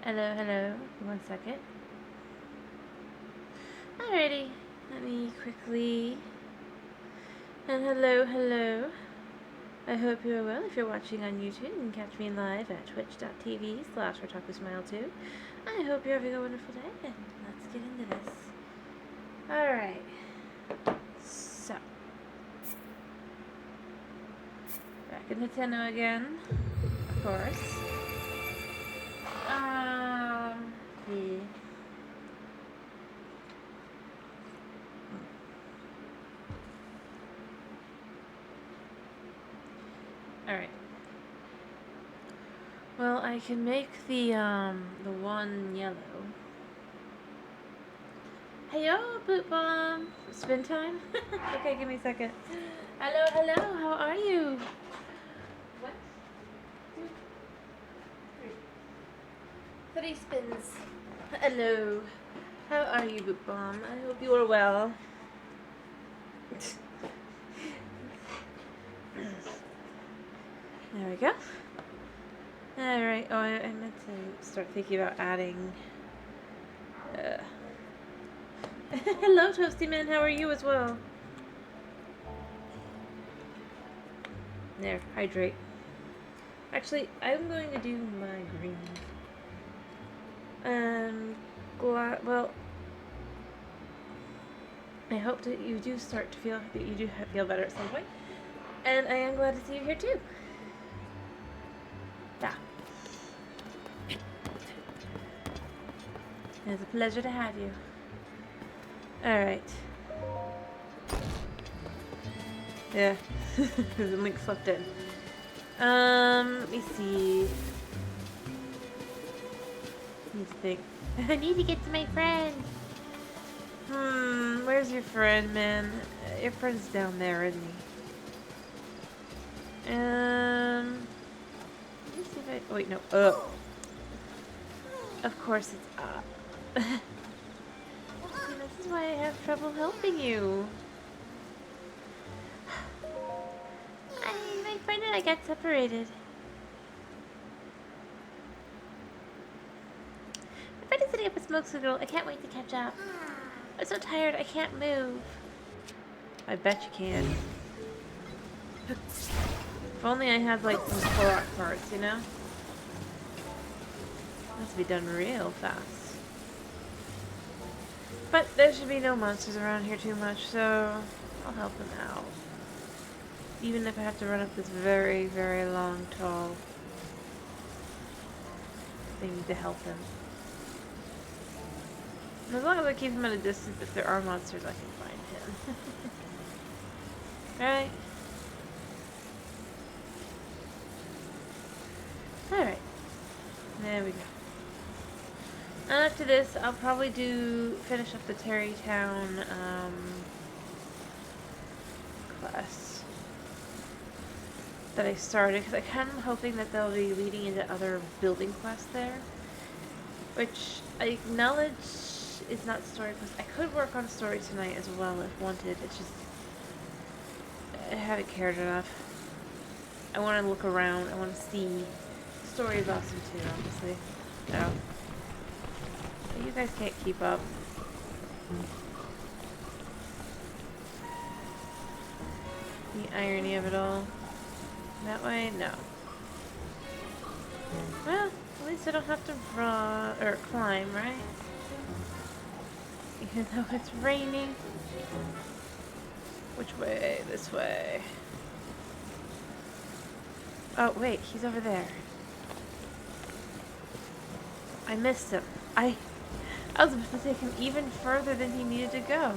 Hello, hello. 1 second. Alrighty. Let me quickly... And hello, hello. I hope you're well. If you're watching on YouTube, you can catch me live at twitch.tv/WhereTotK2. I hope you're having a wonderful day, and let's get into this. Alright. So. Back in Nintendo again. Of course. Yeah. Alright. Well, I can make the one yellow. Hey yo, boot bomb! Spin time? Okay, give me a second. Hello, hello, how are you? 1, 2, 3. 3 spins. Hello. How are you, boot bomb? I hope you are well. There we go. Alright, oh, I meant to start thinking about adding... Hello, Toasty Man, how are you as well? There, hydrate. Actually, I'm going to do my green. Well, I hope that you do start to feel that you do feel better at some point. And I am glad to see you here too. Yeah. It's a pleasure to have you. Alright. Yeah. The link slipped in. Let me see. Let me think. I need to get to my friend. Where's your friend, man? Your friend's down there, isn't he? Let me see if I... Oh, wait, no. Of course it's up. See, this is why I have trouble helping you. My friend and I got separated. My friend is sitting up a smoke signal. I can't wait to catch up. I'm so tired, I can't move. I bet you can. If only I had, like, some Korok parts, you know? Has to be done real fast. But there should be no monsters around here too much, so I'll help him out. Even if I have to run up this very, very long, tall thing to help him. And as long as I keep him at a distance, if there are monsters, I can find him. Right? Alright. There we go. And after this, I'll probably finish up the Terrytown, quest that I started, because I kind of hoping that they'll be leading into other building quests there, which I acknowledge is not story quest. I could work on story tonight as well if wanted. It's just I haven't cared enough. I want to look around. I want to see. Story is awesome too, obviously. So but you guys can't keep up. The irony of it all. That way, no. Well, at least I don't have to run or climb, right? Even though it's raining. Which way? This way. Oh, wait, he's over there. I missed him. I was about to take him even further than he needed to go.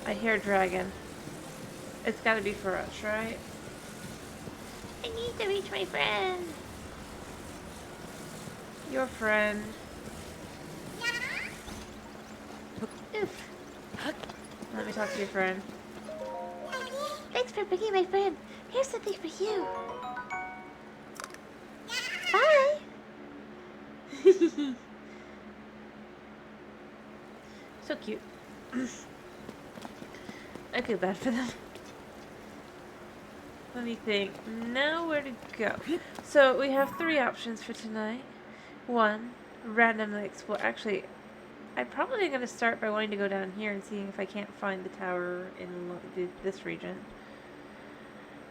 I hear a dragon. It's gotta be for us, right? I need to reach my friend. Your friend. Oof. Let me talk to your friend. Thanks for picking my friend. Here's something for you. Bye. So cute. I feel bad for them. Let me think. Now where to go? So we have 3 options for tonight. 1, randomly explore. Actually, I'm probably going to start by wanting to go down here and seeing if I can't find the tower in this region.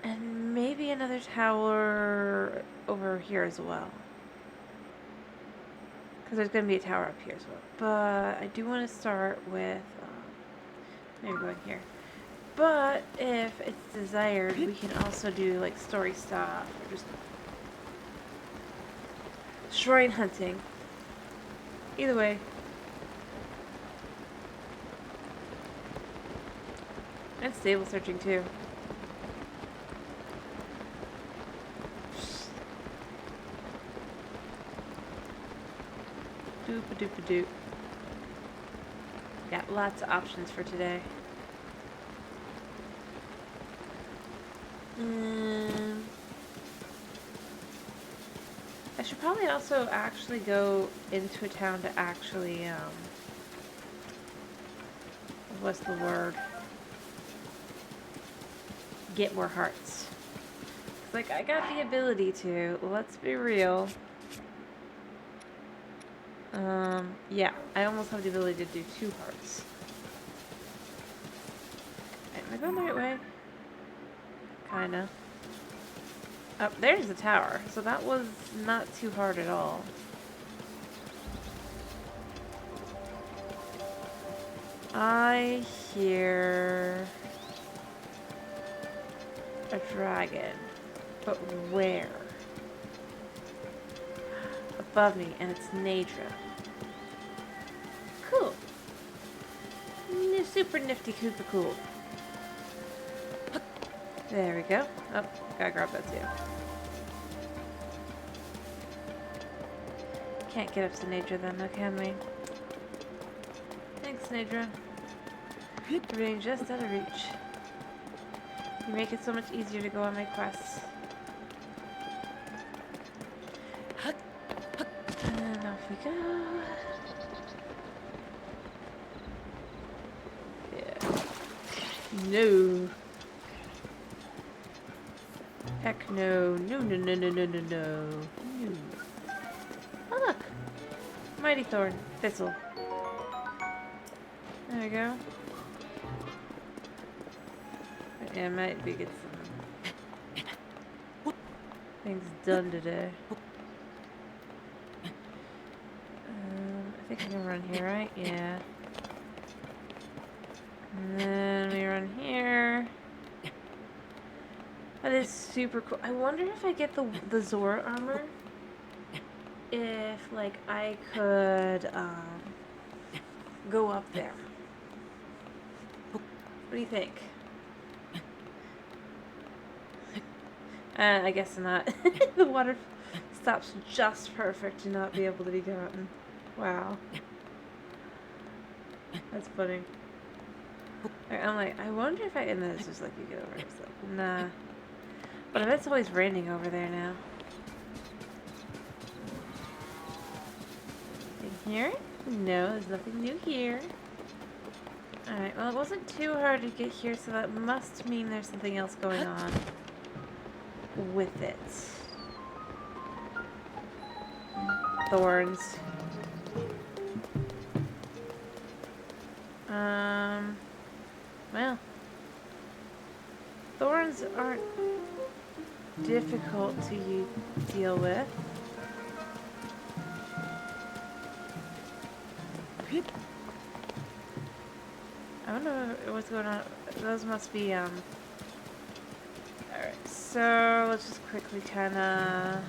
And maybe another tower over here as well. Because there's going to be a tower up here as well. But I do want to start with... maybe going here. But if it's desired, we can also do like story stuff or just shrine hunting. Either way. And stable searching too. Doop-a-doop-a-doop. Yeah, lots of options for today. I should probably also actually go into a town to actually, what's the word? Get more hearts. It's like, I got the ability to, let's be real. Yeah, I almost have the ability to do 2 hearts. Am I going the right way? Kinda. Oh, there's the tower. So that was not too hard at all. I hear a dragon. But where? Above me, and it's Nadra. Cool. Super nifty Koopa cool. There we go. Oh, gotta grab that too. Can't get up to Nadra then, though, can we? Thanks, Nadra. You're being just out of reach. You make it so much easier to go on my quests. And off we go. Yeah. No. Heck no. No, no, no, no, no, no, no. No. Oh, look. Mighty Thorn. Thistle. There we go. Yeah, might be get some things done today. I think I can run here, right? Yeah. And then we run here. That is super cool. I wonder if I get the Zora armor. If, like, I could, go up there. What do you think? I guess not. The water stops just perfect to not be able to be gotten. Wow. That's funny. I'm like, I wonder if I... And then it's just like, you get over it. It's like, nah. But I bet it's always raining over there now. In here? No, there's nothing new here. Alright, well, it wasn't too hard to get here, so that must mean there's something else going on with it. Thorns. Well. Thorns aren't difficult to deal with. I don't know what's going on. Those must be, Alright, so let's just quickly kinda...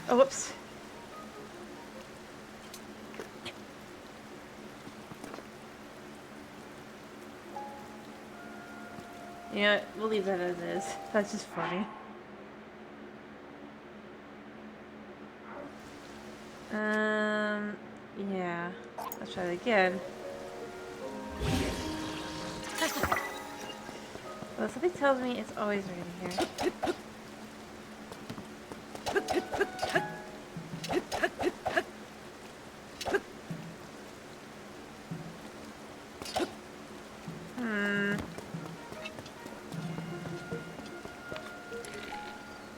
Oh, whoops. You know what? We'll leave that as is. That's just funny. Yeah. Let's try that again. Well, something tells me it's always raining here.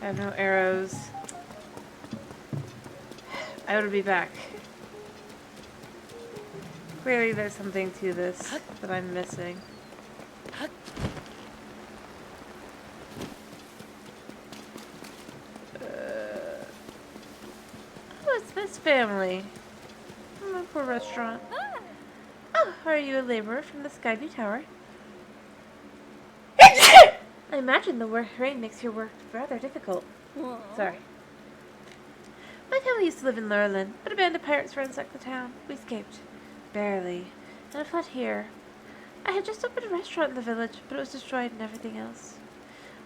I have no arrows. I would be back. Clearly there's something to this that I'm missing. What's this family? My poor restaurant. Oh, are you a laborer from the Skyview Tower? I imagine the rain makes your work rather difficult. Sorry. My family used to live in Lurlin, but a band of pirates ransacked the town. We escaped. Barely. And I fled here. I had just opened a restaurant in the village, but it was destroyed and everything else.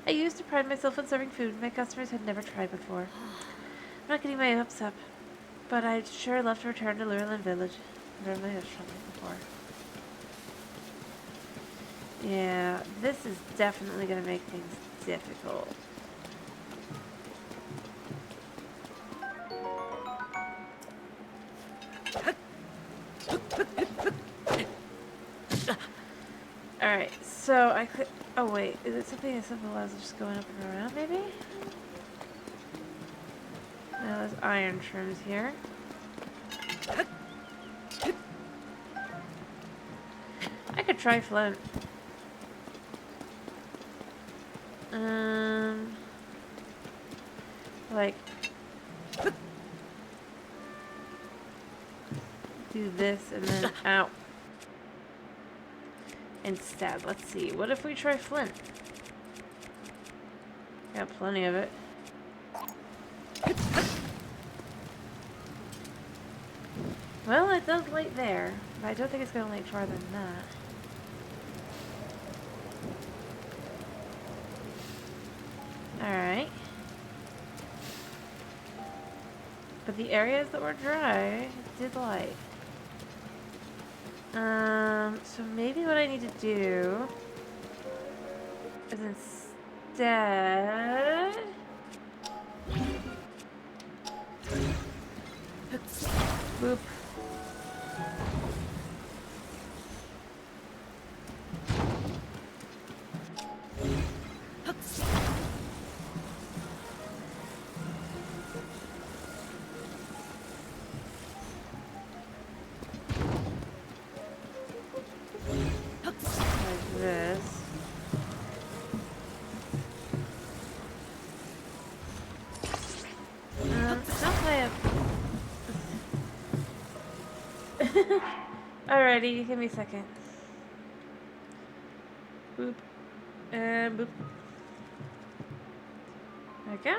I used to pride myself on serving food my customers had never tried before. I'm not getting my hopes up, but I'd sure love to return to Lurlin Village and run my restaurant like before. Yeah, this is definitely going to make things difficult. Alright, so I could... Oh wait, is it something as simple as just going up and around, maybe? Now there's iron shrooms here. I could try flint. Like... do this and then... Ow. Instead, let's see. What if we try flint? Got plenty of it. Well, it does light there, but I don't think it's going to light farther than that. Alright. But the areas that were dry did light. So maybe what I need to do is instead... Boop. Like this. Not play it. Alrighty, give me a second. Boop. And boop. There we go.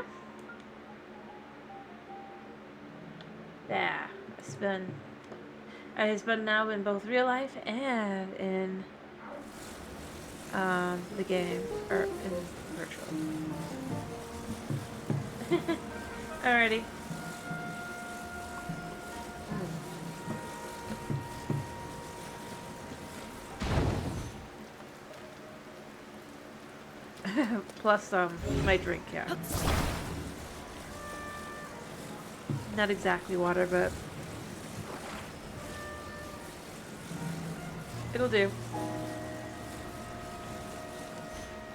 Yeah, it's been now in both real life and in the game, or in virtual. Alrighty. Plus my drink, yeah. Not exactly water, but it'll do.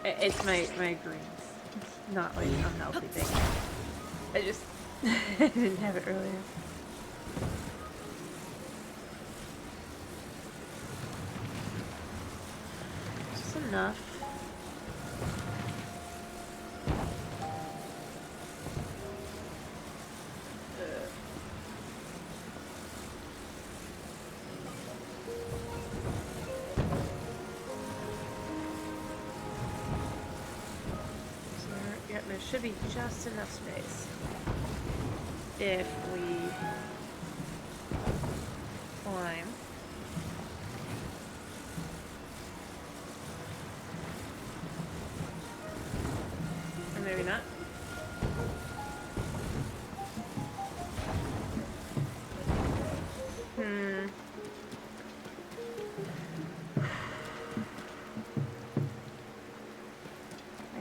It's my greens. It's not like an unhealthy thing. I just I didn't have it earlier. Just enough. There should be just enough space if we climb. Or maybe not.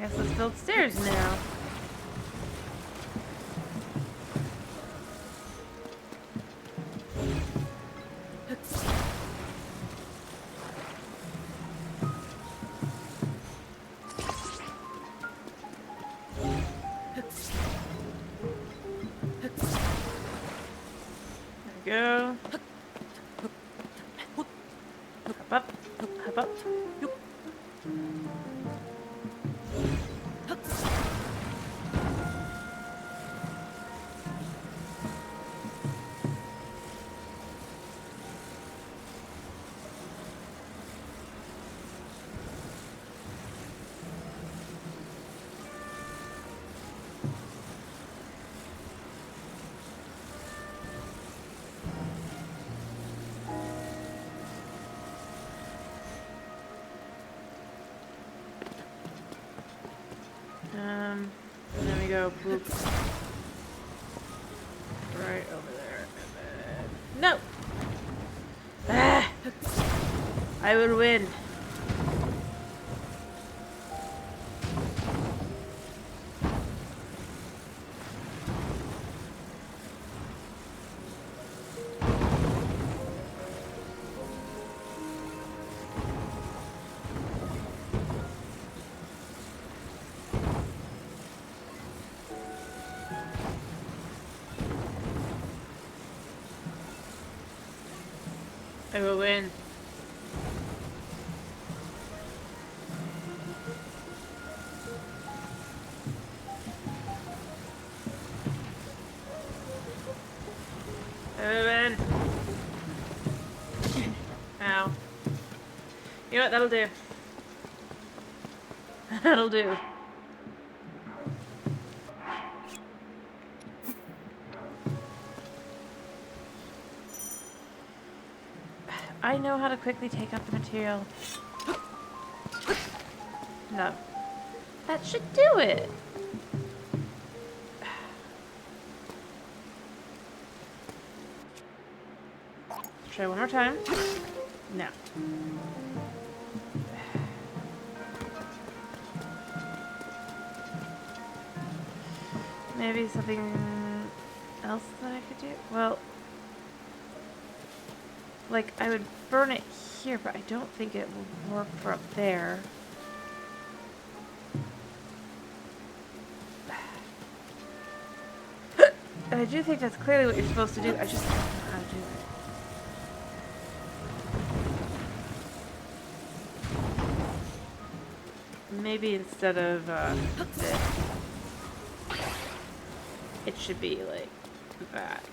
guess let's build stairs now. Go. Hop up. Hop up. And then we go poop right over there. And then... No! Ah! I will win. I will win. I will win. Ow. You know what? That'll do. That'll do. I know how to quickly take out the material. No. That should do it. Try one more time. No. Maybe something else that I could do? Well, like, I would burn it here, but I don't think it will work for up there. And I do think that's clearly what you're supposed to do. I just don't know how to do it. Maybe instead of this, it should be like that.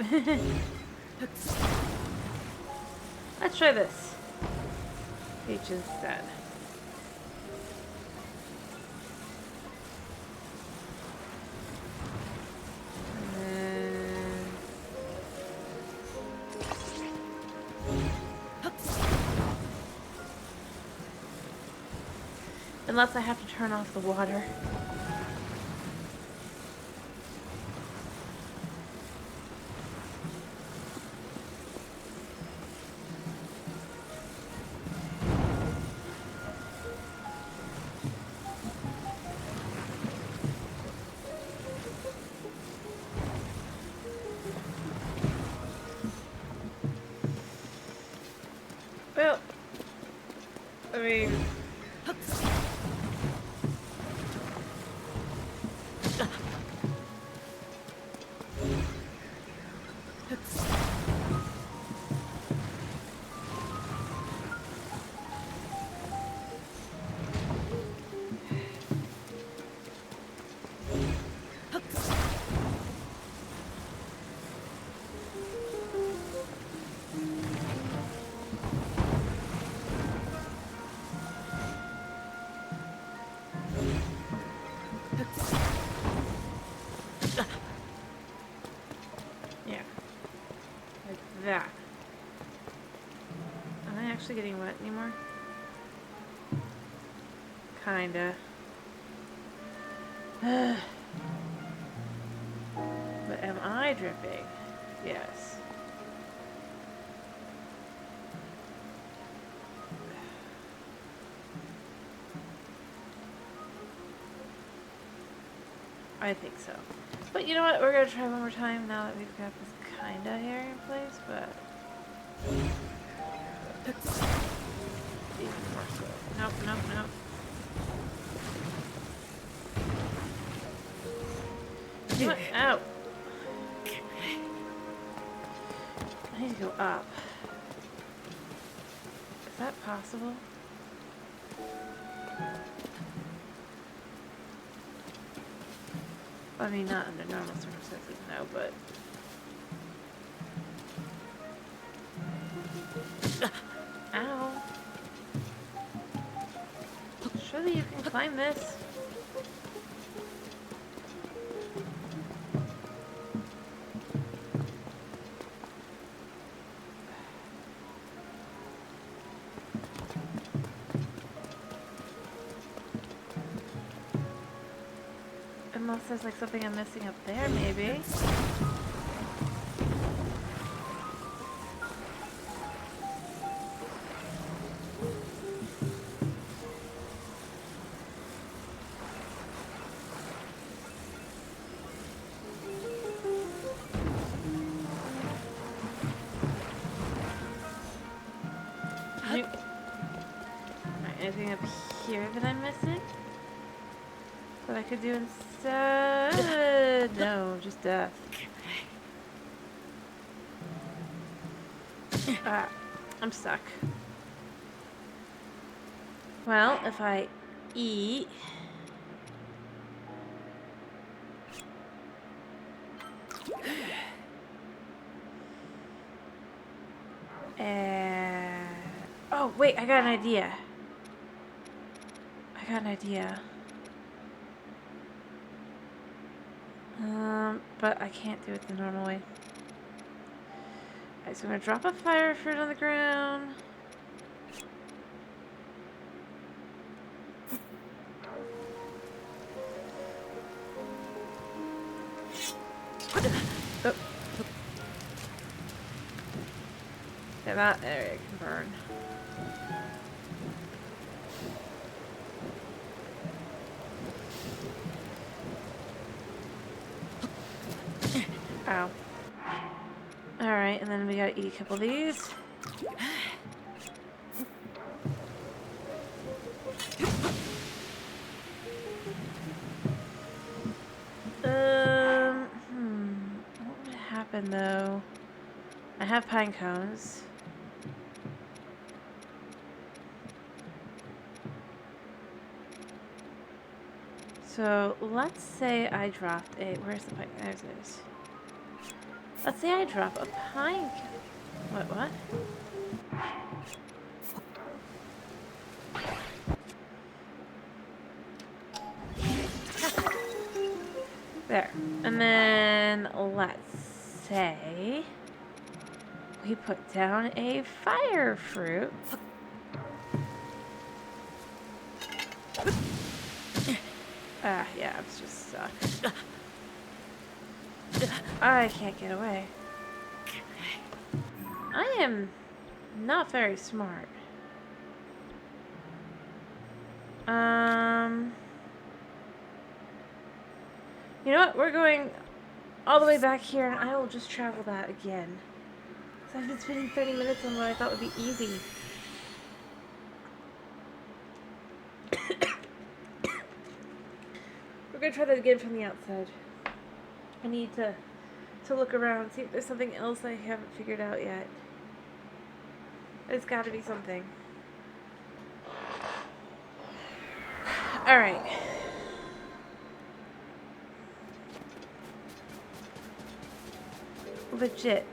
Let's try this. Peach instead. Unless I have to turn off the water. Well, I mean... that. Am I actually getting wet anymore? Kinda. But am I dripping? Yes. I think so. But you know what? We're gonna try one more time now that we've got this kinda area in place, but even more so. Nope, nope, nope. You know what? Ow! I need to go up. Is that possible? I mean, not under normal circumstances, no, but... Ow. Surely you can climb this. Unless there's like something I'm missing up there, maybe. Anything up here that I'm missing? That I could do instead? No, just death. Ah, I'm stuck. Well, if I eat... Oh, wait, I got an idea. But I can't do it the normal way. Alright, so I'm gonna drop a fire fruit on the ground. Oh. Yeah, that area can burn. Ow. Alright, and then we gotta eat a couple of these. What would happen though? I have pine cones. So let's say I dropped a... Where's the pine? There it is. Let's say I drop a pine cone. What? There. And then let's say we put down a fire fruit. Ah, yeah, I'm just stuck. I can't get away. I am not very smart. You know what? We're going all the way back here, and I will just travel that again. So I've been spending 30 minutes on what I thought would be easy. We're gonna try that again from the outside. I need to look around, see if there's something else I haven't figured out yet. There's gotta be something. Alright. Legit.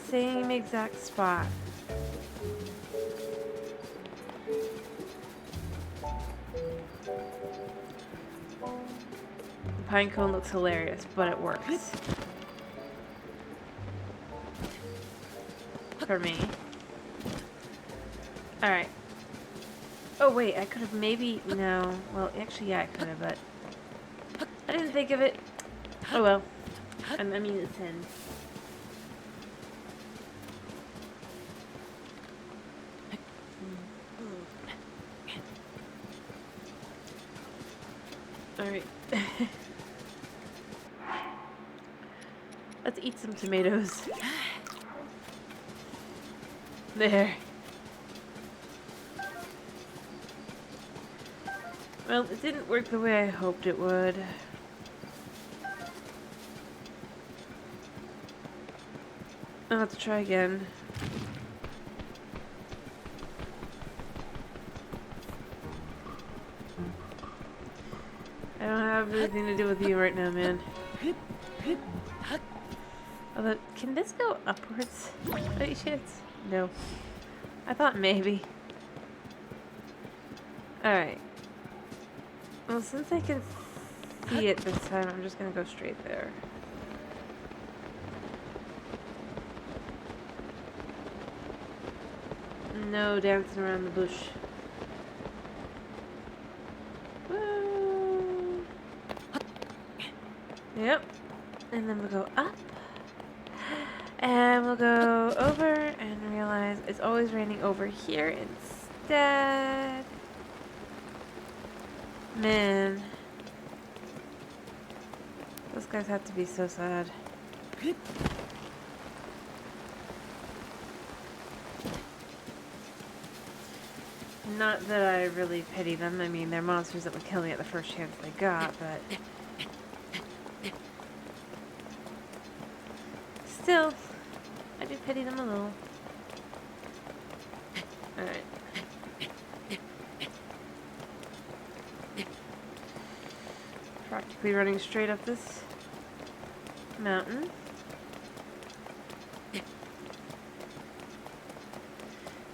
Same exact spot. The pine cone looks hilarious, but it works. For me. Alright. Oh wait, I could have maybe... No. Well, actually, yeah, I could have, but... I didn't think of it. Oh well. I mean, it's in. Alright. eat some tomatoes. There. Well, it didn't work the way I hoped it would. I'll have to try again. I don't have anything to do with you right now, man. Although, can this go upwards? Any chance? No. I thought maybe. Alright. Well, since I can see it this time, I'm just gonna go straight there. No dancing around the bush. Woo! Yep. And then we'll go up. And we'll go over and realize it's always raining over here instead. Man. Those guys have to be so sad. Not that I really pity them. I mean, they're monsters that would kill me at the first chance they got, but... Still, I do pity them a little. Alright. Practically running straight up this mountain.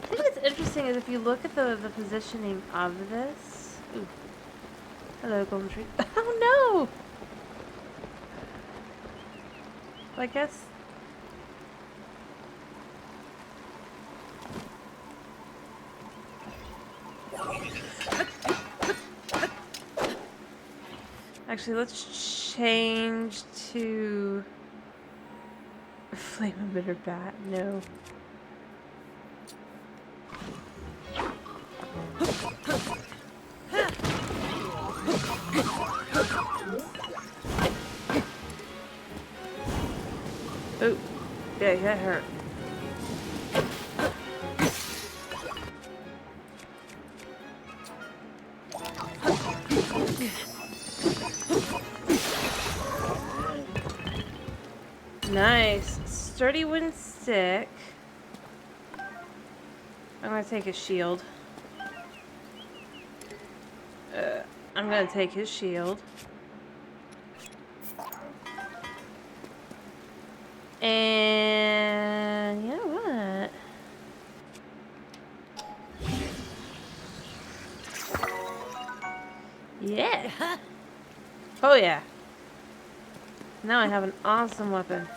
I think what's interesting is if you look at the positioning of this... Ooh. Hello, golden tree. Oh no! Well, I guess... Actually, let's change to flame emitter bat. No. Oh, yeah, that hurt. Nice. Sturdy wooden stick. I'm gonna take his shield. I'm gonna take his shield. And you know what? Yeah. Oh yeah. Now I have an awesome weapon.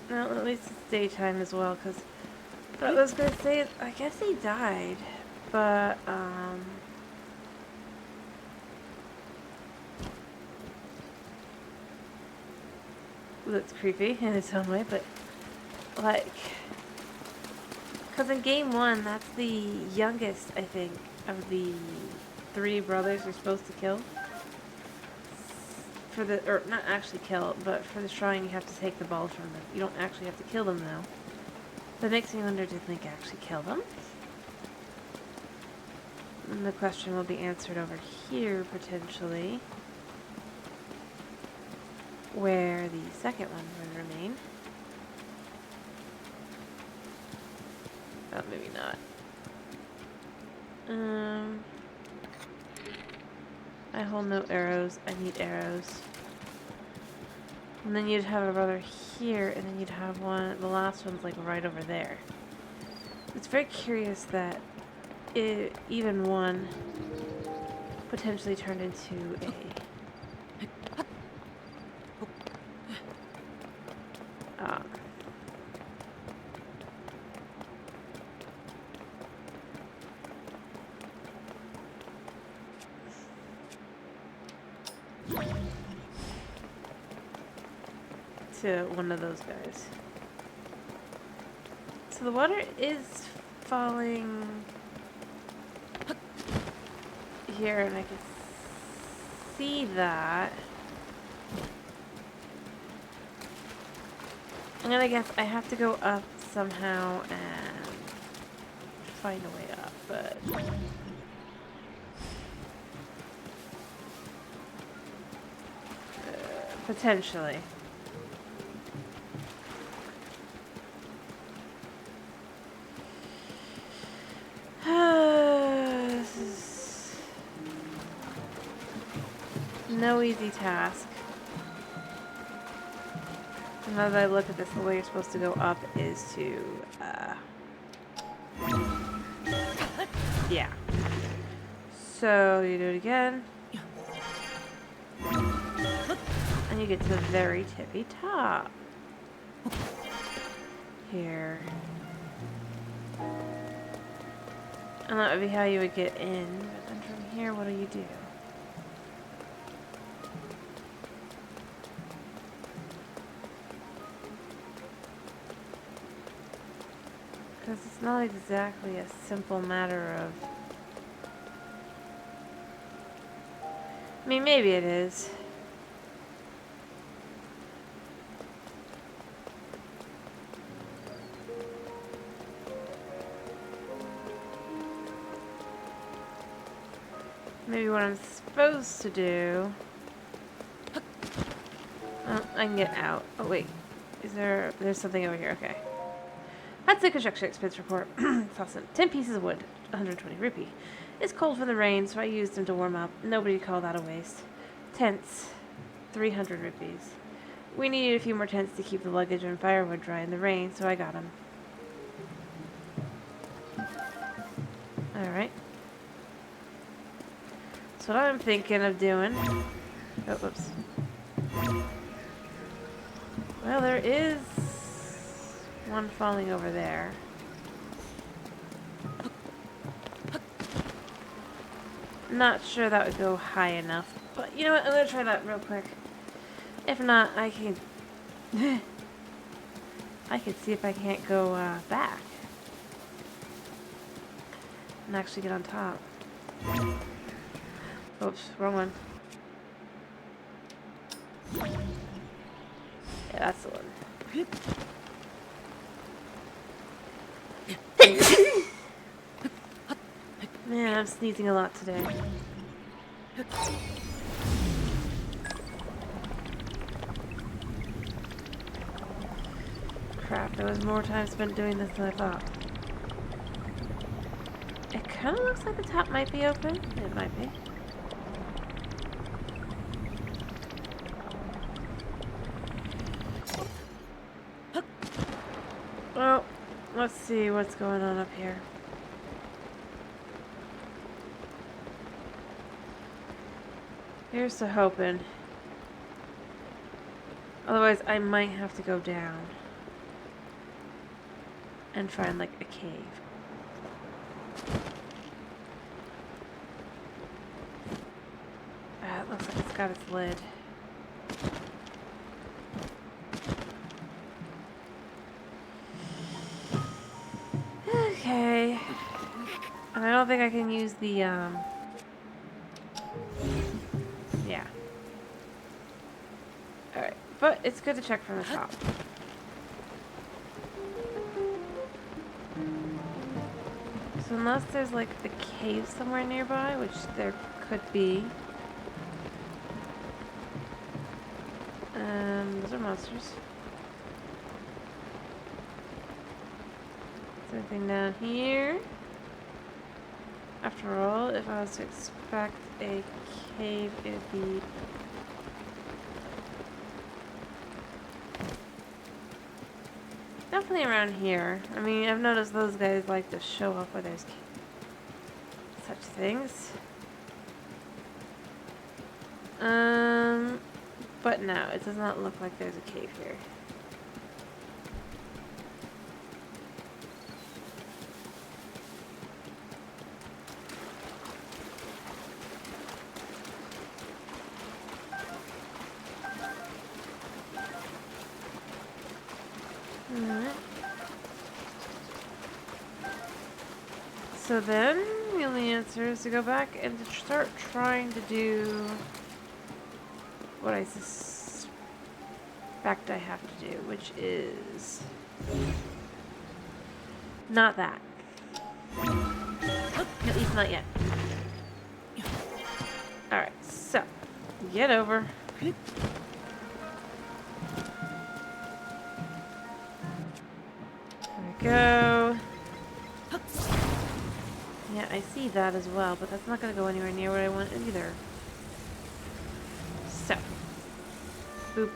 Well, at least it's daytime as well, because what I was gonna say is, I guess he died, but, that's creepy in its own way, but, like, because in game 1, that's the youngest, I think, of the 3 brothers you're supposed to kill. For the, or not actually kill, but for the shrine you have to take the balls from them. You don't actually have to kill them though. That makes me wonder, did Link actually kill them? And the question will be answered over here, potentially. Where the second one would remain. Oh, maybe not. I hold no arrows. I need arrows. And then you'd have a brother here, and then you'd have one, the last one's like right over there. It's very curious that even one potentially turned into a... to one of those guys. So the water is falling here and I can see that. I'm gonna guess I have to go up somehow and find a way up, but potentially. This is no easy task. And as I look at this, the way you're supposed to go up is to, yeah. So you do it again. And you get to the very tippy top. Here. And that would be how you would get in. But then from here, what do you do? Because it's not exactly a simple matter of... I mean, maybe it is. Maybe what I'm supposed to do... Oh, I can get out. Oh, wait. There's something over here. Okay. That's the construction expense report. It's awesome. 10 pieces of wood, 120 rupee. It's cold from the rain, so I used them to warm up. Nobody called that a waste. Tents, 300 rupees. We needed a few more tents to keep the luggage and firewood dry in the rain, so I got them. Alright. So what I'm thinking of doing... Oh, whoops. Well, there is... one falling over there. Not sure that would go high enough, but you know what? I'm gonna try that real quick. If not, I can... I can see if I can't go back and actually get on top. Oops, wrong one. Yeah, that's the one. Man, I'm sneezing a lot today. Crap, there was more time spent doing this than I thought. It kind of looks like the top might be open. It might be. Well, let's see what's going on up here. Here's to hoping. Otherwise, I might have to go down and find, like, a cave. It looks like it's got its lid. Okay. And I don't think I can use the, yeah. Alright, but it's good to check from the top. So unless there's like a cave somewhere nearby, which there could be. Those are monsters. Is there anything down here? After all, if I was to expect a cave, it would be... definitely around here. I mean, I've noticed those guys like to show up where there's such things. But no, it does not look like there's a cave here. Alright. So then, you the only answer is to go back and to start trying to do what I suspect I have to do, which is not that. At least not yet. Alright, so get over. There we go. Yeah, I see that as well, but that's not going to go anywhere near what I want either. So, boop.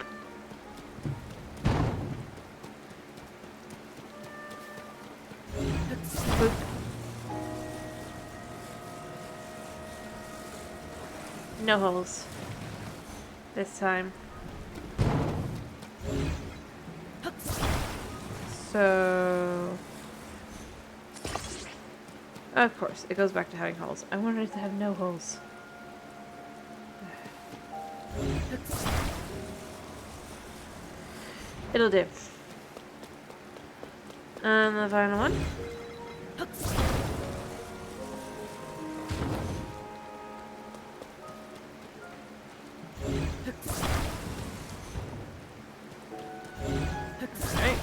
Boop. No holes. This time. So... Of course, it goes back to having holes. I wanted it to have no holes. It'll do. And the final one. Alright.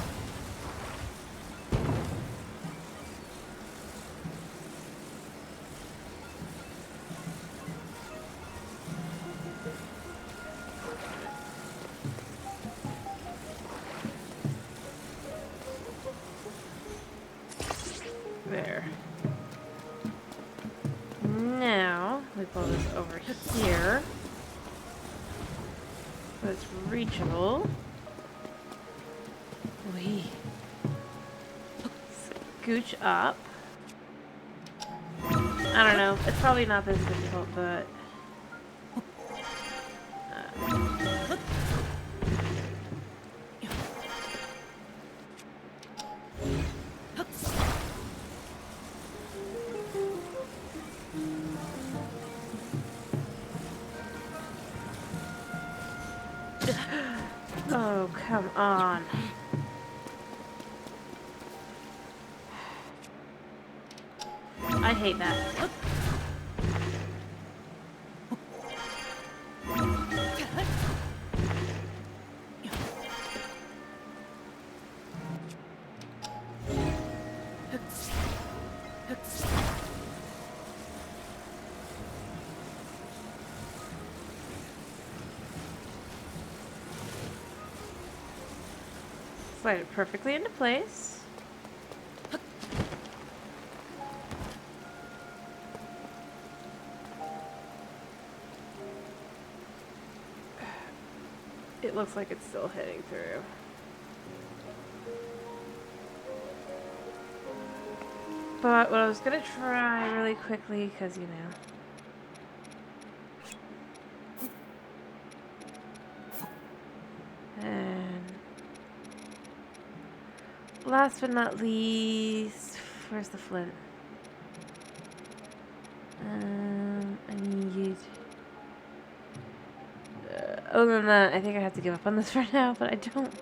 There. Now, we pull this over here. So it's reachable. Wee. Scooch up. I don't know. It's probably not this difficult, but... Oh, come on. I hate that. Slide it perfectly into place. It looks like it's still heading through. But what I was gonna try really quickly, because you know. And last but not least, where's the flint? I need... other than that, I think I have to give up on this for now, but I don't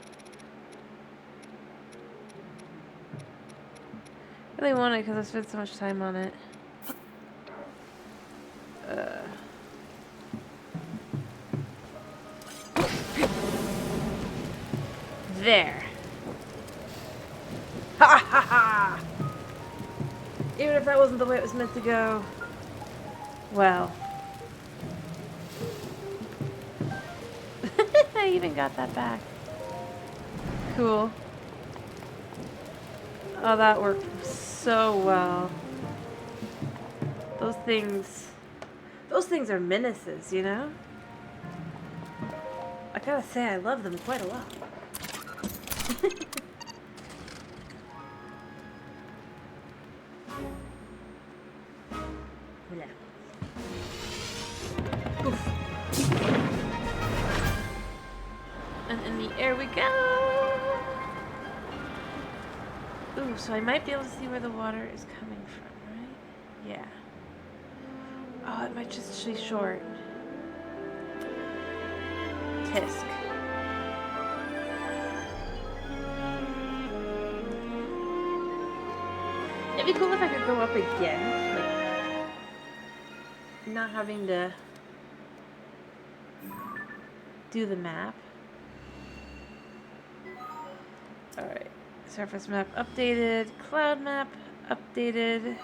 really want it because I've spent so much time on it. There. Ha ha ha! Even if that wasn't the way it was meant to go. Well. I even got that back. Cool. Oh, that worked so well. Those things are menaces, you know? I gotta say, I love them quite a lot. Oof. And in the air we go! Ooh, so I might be able to see where the water is coming from, right? Yeah. Oh, it might just be short. Tisk. It'd be cool if I could go up again, like not having to do the map. Alright. Surface map updated. Cloud map updated.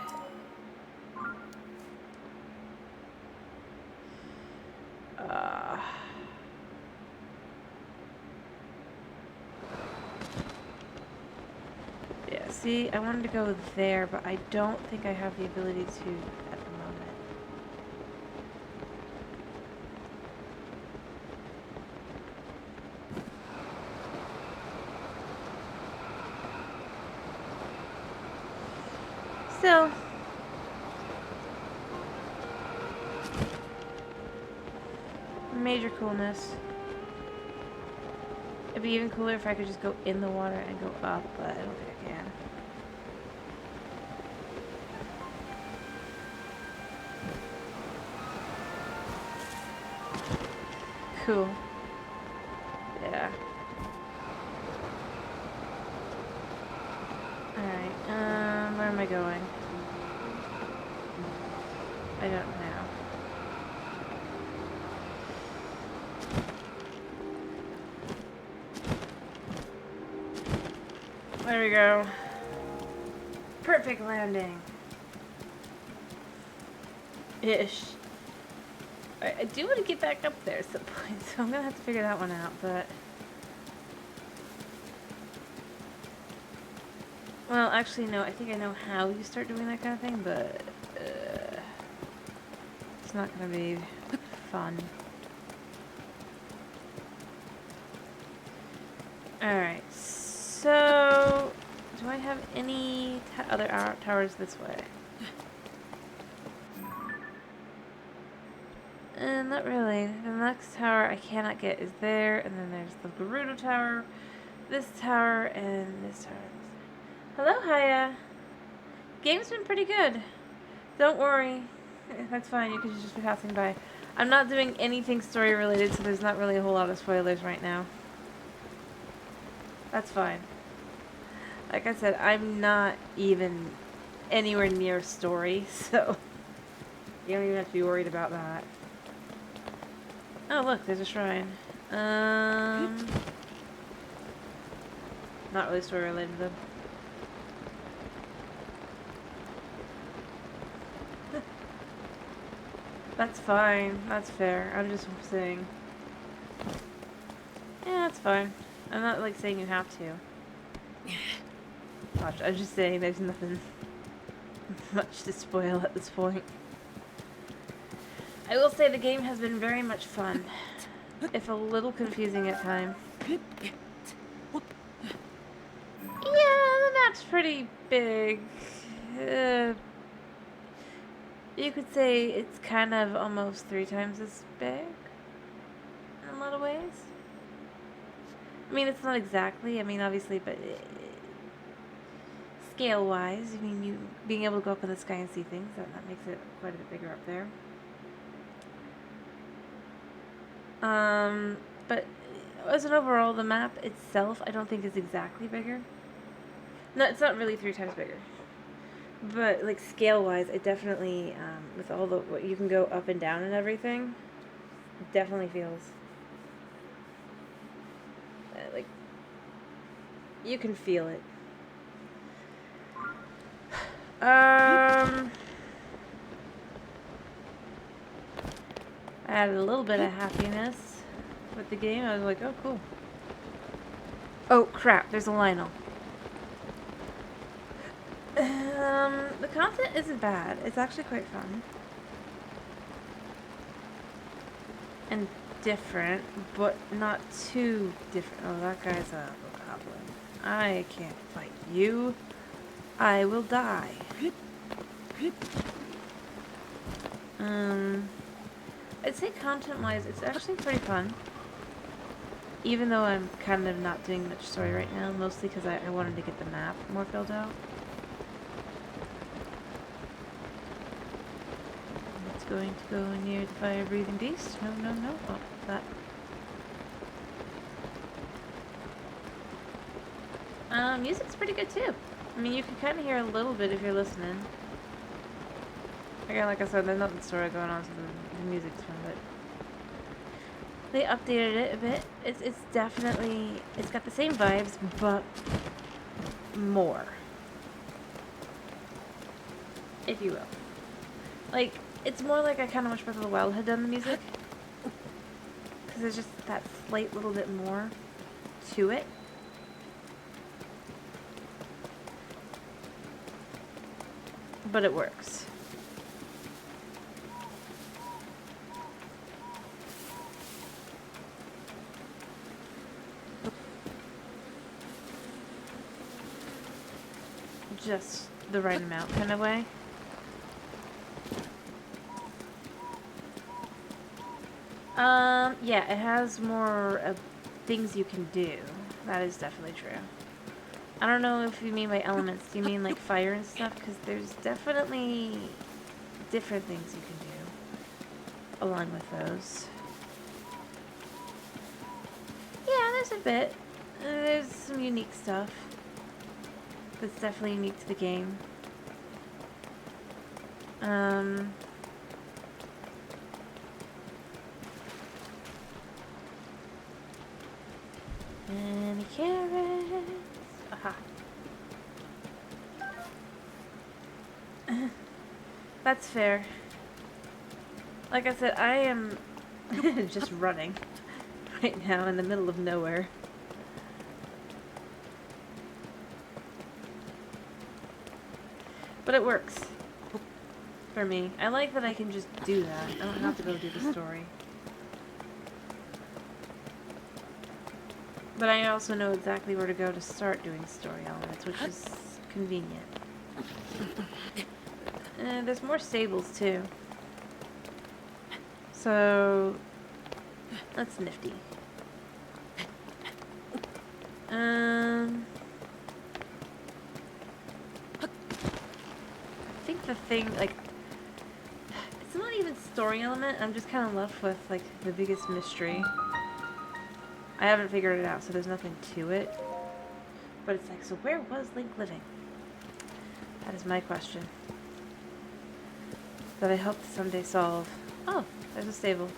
Yeah, see, I wanted to go there, but I don't think I have the ability to at the moment. Still, major coolness. It'd be even cooler if I could just go in the water and go up, but I don't think I can. Cool. Yeah. Alright, where am I going? I don't know. There we go. Perfect landing. Ish. I do want to get back up there at some point, so I'm gonna have to figure that one out, but... Well, actually, no, I think I know how you start doing that kind of thing, but... it's not gonna be fun. Alright, so... Do I have any other towers this way? Not really. The next tower I cannot get is there, and then there's the Gerudo Tower, this tower, and this tower. Hello, Haya. Game's been pretty good. Don't worry. That's fine, you could just be passing by. I'm not doing anything story related, so there's not really a whole lot of spoilers right now. That's fine. Like I said, I'm not even anywhere near story, so you don't even have to be worried about that. Oh, look, there's a shrine. Not really story related, though. That's fine. That's fair. I'm just saying. Yeah, that's fine. I'm not, like, saying you have to. Watch, I'm just saying there's nothing much to spoil at this point. I will say the game has been very much fun, if a little confusing at times. Yeah, the map's pretty big. You could say it's kind of almost 3 times as big, in a lot of ways. I mean, it's not exactly, I mean, obviously, but scale-wise, I mean, you being able to go up in the sky and see things, that makes it quite a bit bigger up there. But as an overall, the map itself, I don't think is exactly bigger. No, it's not really 3 times bigger. But, like, scale-wise, it definitely, with all the, what you can go up and down and everything, it definitely feels, like, you can feel it. I added a little bit of happiness with the game. I was like, oh, cool. Oh, crap, there's a Lionel. The content isn't bad. It's actually quite fun. And different, but not too different. Oh, that guy's a goblin. I can't fight you. I will die. I'd say content-wise, it's actually pretty fun. Even though I'm kind of not doing much story right now, mostly because I wanted to get the map more filled out. It's going to go near the fire-breathing beast. No, no, no. Oh, that. Music's pretty good too. I mean, you can kind of hear a little bit if you're listening. Again, like I said, there's nothing story going on, so the music's fun, but they updated it a bit. It's definitely, it's got the same vibes, but more, if you will. Like, it's more like I kind of wish Breath of the Wild had done the music, because there's just that slight little bit more to it. But it works. Just the right amount kind of way. Yeah, it has more things you can do. That is definitely true. I don't know if you mean by elements. Do you mean like fire and stuff? Because there's definitely different things you can do along with those. Yeah, there's a bit. There's some unique stuff that's definitely unique to the game. Any carrots? Aha. That's fair. Like I said, I am just running right now in the middle of nowhere. But it works for me. I like that I can just do that. I don't have to go do the story. But I also know exactly where to go to start doing story elements, which is convenient. There's more stables too. So that's nifty. I think the thing, like, it's not even story element. I'm just kind of left with like the biggest mystery. I haven't figured it out, so there's nothing to it. But it's like, so where was Link living? That is my question. That I hope to someday solve. Oh, there's a stable.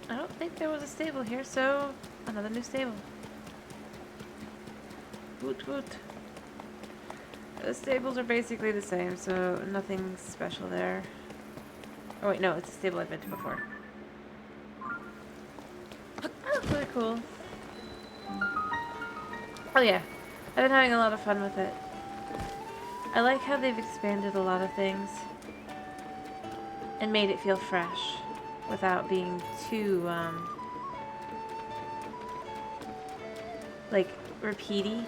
I don't think there was a stable here, so another new stable. Woot woot. The stables are basically the same, so nothing special there. Oh wait, no, it's a stable I've been to before. Oh, really cool. Oh yeah, I've been having a lot of fun with it. I like how they've expanded a lot of things and made it feel fresh without being too, like, repeaty.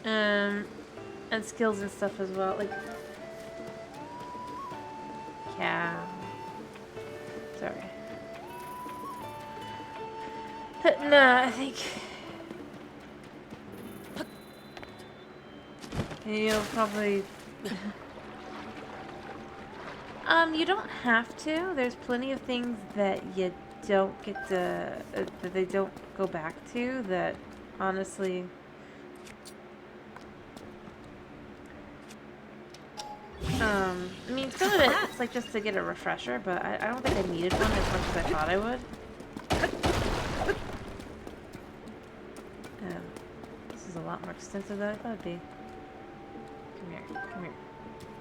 And skills and stuff as well, like, yeah, sorry. But no, I think you'll probably you don't have to. There's plenty of things that you don't get to that they don't go back to, that honestly I mean, some of it's like just to get a refresher, but I don't think I needed one as much as I thought I would. This is a lot more extensive than I thought it'd be. Come here, come here.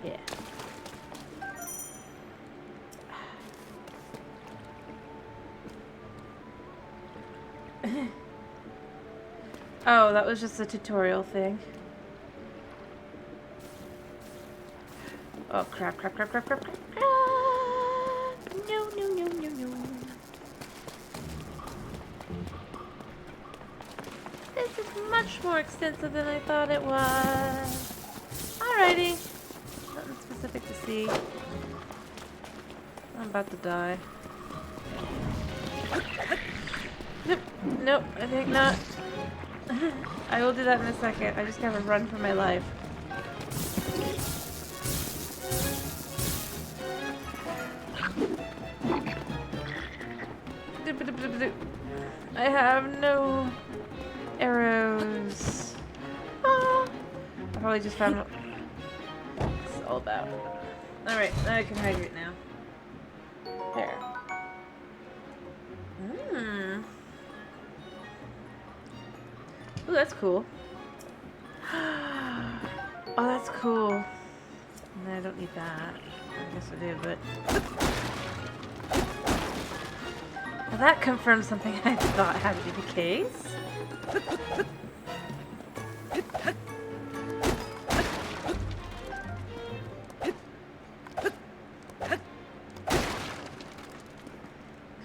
Yeah. Oh, that was just a tutorial thing. Oh, crap, crap, crap, crap, crap, crap, crap. No, no, no, no, no. This is much more extensive than I thought it was. Alrighty. Nothing specific to see. I'm about to die. Nope, nope, I think not. I will do that in a second. I just gotta run for my life. I have no arrows. Ah. I probably just found all about. Alright, now I can hydrate now. There. Mmm. Ooh, that's cool. Oh, that's cool. No, I don't need that. I guess I do, but... Well, that confirms something I thought had to be the case.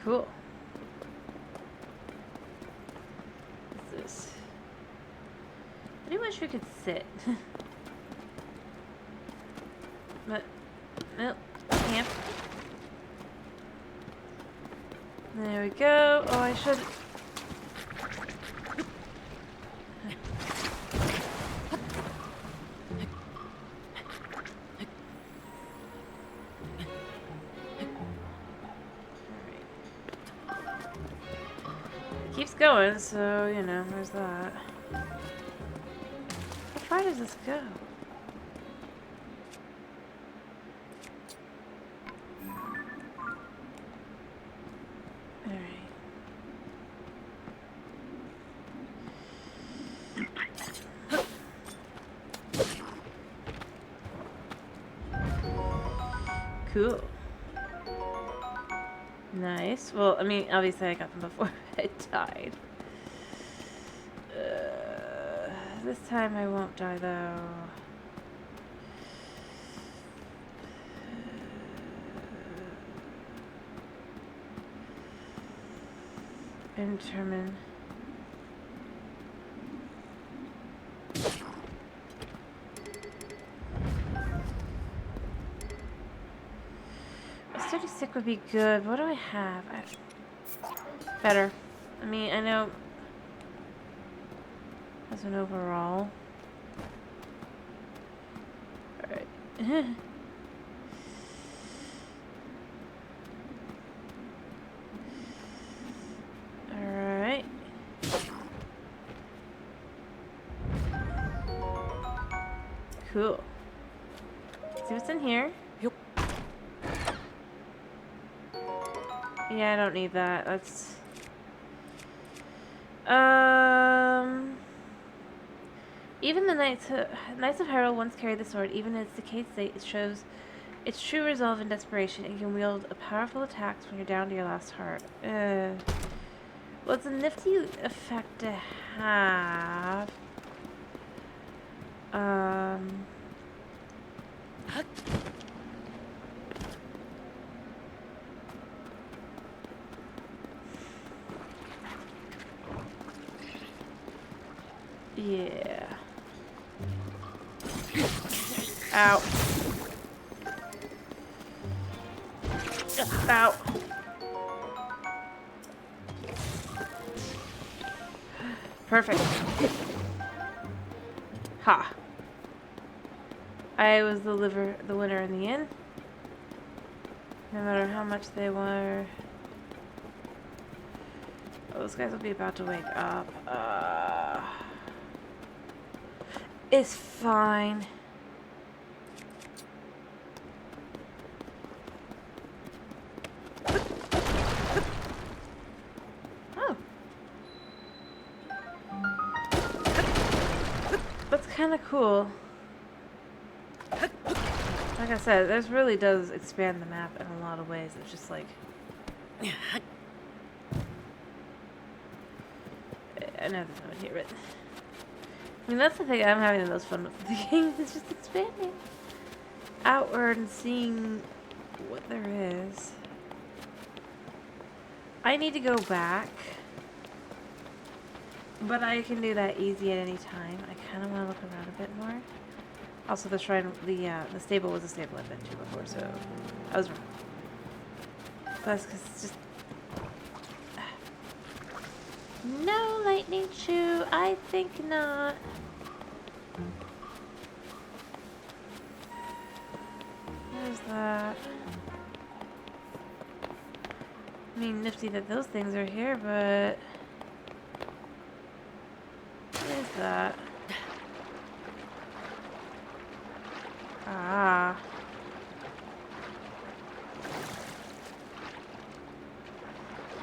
Cool. What's this? I do wish we could sit. But, nope, can't. There we go. Oh, I should... Keeps going, so, you know, there's that. How far does this go? Alright. Cool. Nice. Well, I mean, obviously I got them before I died. This time I won't die, though. Determine. A steady stick would be good. What do I have? Better. I mean, I know as an overall. Alright. Alright. Cool. See what's in here. Yep. Yeah, I don't need that. That's... Even the Knights of Hyrule once carried the sword. Even in its decayed state, it shows its true resolve and desperation. It can wield a powerful attacks when you're down to your last heart. Well, it's a nifty effect to have. Yeah. Ow. Ow. Perfect. Ha. I was the winner in the end. No matter how much they were. Oh, those guys will be about to wake up. It's fine. Oh. That's kind of cool. Like I said, this really does expand the map in a lot of ways. It's just like... I know there's no one here, but... I mean, that's the thing I'm having the most fun with the game. It's just expanding outward and seeing what there is. I need to go back. But I can do that easy at any time. I kind of want to look around a bit more. Also, the shrine, the stable was a stable I've been to before, so I was wrong. That's because it's just... No lightning shoe, I think not. There's that. I mean, nifty that those things are here, but... There's that. Ah.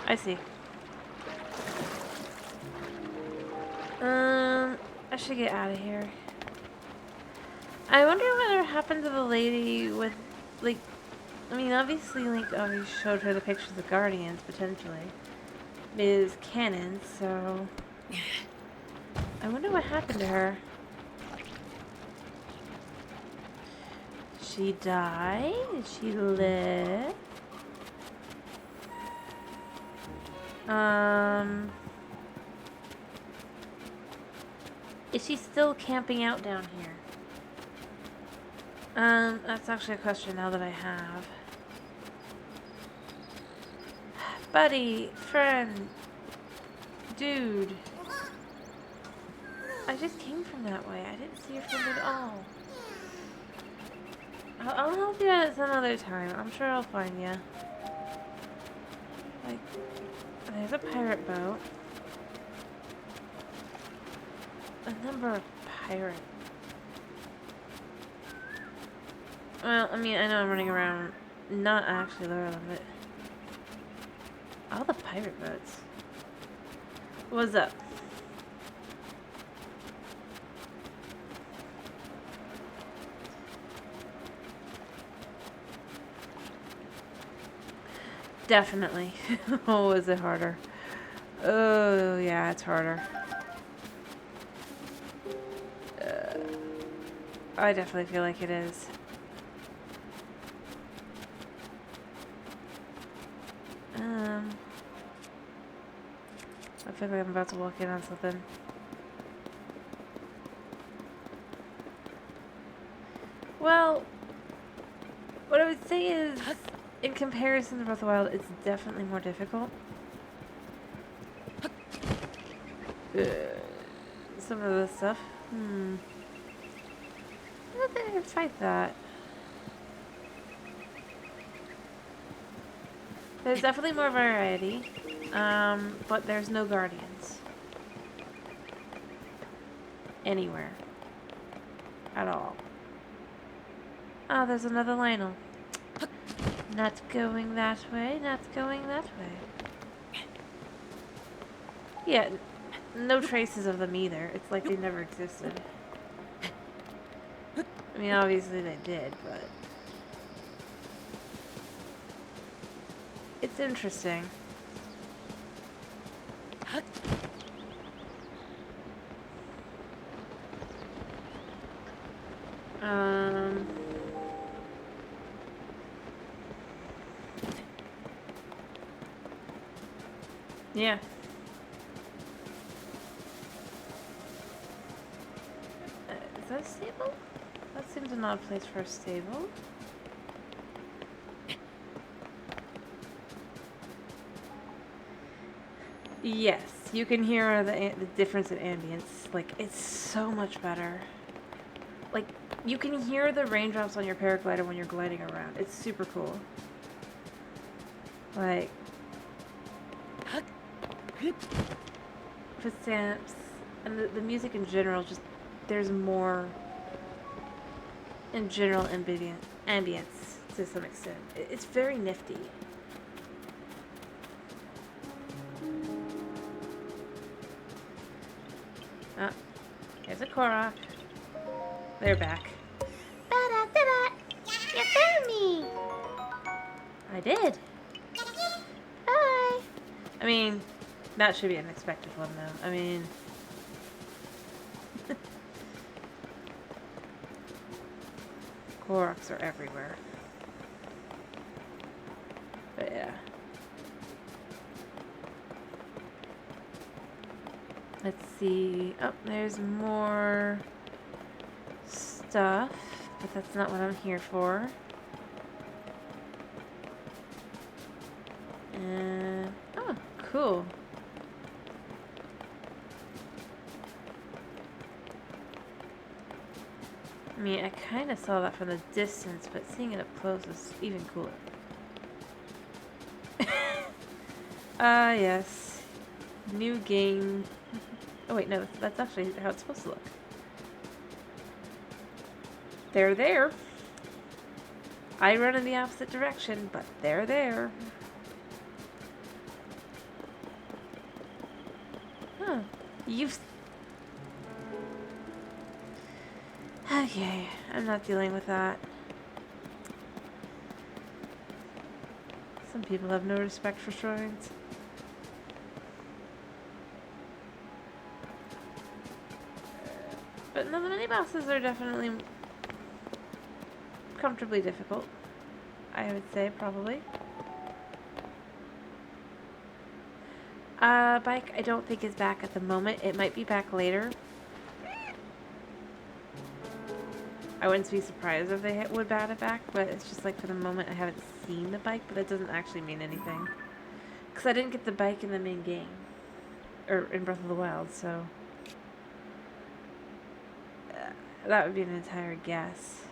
I see. I should get out of here. I wonder whatever happened to the lady with, like, I mean, obviously Link always showed her the pictures of Guardians, potentially. Ms. Cannon, so... I wonder what happened to her. She died? Did she live? Is she still camping out down here? That's actually a question now that I have. Buddy, friend, dude. I just came from that way. I didn't see your friend at all. I'll help you out some other time. I'm sure I'll find you. Like, there's a pirate boat. A number of pirates. Well, I mean, I know I'm running around not actually lure them, but... all the pirate boats. What's up? Definitely. Oh, is it harder? Oh, yeah, it's harder. I definitely feel like it is. I feel like I'm about to walk in on something. Well, what I would say is, in comparison to Breath of the Wild, it's definitely more difficult. Some of this stuff. I don't think I can fight that. There's definitely more variety, but there's no guardians. Anywhere. At all. Oh, there's another Lionel. Not going that way, not going that way. Yeah, no traces of them either. It's like they never existed. I mean, obviously they did, but... it's interesting. Yeah. Is that a stable? That seems an odd place for a stable. Yes, you can hear the difference in ambience. Like, it's so much better. Like, you can hear the raindrops on your paraglider when you're gliding around. It's super cool. Like, footsteps, and the music in general, just, there's more in general ambience to some extent. It's very nifty. Oh, here's a Korok. They're back. You found me! I did. Bye! I mean, that should be an expected one, though. I mean... Koroks are everywhere. But yeah. Let's see. Oh, there's more stuff, but that's not what I'm here for. And oh, cool. I mean, I kind of saw that from the distance, but seeing it up close is even cooler. Yes. New game. Oh wait, no, that's actually how it's supposed to look. They're there. I run in the opposite direction, but they're there. Huh. You've... Okay, I'm not dealing with that. Some people have no respect for shrines. But no, the mini bosses are definitely comfortably difficult. I would say, probably. Bike, I don't think is back at the moment. It might be back later. I wouldn't be surprised if they would bat it back, but it's just like for the moment I haven't seen the bike, but that doesn't actually mean anything. Because I didn't get the bike in the main game. Or in Breath of the Wild, so... that would be an entire guess.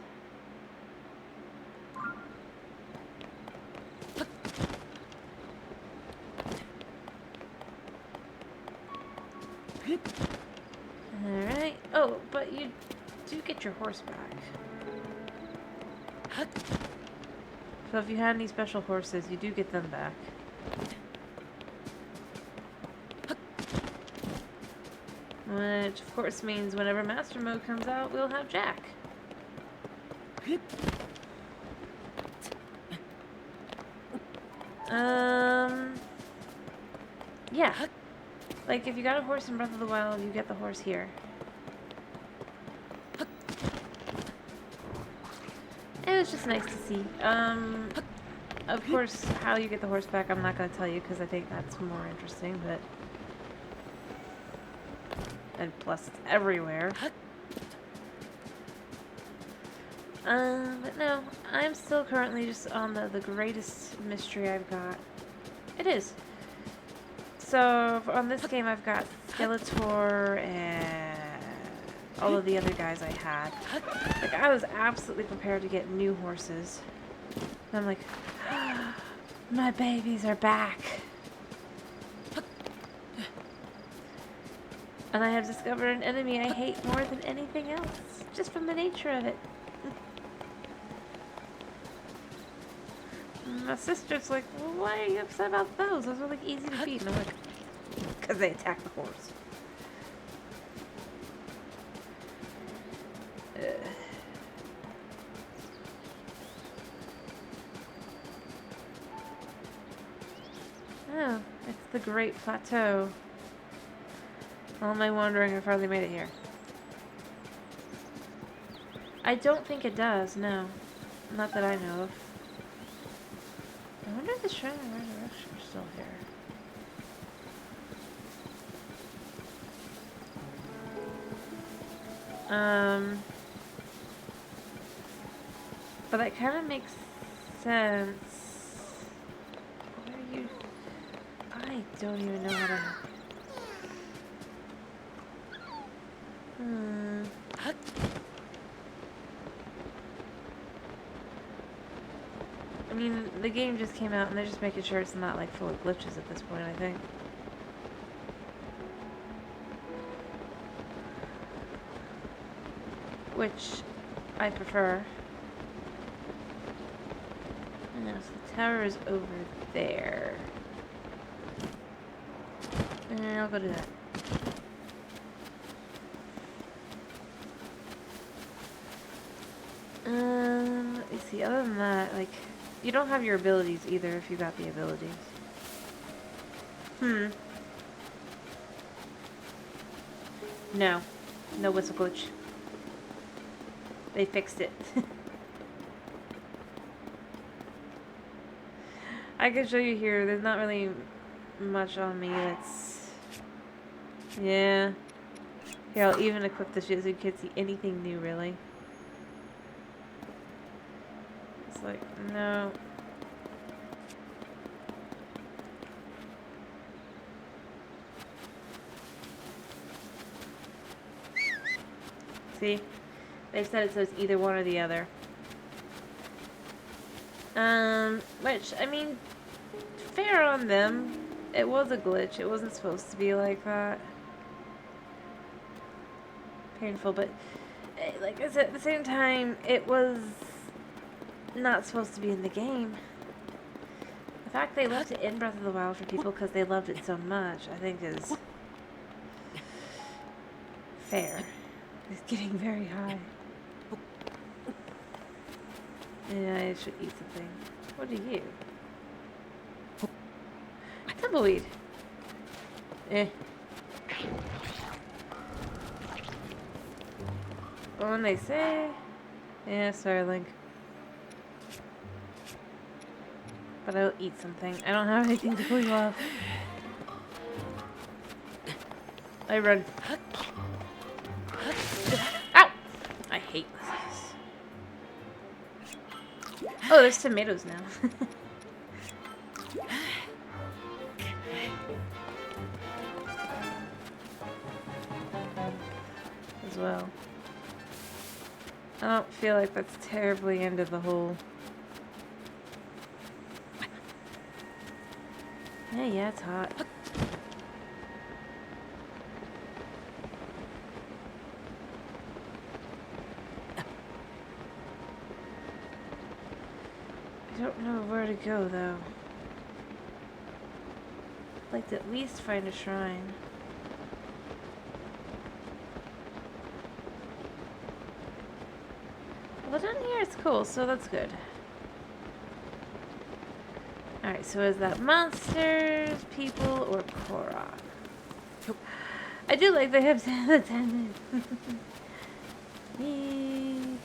Alright. Oh, but you do get your horse back. So if you had any special horses, you do get them back. Which, of course, means whenever Master Mode comes out, we'll have Jack. Yeah. Like, if you got a horse in Breath of the Wild, you get the horse here. It was just nice to see. Of course, how you get the horse back, I'm not going to tell you, because I think that's more interesting, but... and plus, it's everywhere. But no, I'm still currently just on the greatest mystery I've got. It is. So, on this game, I've got Skeletor and all of the other guys I had. Like, I was absolutely prepared to get new horses. And I'm like, my babies are back. And I have discovered an enemy I hate more than anything else, just from the nature of it. My sister's like, well, why are you upset about those? Those are like easy to beat. And I'm like, because they attack the horse. Oh, it's the Great Plateau. How am I wondering? I've hardly made it here. I don't think it does, no. Not that I know of. I wonder if the Shrine of Resurrection are still here. But that kind of makes sense. Where are you? I don't even know how to... I mean, the game just came out and they're just making sure it's not like full of glitches at this point, I think. Which I prefer. No, so the tower is over there. And I'll go to that. Let me see, other than that, like, you don't have your abilities either if you got the abilities. No. No whistle glitch. They fixed it. I can show you here. There's not really much on me that's... yeah. Here, I'll even equip the shit so you can't see anything new, really. It's like, no. See? They've said it says either one or the other. Which, I mean, fair on them. It was a glitch. It wasn't supposed to be like that. Painful, but like I said, at the same time, it was not supposed to be in the game. The fact they left it in Breath of the Wild for people because they loved it so much, I think is fair. It's getting very high. Yeah, I should eat something. What are you? Tumbleweed. Eh. But when they say... Yeah, sorry, Link. But I'll eat something. I don't have anything to cool you off. I run. Ow! I hate this. Oh, there's tomatoes now. As well. I don't feel like that's terribly into the whole... Yeah, it's hot. I don't know where to go, though. I'd like to at least find a shrine. Well, down here it's cool, so that's good. Alright, so is that monsters, people, or Korok? I do like they have the tendons. Yay.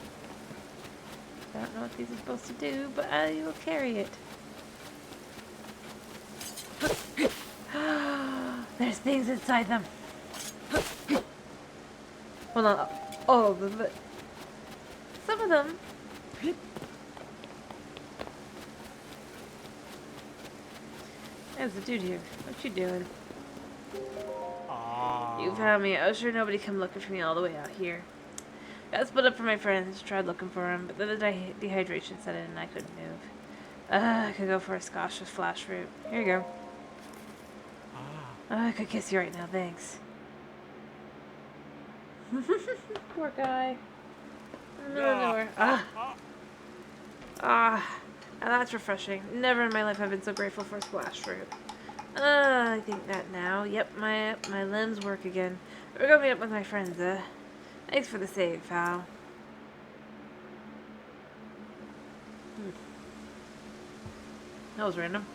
I don't know what these are supposed to do, but I will carry it. There's things inside them. Well, not all of them, but some of them. There's a dude here. What you doing? You found me. I was sure nobody come looking for me all the way out here. Got split up from my friends. Tried looking for him, but then the dehydration set in and I couldn't move. I could go for a scotch with flash fruit. Here you go. I could kiss you right now. Thanks. Poor guy. No. Now that's refreshing. Never in my life have I been so grateful for a splash fruit. I think that now. Yep, my limbs work again. We're gonna meet up with my friends, Thanks for the save, pal. That was random.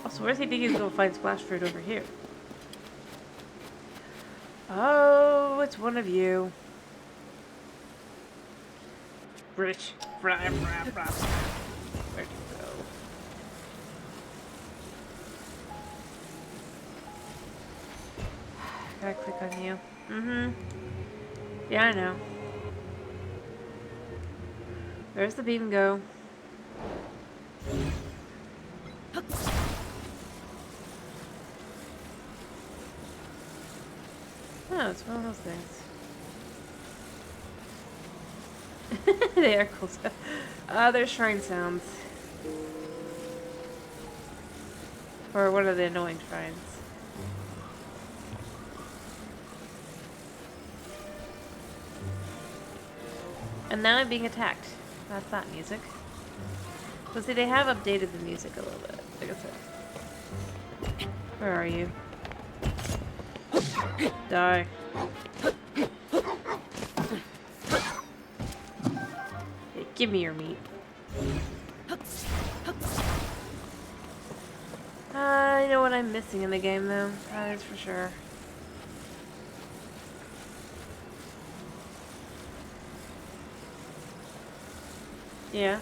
Also, where's he think he's gonna find splash fruit over here? Oh, it's one of you. Rich. Where'd you go? Gotta click on you. Yeah, I know. Where's the beam go? Oh, it's one of those things. They are cool stuff. There's shrine sounds. Or one of the annoying shrines. And now I'm being attacked. That's not music. So see, they have updated the music a little bit. Like I said. Where are you? Die. Hey, give me your meat. I know what I'm missing in the game, though. That is for sure. Yeah.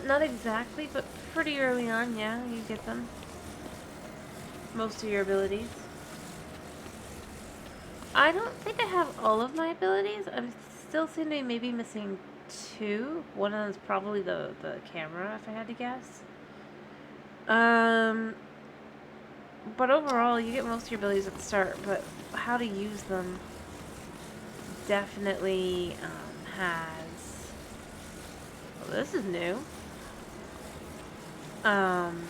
Not exactly, but pretty early on, yeah, you get them. Most of your abilities. I don't think I have all of my abilities. I'm still seem to be maybe missing 2. One of them is probably the camera, if I had to guess. But overall, you get most of your abilities at the start, but how to use them definitely has... Well, this is new. Um,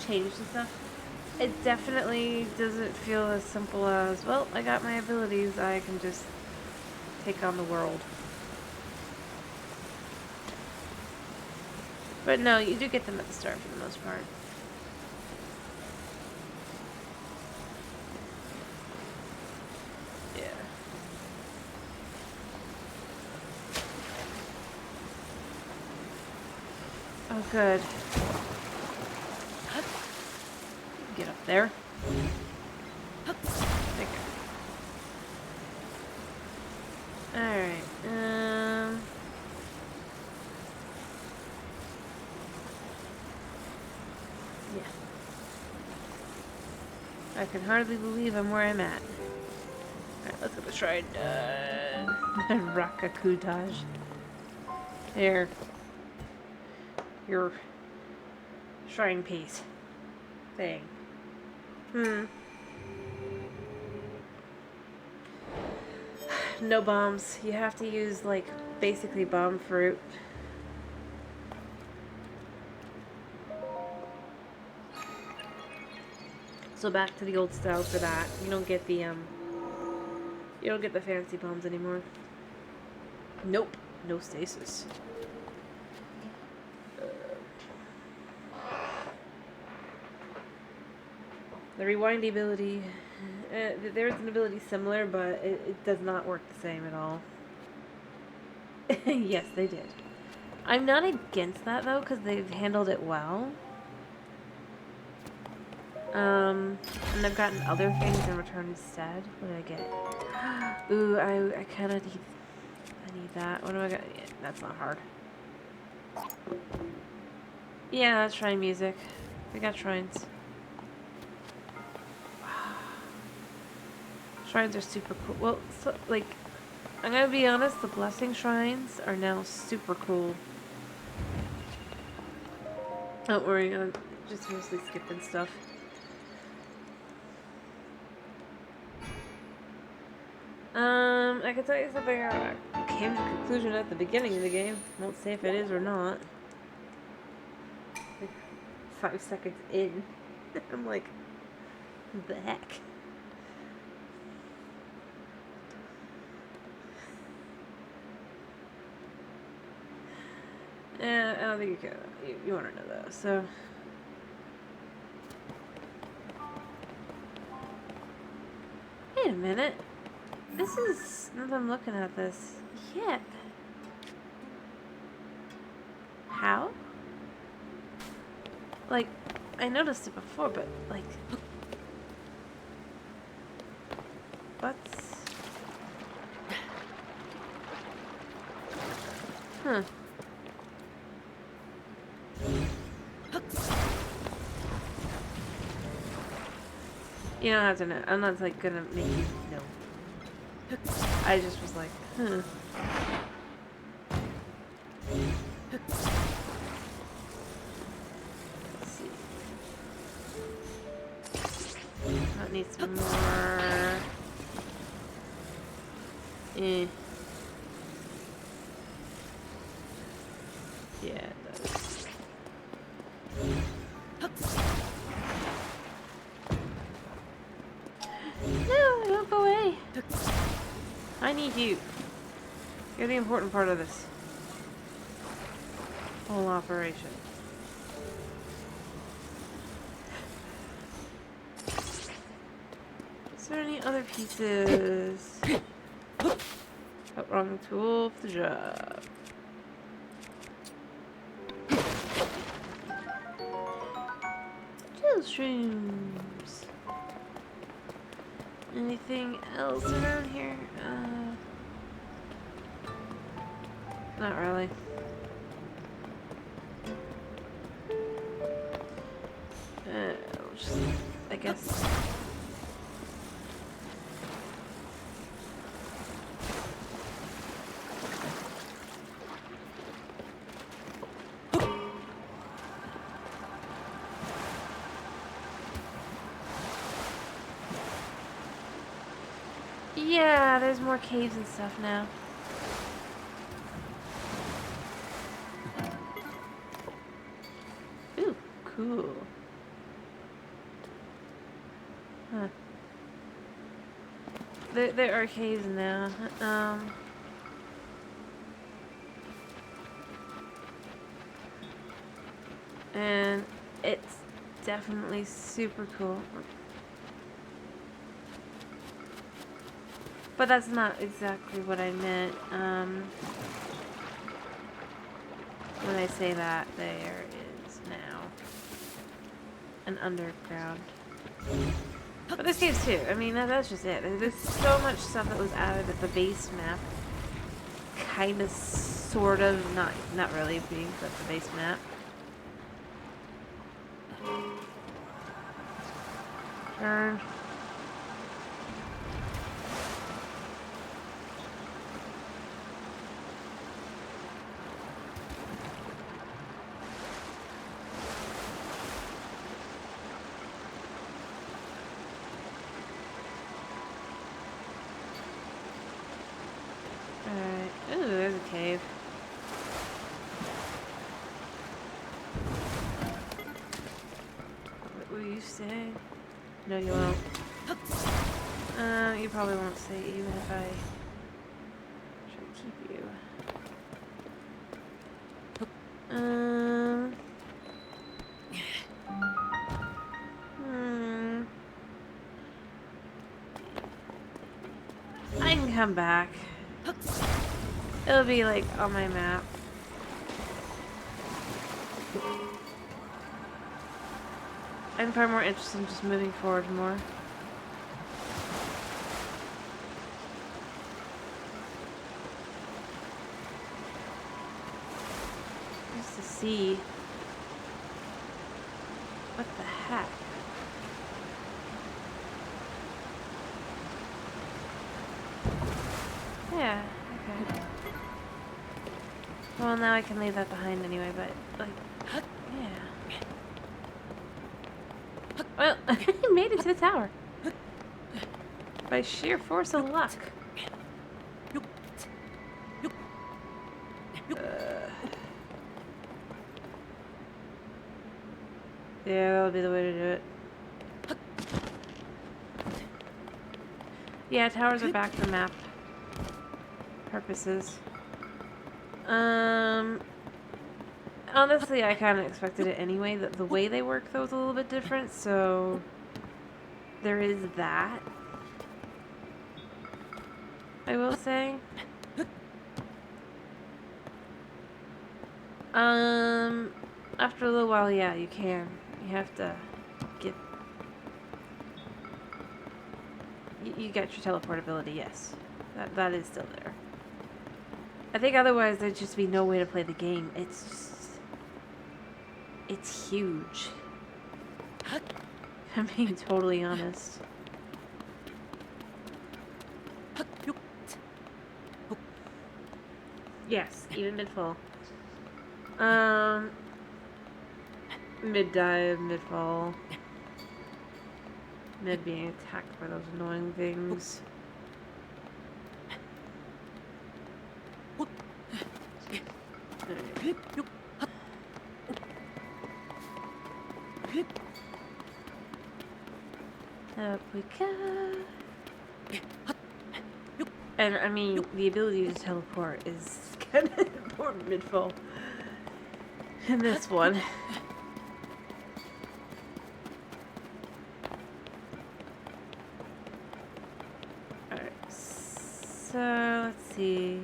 change and stuff. It definitely doesn't feel as simple as, well, I got my abilities, I can just take on the world. But no, you do get them at the start for the most part. Yeah. Oh, good. Get up there. Okay. Alright, yeah. I can hardly believe I'm where I'm at. Alright, let's go to shrine. Rakakutage. Here. Your shrine piece thing. No bombs. You have to use, like, basically bomb fruit. So back to the old style for that. You don't get the fancy bombs anymore. Nope. No stasis. The rewindy ability, there's an ability similar, but it does not work the same at all. Yes, they did. I'm not against that, though, because they've handled it well. And I've gotten other things in return instead. What did I get? Ooh, I kind of need... I need that. What do I got? Yeah, that's not hard. Yeah, that's shrine music. We got shrines. Shrines are super cool. Well, so, like, I'm gonna be honest, the blessing shrines are now super cool. Don't worry, I'm just mostly skipping stuff. I can tell you something I came to the conclusion at the beginning of the game. Won't say if it is or not. Like 5 seconds in. I'm like, what the heck? I don't think you can. You want to know that, so. Wait a minute. This is, now that I'm looking at this, yeah. How? Like, I noticed it before, but, like, what's... Huh. You don't have to know. I'm not, like, gonna make you know. I just was like, huh. Let's see. That needs some more. Eh. Yeah, it does. No, don't go away. I need you. You're the important part of this whole operation. Is there any other pieces? Oh, wrong tool for the job. Chill shrooms. Anything else around here? Not really. Just, I guess. Yeah, there's more caves and stuff now. Ooh, cool. Huh. There are caves now. And it's definitely super cool. But that's not exactly what I meant. When I say that, there is now an underground. But there's caves too. I mean, that's just it. There's so much stuff that was added at the base map. Kind of, sort of, not really being but the base map. Turn. Alright. Ooh, there's a cave. What will you say? No, you won't. You probably won't say even if I try to keep you. I can come back. It'll be like on my map. I'm far more interested in just moving forward more. Just to see what the heck. Yeah, okay. Well, now I can leave that behind anyway, but, like, yeah. Well, I made it to the tower. By sheer force of luck. Yeah, that'll be the way to do it. Yeah, towers are back for map purposes. Honestly, I kind of expected it anyway. The way they work, though, is a little bit different, so there is that. I will say. After a little while, yeah, you can. You have to get... You get your teleportability, yes. That is still there. I think otherwise there'd just be no way to play the game. It's just... It's huge. I'm being totally honest. Yes, even mid-fall. Mid-dive, mid-fall. Mid being attacked by those annoying things. Up we go. And I mean, the ability to teleport is kind of important mid-fall. In this one. Alright, so let's see.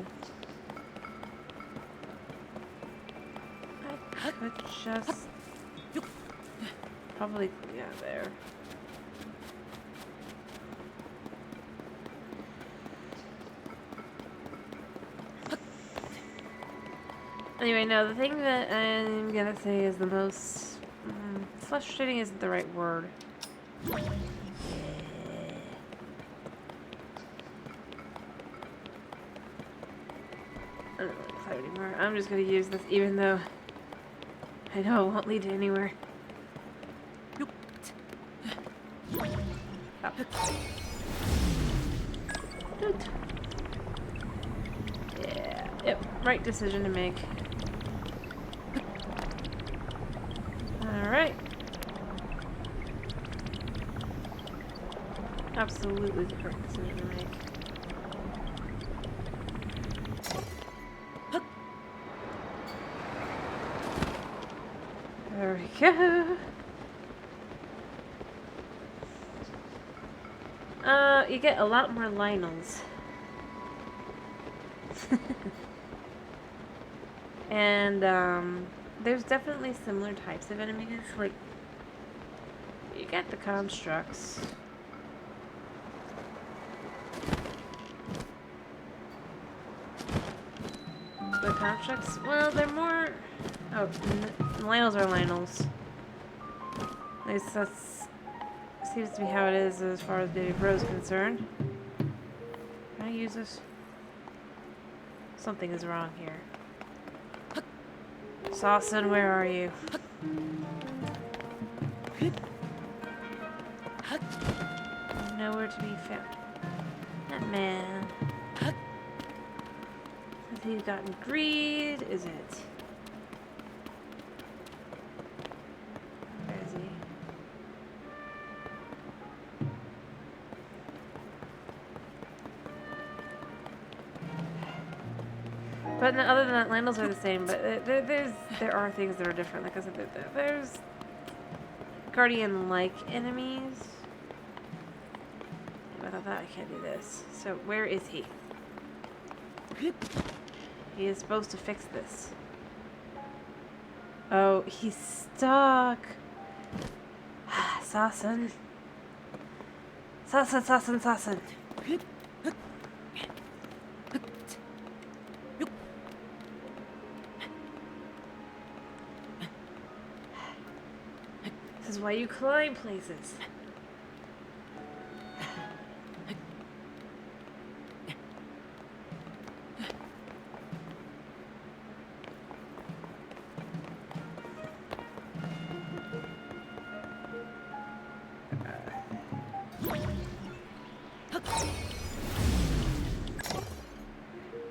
I could just probably, yeah, there. Anyway, no, the thing that I'm gonna say is the most frustrating isn't the right word. I don't really play anymore. I'm just gonna use this even though I know it won't lead to anywhere. Oh. Doot. Yeah, yep, right decision to make. Alright. Absolutely the correct decision to make. There we go. You get a lot more Lionels. And, there's definitely similar types of enemies. Like, you get the constructs. The constructs, well, they're more... Oh, Lionels are Lionels. At least that's... seems to be how it is as far as Baby Bro is concerned. Can I use this? Something is wrong here. Saucin, where are you? Nowhere to be found. That man. Has he gotten greed? Is it? Where is he? But no, other than that, Lionels are the same, but there are things that are different. Like I said, there's Guardian-like enemies. Without that, I can't do this. So, where is he? He is supposed to fix this. Oh, he's stuck. Saucin. Saucin, Saucin, Saucin. This is why you climb places.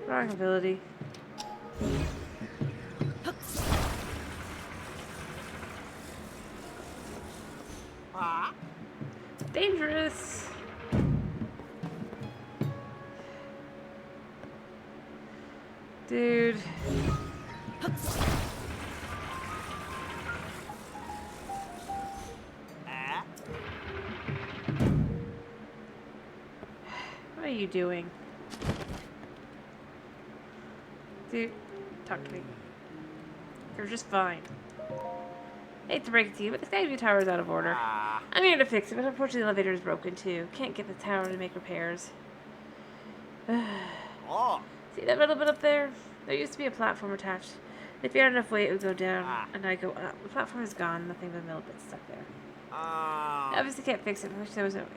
Wrong ability. Dangerous. Dude. What are you doing? Dude, talk to me. You're just fine. Hate to break it to you, but the Skyview Tower is out of order. I'm here to fix it, but unfortunately the elevator is broken too. Can't get the tower to make repairs. See that little bit up there? There used to be a platform attached. If you had enough weight, it would go down, and I go up. The platform is gone, nothing but a middle bit stuck there. I obviously can't fix it, I wish there was no way.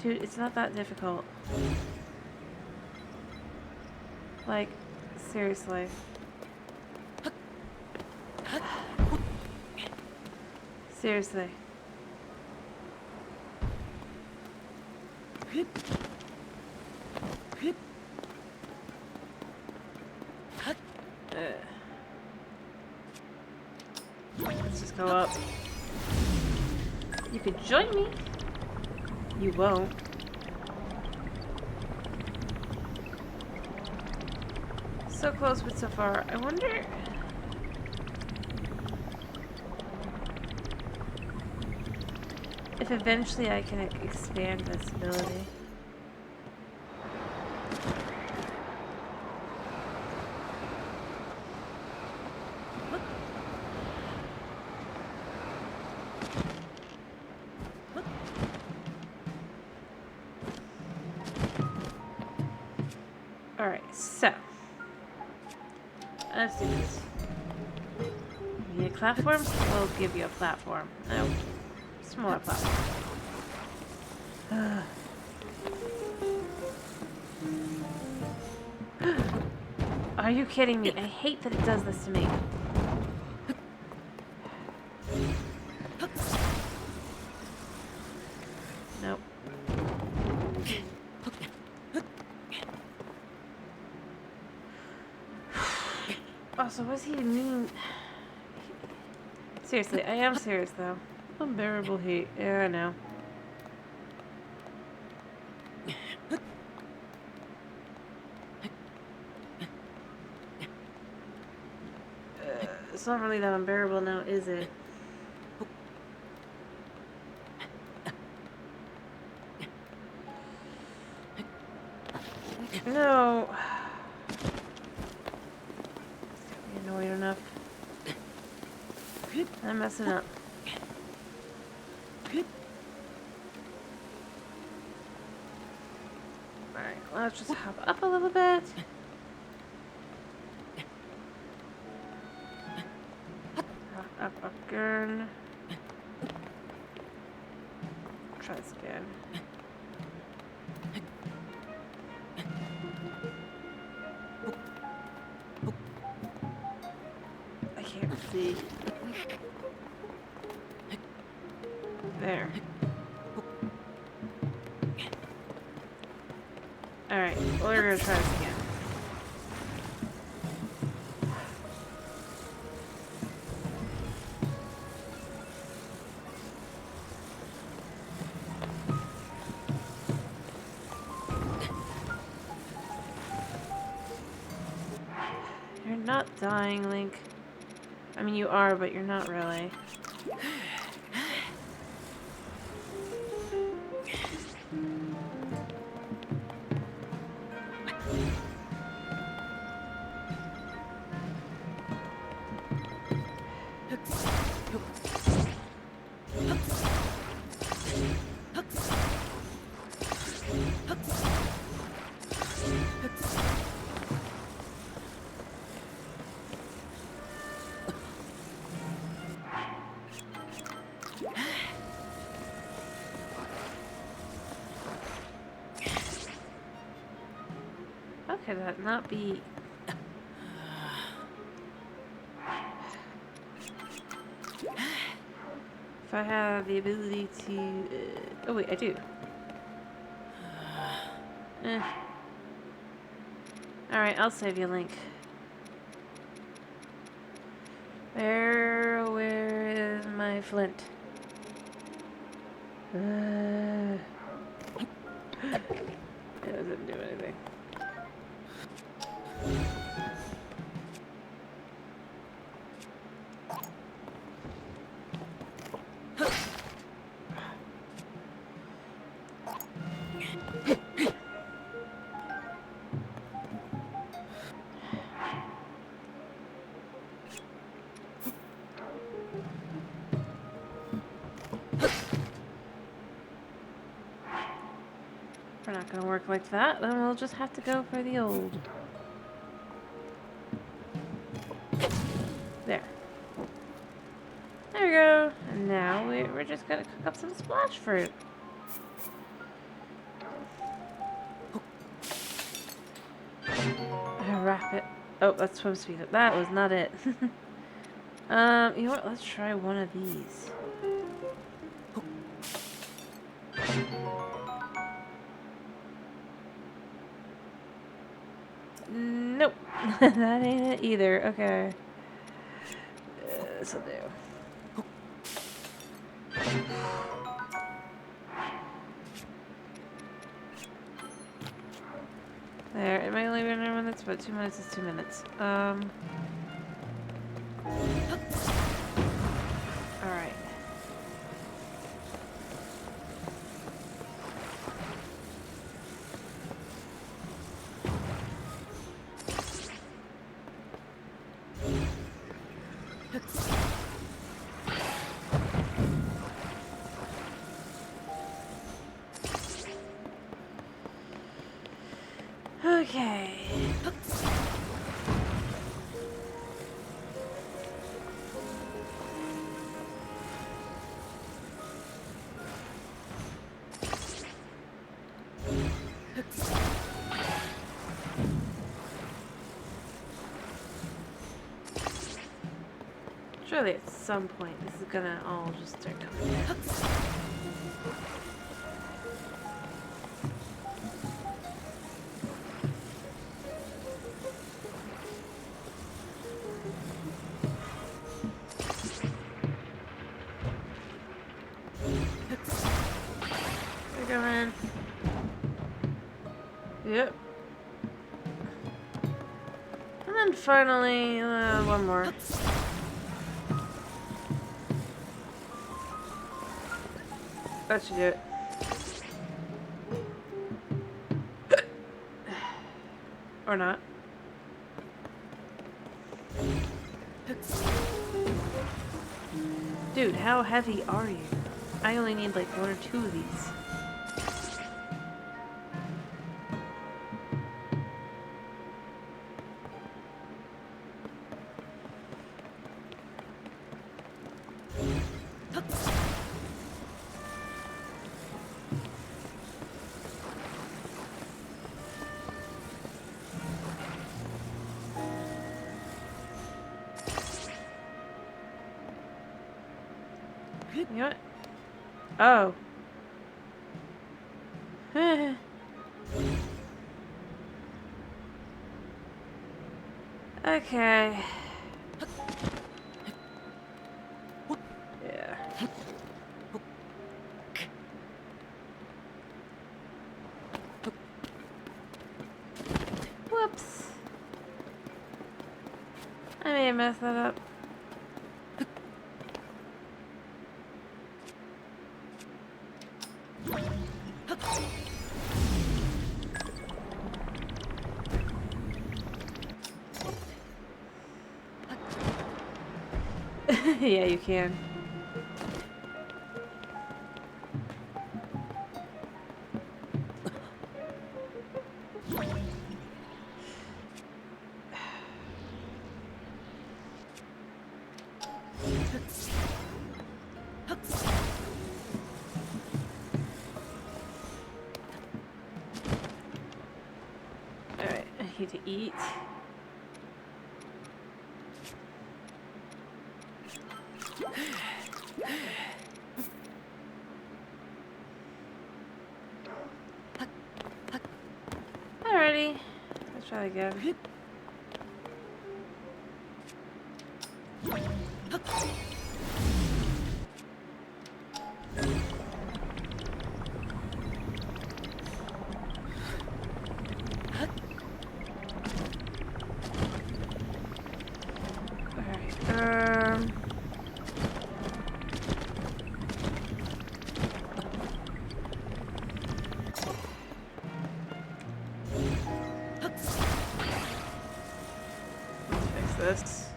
Dude, it's not that difficult. Like, seriously. Seriously. Let's just go up. You could join me. You won't. So close, but so far. I wonder... if eventually I can expand this ability. Alright, so. Let's do this. You need a platform? We'll give you a platform. No. Smaller platform. Are you kidding me? I hate that it does this to me. Nope. So what's he mean? Seriously, I am serious though. Unbearable heat. Yeah, I know. It's not really that unbearable now, is it? No. Annoyed enough. I'm messing up. Alright, let's just hop up a little bit. Up again. Try this again. I can't see. There. Alright, we're gonna try this again. You're not dying, Link. I mean, you are, but you're not really. How could that not be? If I have the ability to... oh wait, I do. Alright, I'll save you, Link. Where is my flint? It doesn't do anything. We're not gonna work like that, then we'll just have to go for the old. There. There we go. And now we're just gonna cook up some splash fruit. Wrap it. Oh, that's supposed to be it. That was not it. You know what? Let's try one of these. Nope. That ain't it either. Okay. This'll do. There. It might only be 9 minutes, but 2 minutes is 2 minutes. Alright. Okay. Surely at some point this is gonna all just start coming down. in. Yep. And then finally, one more. That should do it. Or not. Dude, how heavy are you? I only need like 1 or 2 of these. You know what? Oh. Okay. Yeah. Whoops. I may have messed that up. Yeah, you can. Alright, I need to eat. Alrighty. Let's try again. Alright, fix this.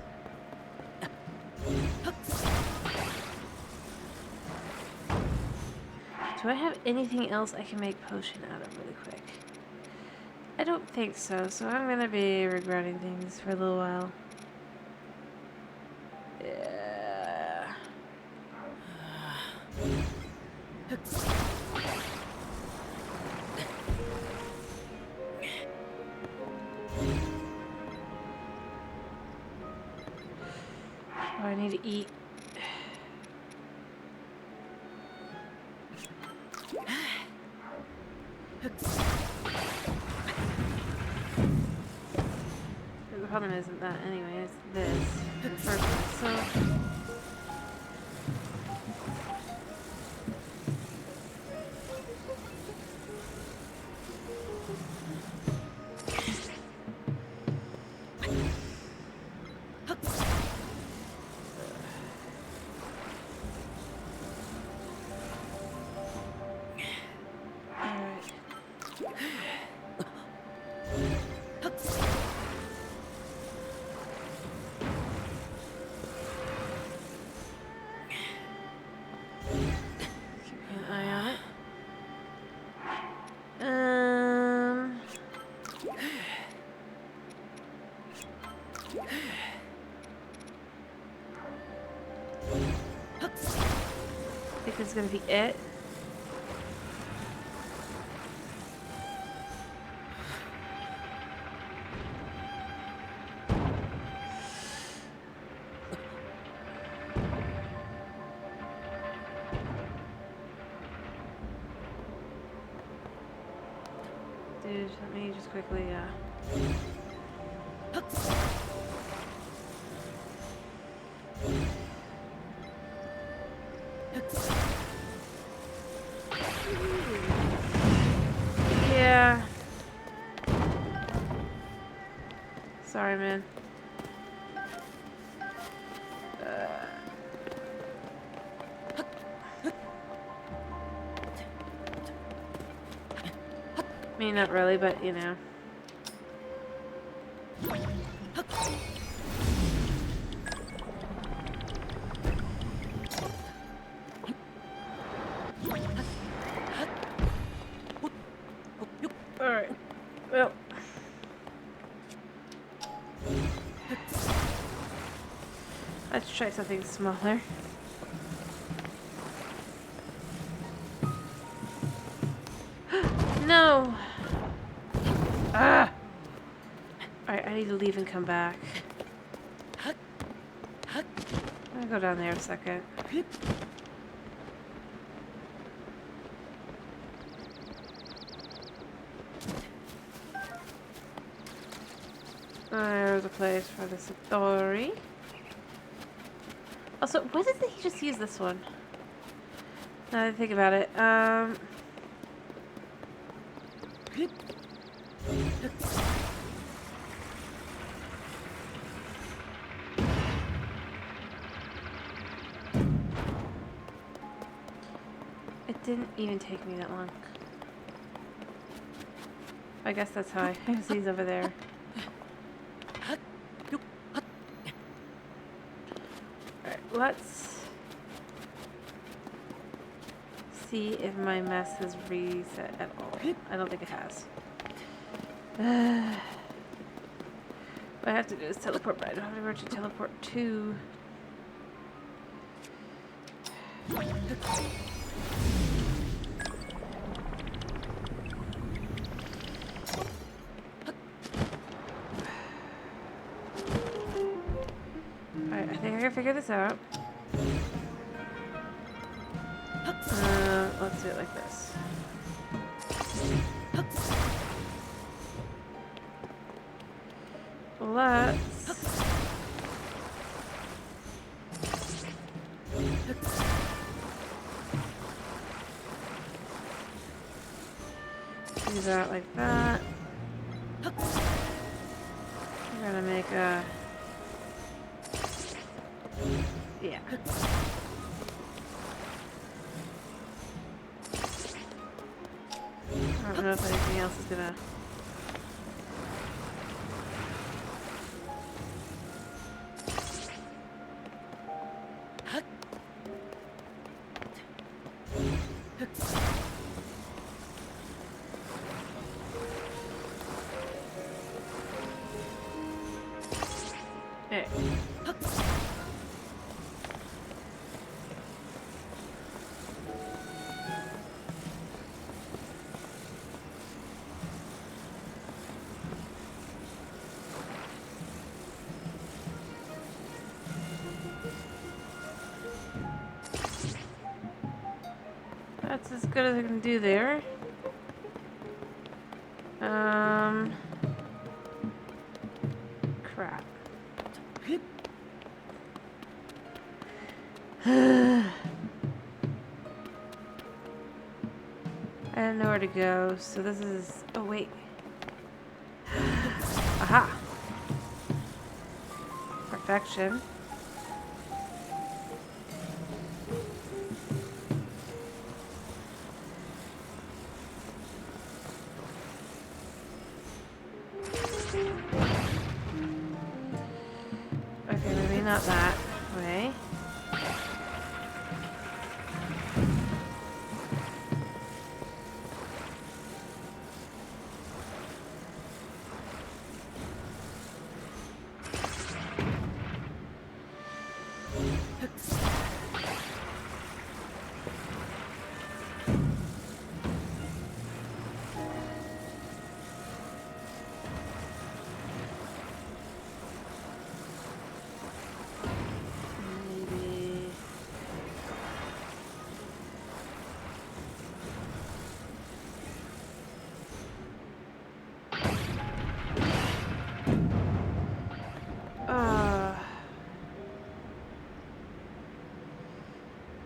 Do I have anything else I can make potion out of really quick? I don't think so, so I'm gonna be regretting things for a little while. Yeah. Oh, I need to eat. The problem isn't that anyway, it's this. In the first place, so... I think this is gonna be it. Dude, let me just quickly, Sorry, man. I mean, not really, but you know. Alright. Well. Let's try something smaller. No! Ah! Alright, I need to leave and come back. I'm gonna go down there a second. There's a place for the Satori. Also, why didn't he just use this one? Now that I think about it, it didn't even take me that long. I guess that's how I see he's over there. Alright, let's see if my mess has reset at all. I don't think it has. What I have to do is teleport, but I don't have anywhere to teleport to. Alright, I think I can figure this out. Let's do it like this. Let's do that like that. We're gonna make a... yeah. I don't know if anything else is gonna... Hey. That's as good as I can do there. Crap. I have nowhere to go, so this is... oh, wait. Aha! Perfection. Okay, maybe not that way.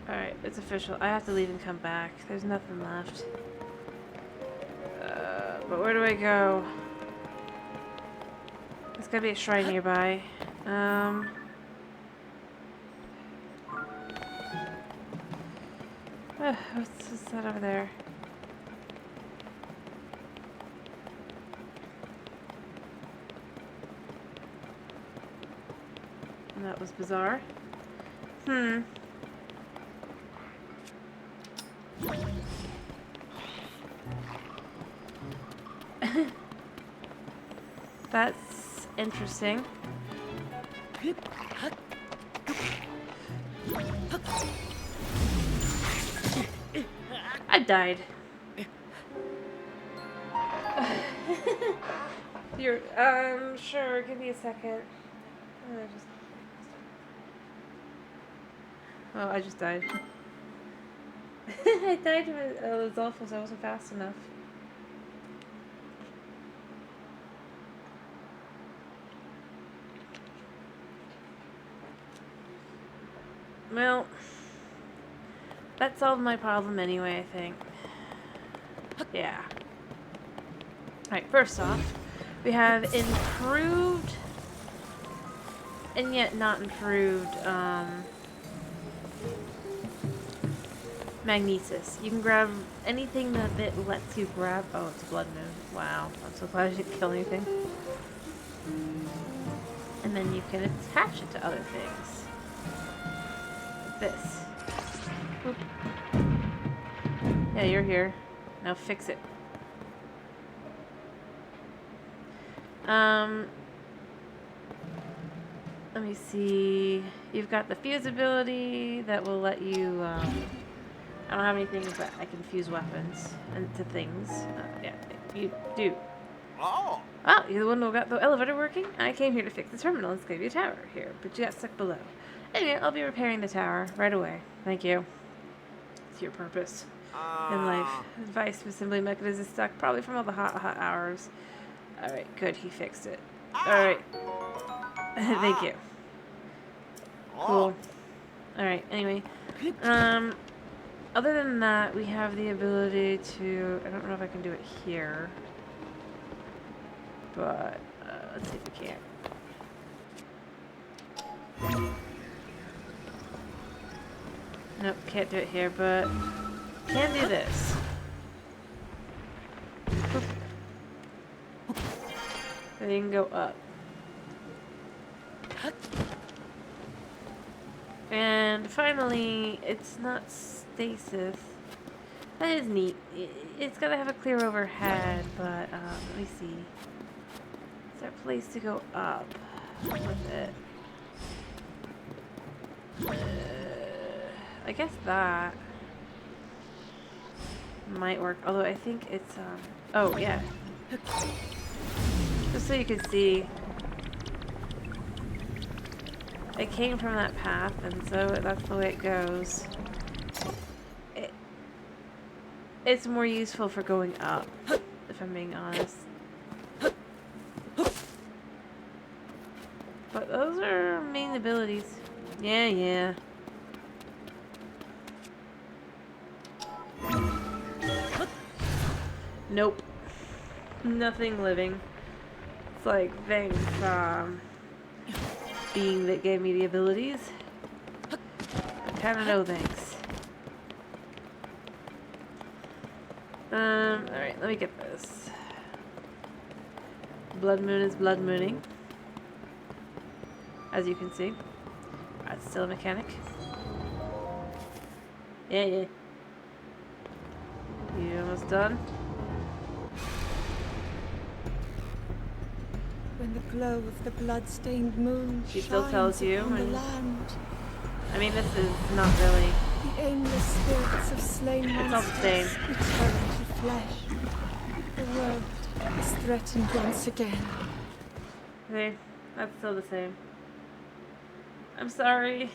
Alright, it's official. I have to leave and come back. There's nothing left. But where do I go? It's gotta be a shrine nearby. What's that over there? That was bizarre. That's interesting. I died. You're, sure, give me a second. Oh, I just died. I died of it. It was awful, so I wasn't fast enough. Well, that solved my problem anyway, I think. Yeah. Alright, first off, we have improved, and yet not improved, magnesis. You can grab anything that it lets you grab. Oh, it's a blood moon. Wow. I'm so glad I didn't kill anything. And then you can attach it to other things. Like this. Oop. Yeah, you're here. Now fix it. Let me see. You've got the fuse ability that will let you, I don't have anything, but I can fuse weapons into things. Yeah, you do. Oh! Oh, you're the one who got the elevator working? I came here to fix the terminal and save you a tower here, but you got stuck below. Anyway, I'll be repairing the tower right away. Thank you. It's your purpose in life. Device assembly mechanism is stuck, probably from all the hot hours. Alright, good, he fixed it. Alright. Thank you. Cool. Alright, anyway. Other than that, we have the ability to... I don't know if I can do it here. But, let's see if we can. Nope, can't do it here, but... can do this. Then you can go up. And finally, it's not stasis. That is neat. It's gotta have a clear overhead, but let me see. Is there a place to go up with it? I guess that might work. Although I think it's oh yeah. Just so you can see. It came from that path, and so that's the way it goes. It's more useful for going up, if I'm being honest. But those are main abilities. Yeah. Nope. Nothing living. It's like, thanks, being that gave me the abilities. Kinda no thanks. Alright, let me get this. Blood moon is blood mooning. As you can see. That's still a mechanic. Yeah. You almost done? When the glow of the blood-stained moon She still shines tells you upon the and- land, I mean, this is not really... the aimless spirits of slain It's all the monsters same. return to flesh. The world is threatened once again. Okay, that's still the same. I'm sorry.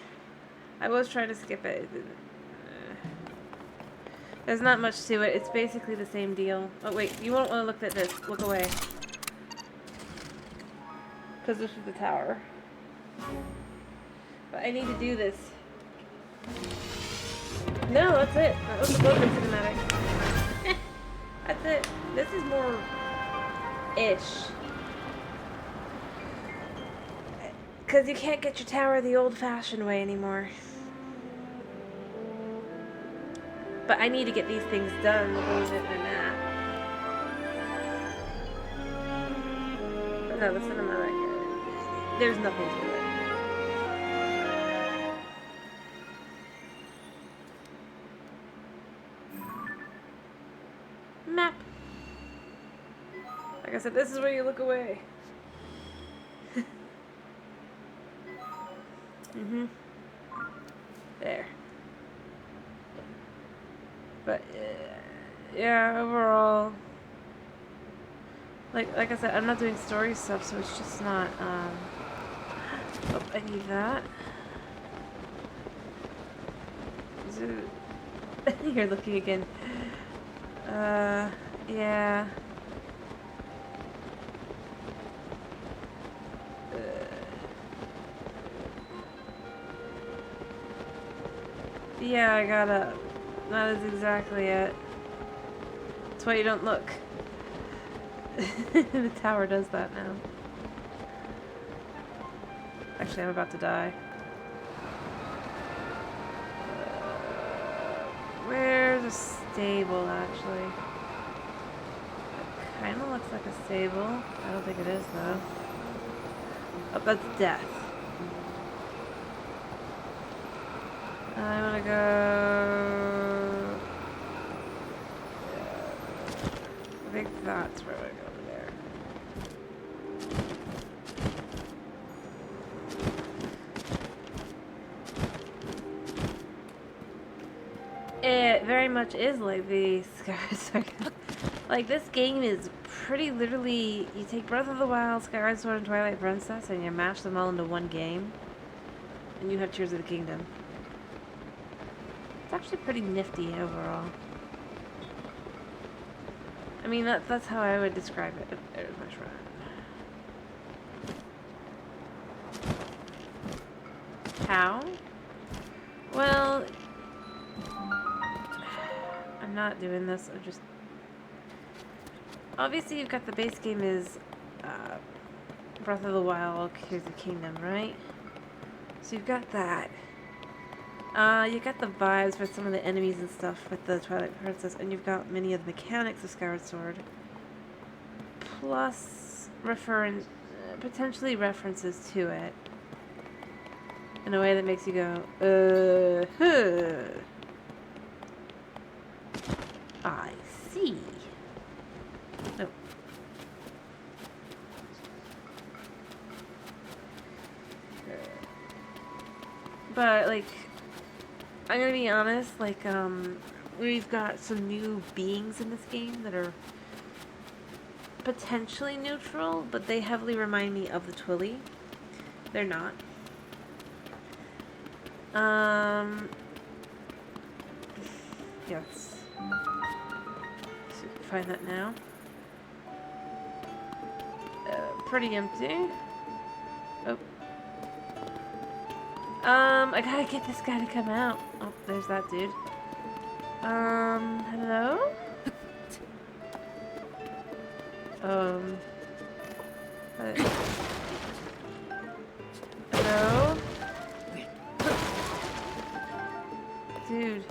I was trying to skip it. It didn't. There's not much to it. It's basically the same deal. Oh, wait. You won't want to look at this. Look away. Because this is the tower. But I need to do this. No, that's it. That was the Boatman cinematic. That's it. This is more... ish. Because you can't get your tower the old-fashioned way anymore. But I need to get these things done before I'm at. But no, the cinematic, there's nothing to it. Map. Like I said, this is where you look away. There. But yeah, overall, like I said, I'm not doing story stuff, so it's just not. Oh, I need that. You're looking again. Yeah. Yeah, I got up. That is exactly it. That's why you don't look. The tower does that now. Actually, I'm about to die. Where's a stable, actually? It kind of looks like a stable. I don't think it is, though. Oh, that's death. I want to go... I think that's where I go over there. It very much is like the Skyward. Like, this game is pretty literally... You take Breath of the Wild, Skyward Sword, and Twilight Princess, and you mash them all into one game. And you have Tears of the Kingdom. It's actually pretty nifty overall. I mean, that's how I would describe it. There's my shrine. How? Well, I'm not doing this. I'm just... Obviously, you've got the base game is Breath of the Wild, Tears of the Kingdom, right? So you've got that. You got the vibes with some of the enemies and stuff with the Twilight Princess, and you've got many of the mechanics of Skyward Sword. Plus, potentially references to it. In a way that makes you go, I see. Nope. But, like... I'm gonna be honest, like, we've got some new beings in this game that are potentially neutral, but they heavily remind me of the Twilly. They're not. Yes. So you can find that now. Pretty empty. Oh. I gotta get this guy to come out. Oh, there's that dude. Hello? Hello? Dude.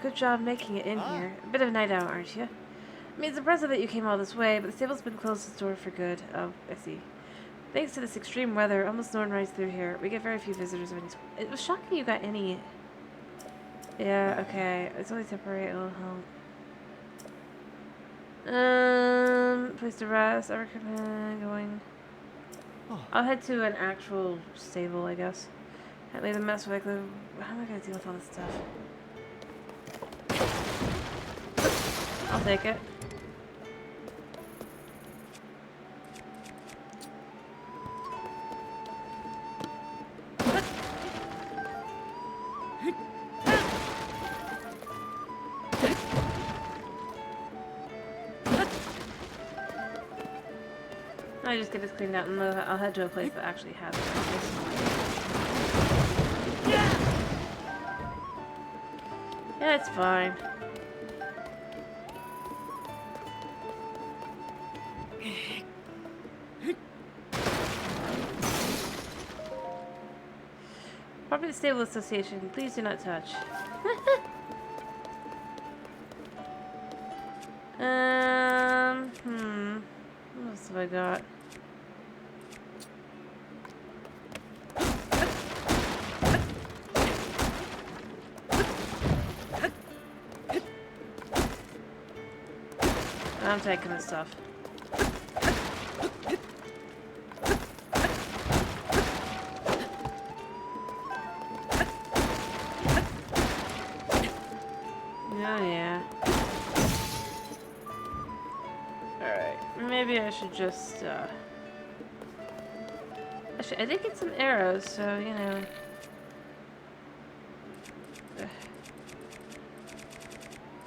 Good job making it in here. A bit of a night owl, aren't you? I mean, it's impressive that you came all this way, but the stable's been closed its door for good. Oh, I see. Thanks to this extreme weather, almost no one rides through here. We get very few visitors of any... It was shocking you got any... Yeah, okay. It's only temporary. It'll help. Place to rest. I recommend going... I'll head to an actual stable, I guess. Can't leave the mess with like... How am I gonna deal with all this stuff? I'll take it. I just get this cleaned out and I'll head to a place that actually has it. Yeah, it's fine. Welcome to Stable Association. Please do not touch. What else have I got? I'm taking this stuff. Oh yeah. Alright, maybe I should just, Actually, I did get some arrows, so, you know.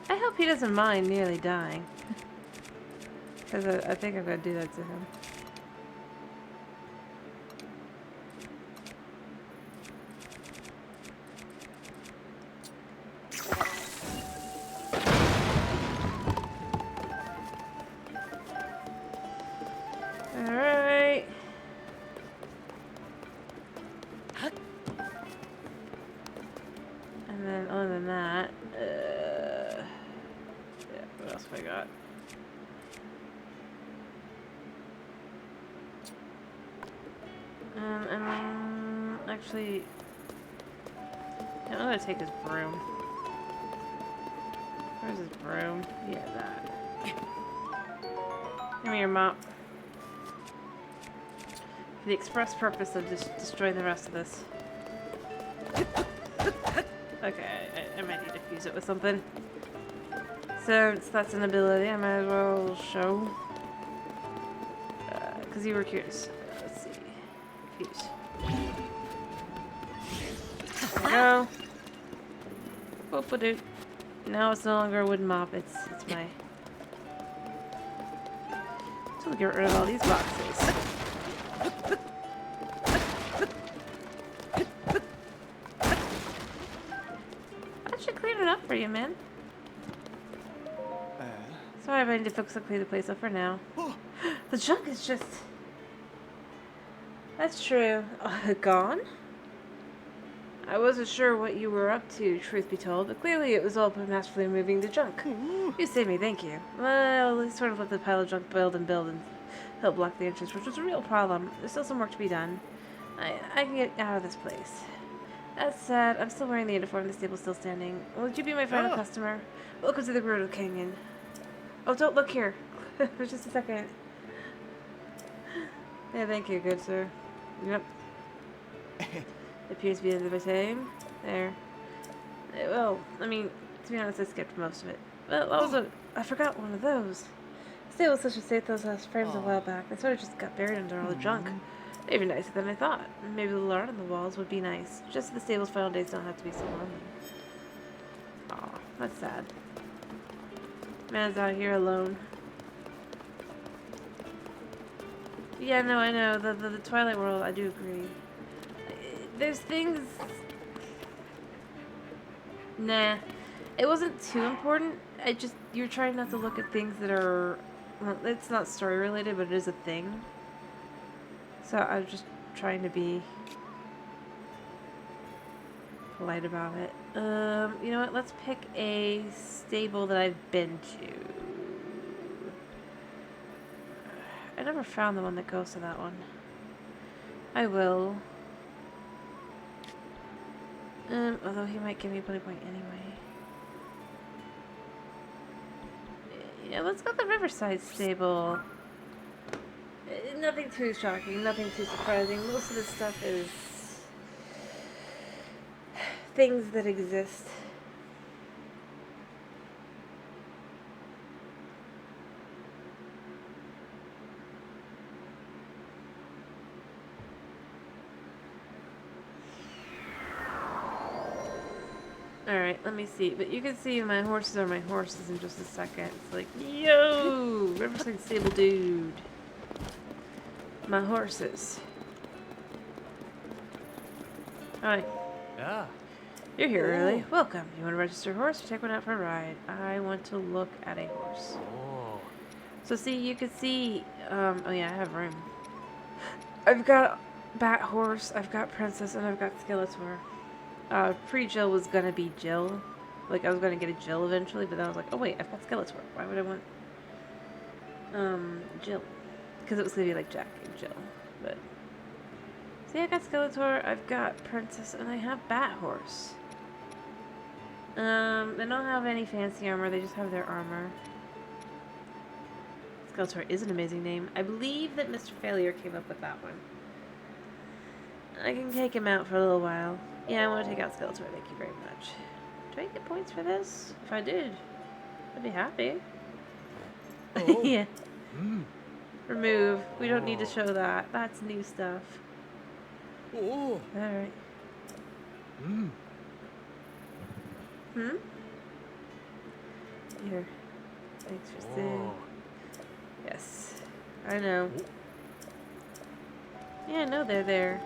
I hope he doesn't mind nearly dying. Because I think I'm going to do that to him. Alright. And then, other than that, yeah, what else have I got? Actually, yeah, I'm gonna take his broom. Where's his broom? Yeah, that. Give me your mop. For the express purpose of just destroying the rest of this. Okay, I might need to fuse it with something. Since that's an ability, I might as well show. Because you were curious. Let's see. Fuse. There we go. Whoop-a-doo. Now it's no longer a wooden mop, it's my... So we'll get rid of all these boxes. That should clean it up for you, man. Sorry, I need to focus on clean the place up for now. The junk is just... That's true. Gone? I wasn't sure what you were up to, truth be told, but clearly it was all masterfully removing the junk. You saved me, thank you. Well, he sort of let the pile of junk build and help block the entrance, which was a real problem. There's still some work to be done. I can get out of this place. That said, I'm still wearing the uniform, the stable's still standing. Would you be my final customer? Welcome to the Gerudo Canyon. Oh, don't look here. For just a second. Yeah, thank you, good sir. Yep. Appears to be the end of my time. There. Well, I mean, to be honest, I skipped most of it. Well, I forgot one of those. The stable such a state those last frames a while back. They sort of just got buried under all the junk. Maybe nicer than I thought. Maybe the art on the walls would be nice. Just so the stable's final days don't have to be so lonely. Aw, that's sad. Man's out here alone. Yeah, no, I know. The Twilight World, I do agree. There's things... Nah. It wasn't too important. You're trying not to look at things that are... Well, it's not story related, but it is a thing. So I'm just trying to be polite about it. You know what? Let's pick a stable that I've been to. I never found the one that goes to that one. I will. Although he might give me a bully point anyway. Yeah, let's go to the Riverside stable. Nothing too shocking, nothing too surprising. Most of this stuff is things that exist. Alright, let me see. But you can see my horses are my horses in just a second. It's like, yo! Riverside stable dude. My horses. Hi. Yeah. You're here early. Welcome. You want to register a horse or take one out for a ride? I want to look at a horse. Oh. So see, you can see, oh yeah, I have room. I've got Bat Horse, I've got Princess, and I've got Skeletor. Pre-Jill was gonna be Jill. Like, I was gonna get a Jill eventually, but then I was like, oh wait, I've got Skeletor. Why would I want, Jill? Because it was gonna be like Jack and Jill. But, see, I got Skeletor, I've got Princess, and I have Bat Horse. They don't have any fancy armor, they just have their armor. Skeletor is an amazing name. I believe that Mr. Failure came up with that one. I can take him out for a little while. Yeah, I want to take out Skeletor, thank you very much. Do I get points for this? If I did, I'd be happy. Oh. Yeah. Mm. Remove. We don't need to show that. That's new stuff. Oh. Alright. Mm. Hmm? Here. Thanks for saying. Oh. Yes. I know. Yeah, no, they're there.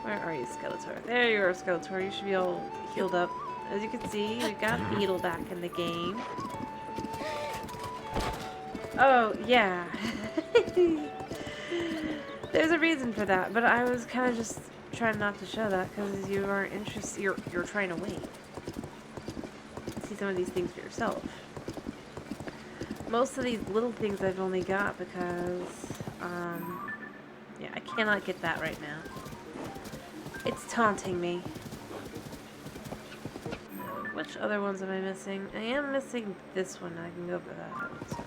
Where are you, Skeletor? There you are, Skeletor. You should be all healed up. As you can see, we got Beetle back in the game. Oh, yeah. There's a reason for that, but I was kind of just trying not to show that because you aren't interested. You're trying to wait. See some of these things for yourself. Most of these little things I've only got because, yeah, I cannot get that right now. It's taunting me. Which other ones am I missing? I am missing this one. I can go for that. So.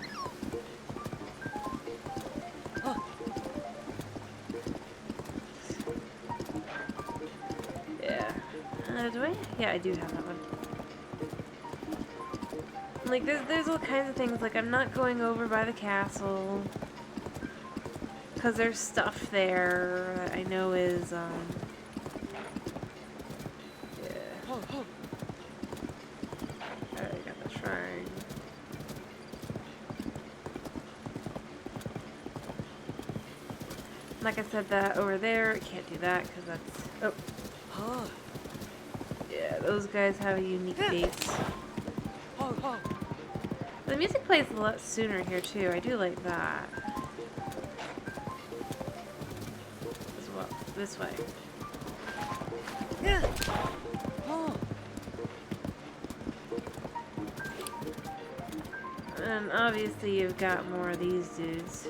Yeah. Do I? Yeah, I do have that one. Like, there's all kinds of things. Like, I'm not going over by the castle. Because there's stuff there that I know is, yeah. Alright, got the shrine. Like I said, that over there, can't do that because that's... Oh. Yeah, those guys have a unique base. The music plays a lot sooner here, too. I do like that. As well. This way. And obviously you've got more of these dudes.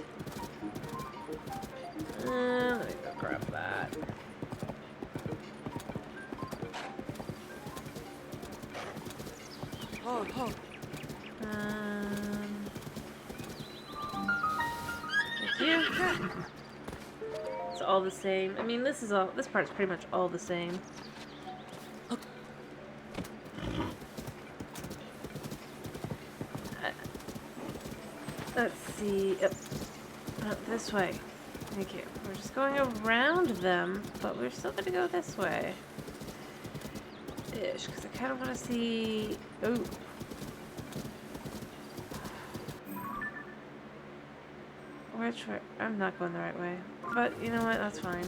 Let me go grab that. Thank you. It's all the same. I mean, this part's pretty much all the same. Let's see. Yep. This way. Thank you. We're just going around them, but we're still gonna go this way. Ish, because I kind of want to see... Ooh. Which way? I'm not going the right way. But, you know what? That's fine.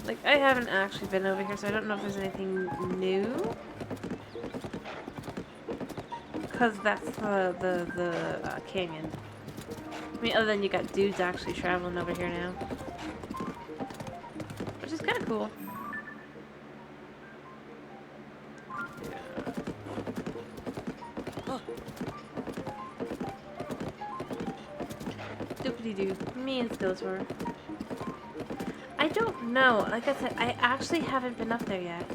Like, I haven't actually been over here, so I don't know if there's anything new. Because that's the canyon. I mean, other than you got dudes actually traveling over here now. Which is kind of cool. Doopity-doo. Me and Skeletor. I don't know. Like I said, I actually haven't been up there yet.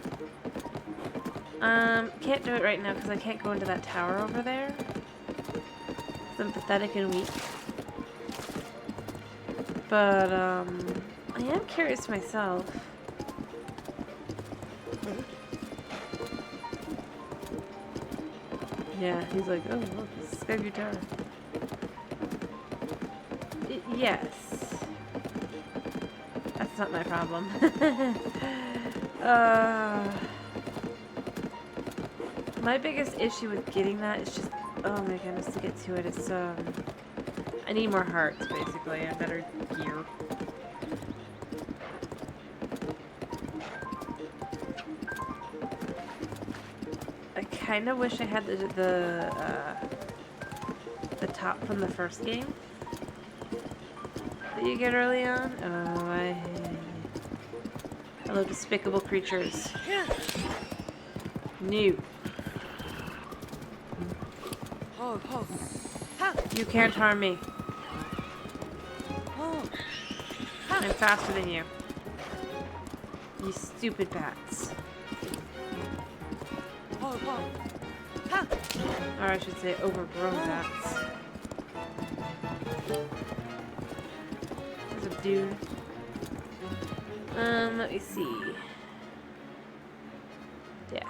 Can't do it right now because I can't go into that tower over there. I'm pathetic and weak. But, I am curious myself. Yeah, he's like, oh, look, this is Skyview Tower. Yes. That's not my problem. My biggest issue with getting that is just, oh my goodness, to get to it, it's, I need more hearts, basically, and better gear. I kind of wish I had the top from the first game. that you get early on? Oh, I hate. Hello, despicable creatures. New. You can't harm me. I'm faster than you. You stupid bats. Or I should say overgrown bats. There's a dude. Let me see. Yeah.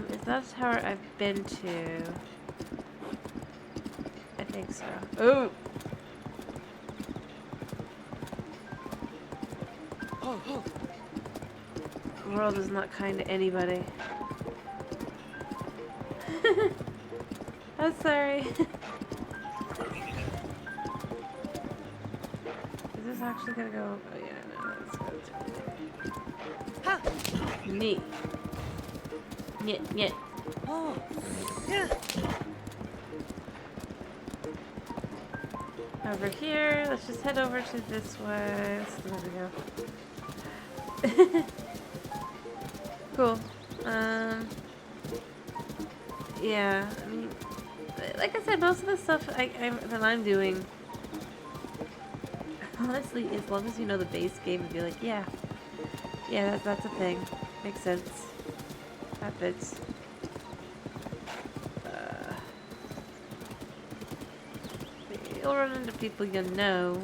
Is that the tower I've been to? I think so. Oh! The world is not kind to anybody. I'm sorry. Is this actually gonna go? Oh yeah, no, let's go to Neat. Nyet. Over here, let's just head over to this way. There we go. Cool. Yeah, I mean, like I said, most of the stuff that I'm doing, honestly, as long as you know the base game and be like, yeah, that's a thing. Makes sense. That fits. You'll run into people you know.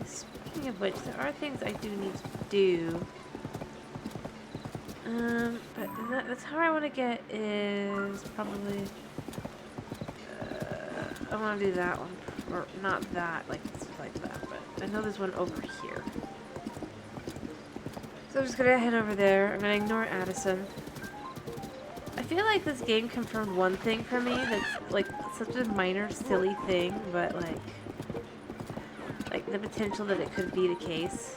Speaking of which, there are things I do need to do. But the tower I want to get is probably... I want to do that one. Or not that, like that, but I know there's one over here. So I'm just gonna head over there. I'm gonna ignore Addison. I feel like this game confirmed one thing for me that's like such a minor, silly thing, but like the potential that it could be the case,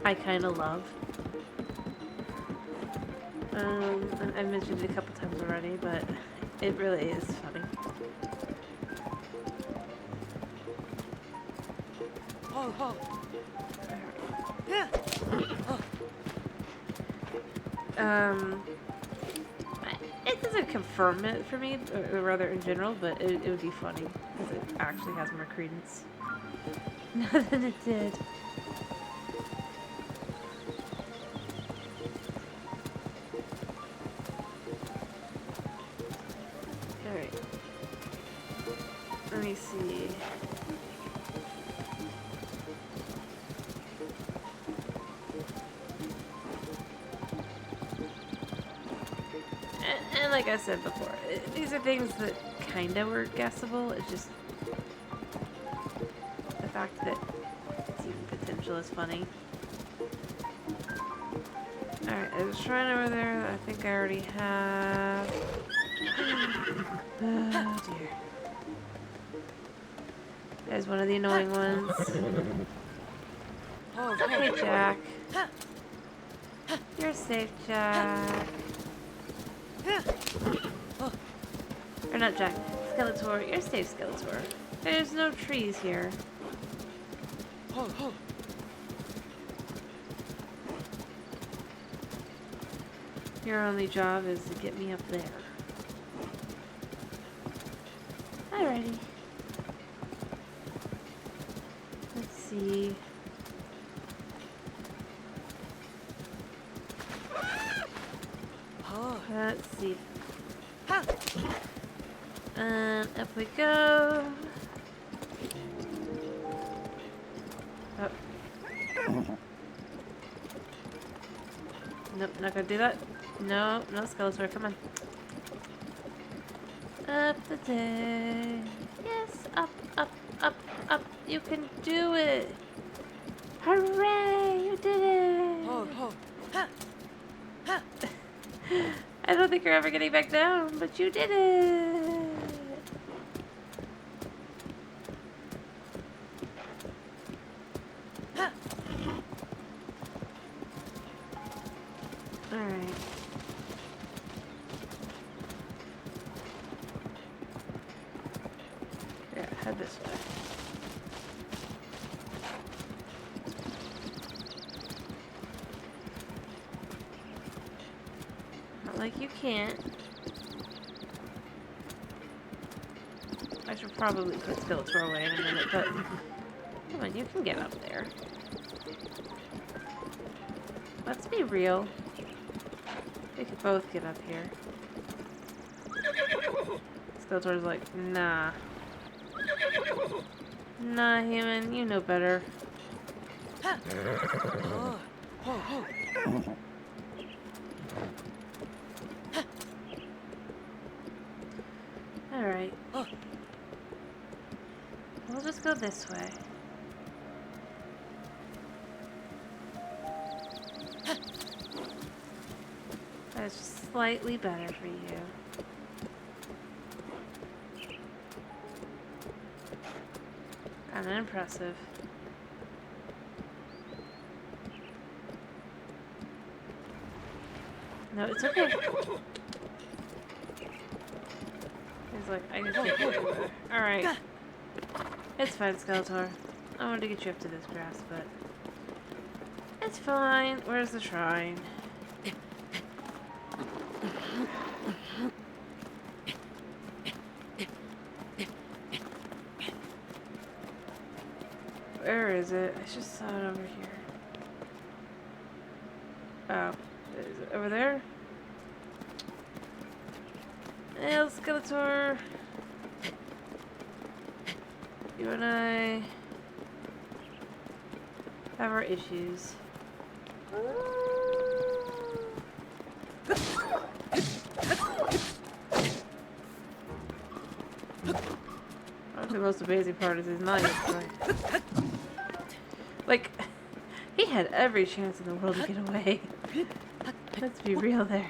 I kind of love. I've mentioned it a couple times already, but it really is funny. It doesn't confirm it for me, or rather in general, but it would be funny, because it actually has more credence. Not than it did. Alright. Let me see. And like I said before, these are things that kinda were guessable. It's just the fact that it's even potential is funny. Alright, there's a shrine over there that I think I already have. Oh dear. There's one of the annoying ones. Okay, Jack. You're safe, Jack. Or not Jack. Skeletor. You're safe, Skeletor. There's no trees here. Your only job is to get me up there. Alrighty. Let's see. Let's see. Up we go. Oh. Nope, not gonna do that. No, no, Skeletor, come on. Up the day. Yes, up, up, up, up. You can do it. Hooray, you did it. I don't think you're ever getting back down, but you did it. Alright. Yeah, head this way. Not like you can't. I should probably put Skeletor away in a minute, but come on, you can get up there. Let's be real. We could both get up here. Skeletor's like, nah. Nah, human, you know better. Alright. We'll just go this way. That's just slightly better for you. Kind of impressive. No, it's okay. He's like, I can take you everywhere. Alright. It's fine, Skeletor. I wanted to get you up to this grass, but it's fine. Where's the shrine? Where is it? I just saw it over here. Oh, is it over there? Hey, Skeletor. You and I have our issues. The most amazing part is he's not yet trying. Like, he had every chance in the world to get away. Let's be real there.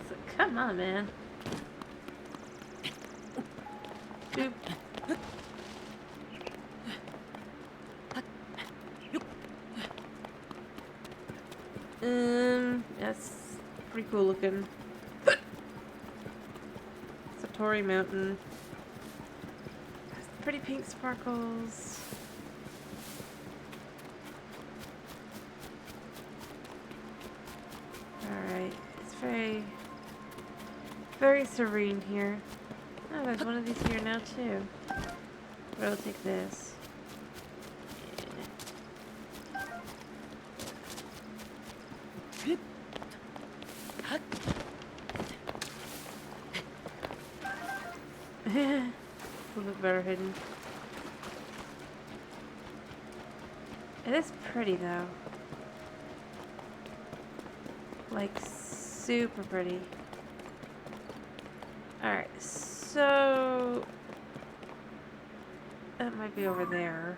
So, come on, man. Boop. That's pretty cool looking. Satori Mountain. Pretty pink sparkles. Alright, it's very, very serene here. Oh, there's one of these here now too. But I'll take this. A little bit better hidden. It is pretty though. Like super pretty. Alright, so that might be over there.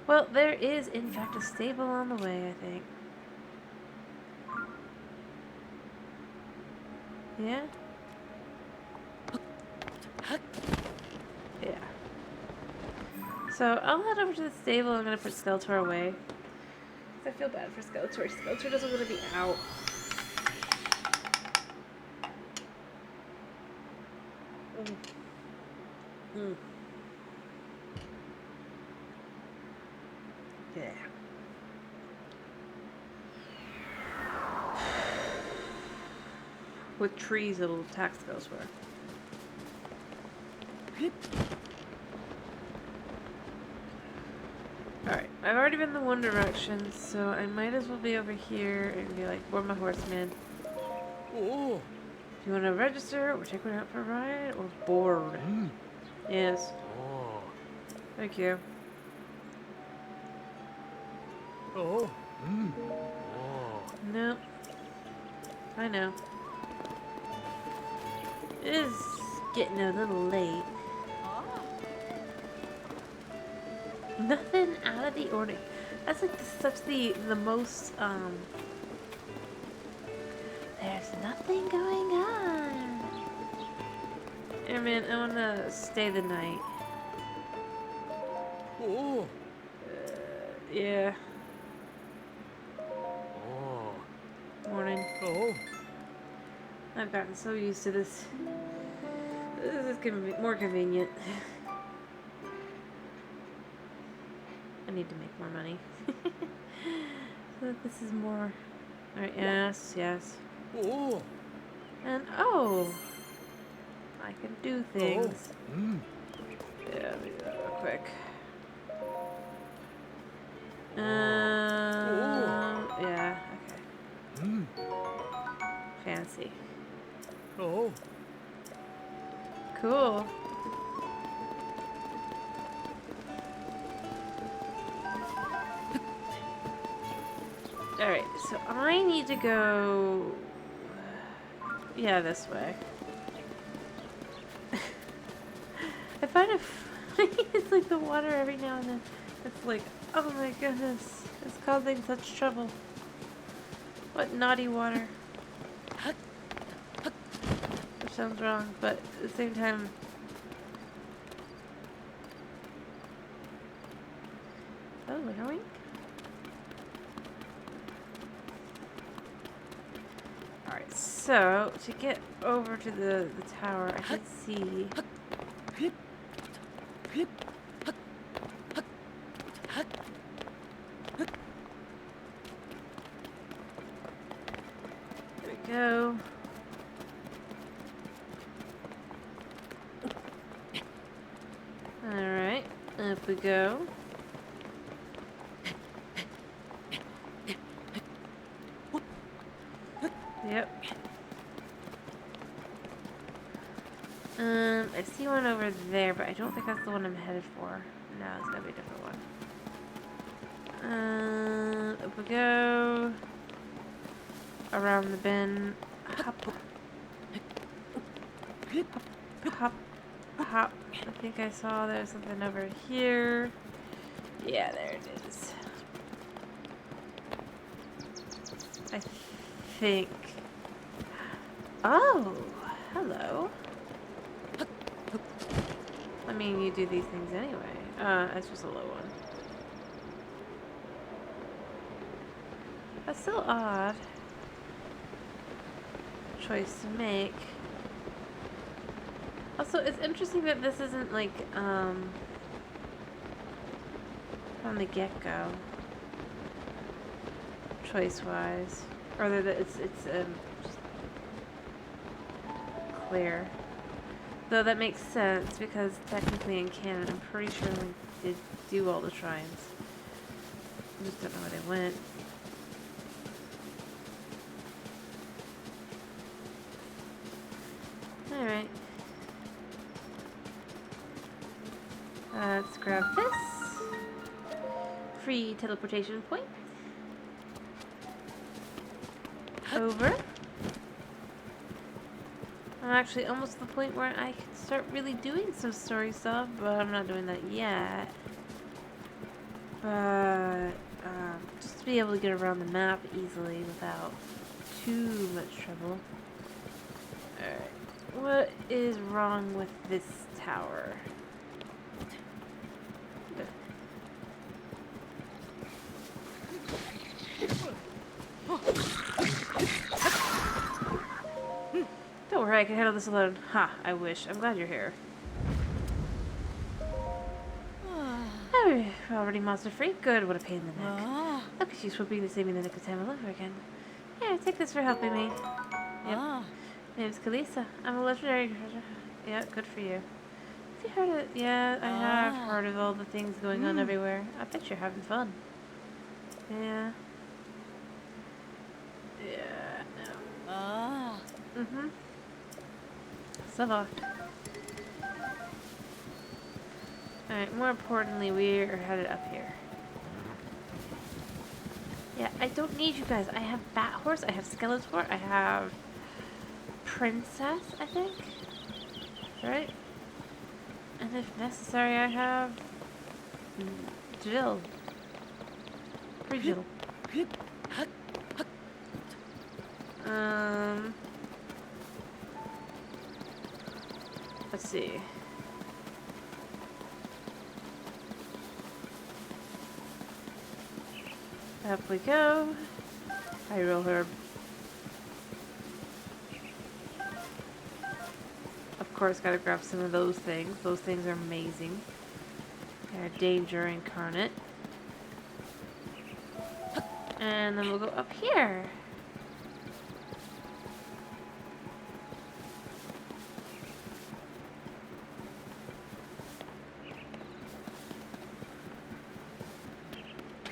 Well, there is in fact a stable on the way, I think. Yeah? Yeah. So, I'll head over to the stable. I'm gonna put Skeletor away. I feel bad for Skeletor. Skeletor doesn't want to be out. Yeah. With trees, it'll attack Skeletor. Alright, I've already been in the one direction, so I might as well be over here and be like, "Board my horseman. Oh. If you want to register or take one out for a ride or board." Yes. Oh. Thank you. Oh. Oh. No. I know. It is getting a little late. Nothing out of the ordinary. That's like such the most There's nothing going on. Yeah, man, I wanna stay the night. Oh. Yeah. Oh. Morning. Oh. I've gotten so used to this. This is more convenient. I need to make more money. So that this is more... Alright, yes, yes. Oh. And, oh! I can do things. Oh. Mm. Yeah, let me do that real quick. Yeah, okay. Mm. Fancy. Oh. Cool. Alright, so I need to go... Yeah, this way. I find it funny, it's like the water every now and then. It's like, oh my goodness, it's causing such trouble. What naughty water. Which sounds wrong, but at the same time... Oh, Winterwing? Alright, so to get over to the tower, I did see... There we go. Alright, up we go. Yep. I see one over there, but I don't think that's the one I'm headed for. No, it's gotta be a different one. Up we go. Around the bend. Hop. Hop. Hop. Hop. I think I saw there's something over here. Yeah, there it is. I think. Oh, hello. I mean, you do these things anyway. That's just a low one. That's still odd. Choice to make. Also, it's interesting that this isn't like, from the get-go. Choice-wise. Or that it's just clear. Though that makes sense, because technically in canon, I'm pretty sure we did do all the shrines. I just don't know where they went. Alright. Let's grab this. Free teleportation point. Over. I'm actually almost to the point where I can start really doing some story stuff, but I'm not doing that yet. But just to be able to get around the map easily without too much trouble. Alright. What is wrong with this tower? Don't worry, I can handle this alone. Ha, I wish. I'm glad you're here. Oh, we're already monster free? Good, what a pain in the neck. Look at you swooping to save me the nick of time all over again. Here, take this for helping me. Yep. My name's Kalisa. I'm a legendary treasure. Yeah, good for you. Have you heard of... Yeah, I have heard of all the things going on everywhere. I bet you're having fun. Yeah. Yeah, no. Mm-hmm. So long. Alright, more importantly, we are headed up here. Yeah, I don't need you guys. I have Bat Horse, I have Skeletor, I have Princess, I think. Right? And if necessary, I have Jill. Free Jill. Let's see. Up we go. Hyrule herb. Of course, gotta grab some of those things. Those things are amazing. They're danger incarnate. And then we'll go up here.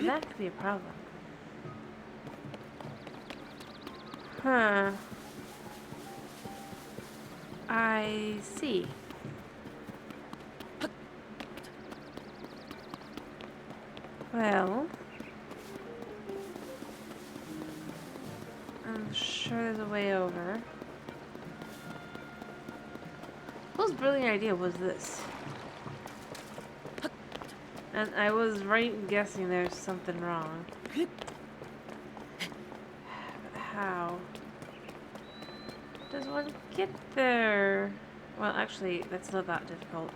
That could be a problem. Huh. I see. Well, I'm sure there's a way over. Whose brilliant idea was this? And I was right in guessing there's something wrong. But how does one get there? Well, actually, that's not that difficult.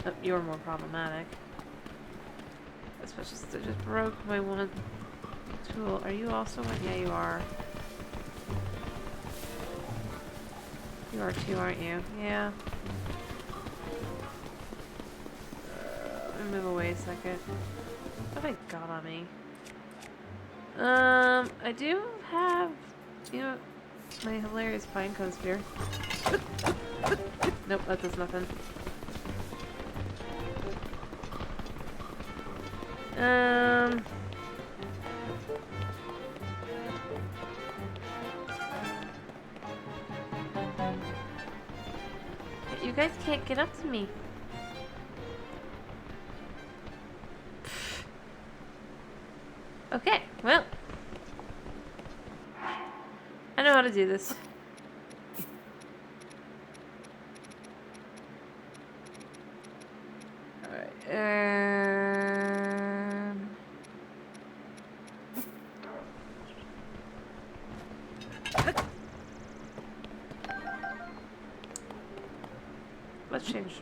Oh, you're more problematic. Especially since I just broke my one tool. Are you also one? Yeah, you are. You are too, aren't you? Yeah. Let me move away a second. What have I got on me? I do have, you know, my hilarious pinecone spear. Nope, that does nothing. You guys can't get up to me. Okay, well. I know how to do this. Let's change.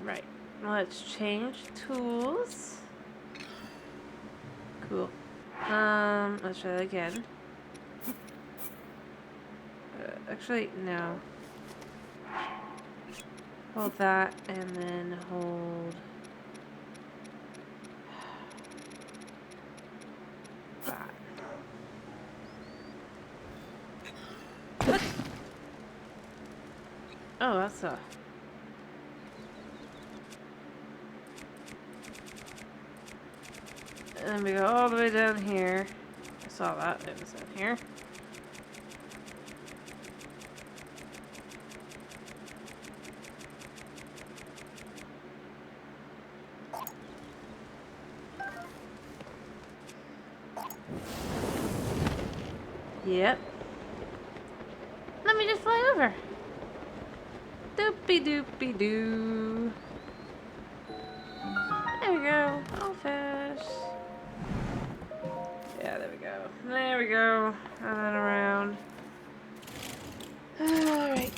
Right. Let's change tools. Cool. Let's try that again. Actually, no. Hold that and then hold that. Oh, that's a... And then we go all the way down here. I saw that. It was down here. Yep. Let me just fly over. Doopy doopy doo. There we go. All fish. Yeah, there we go. There we go. And then around. Alright.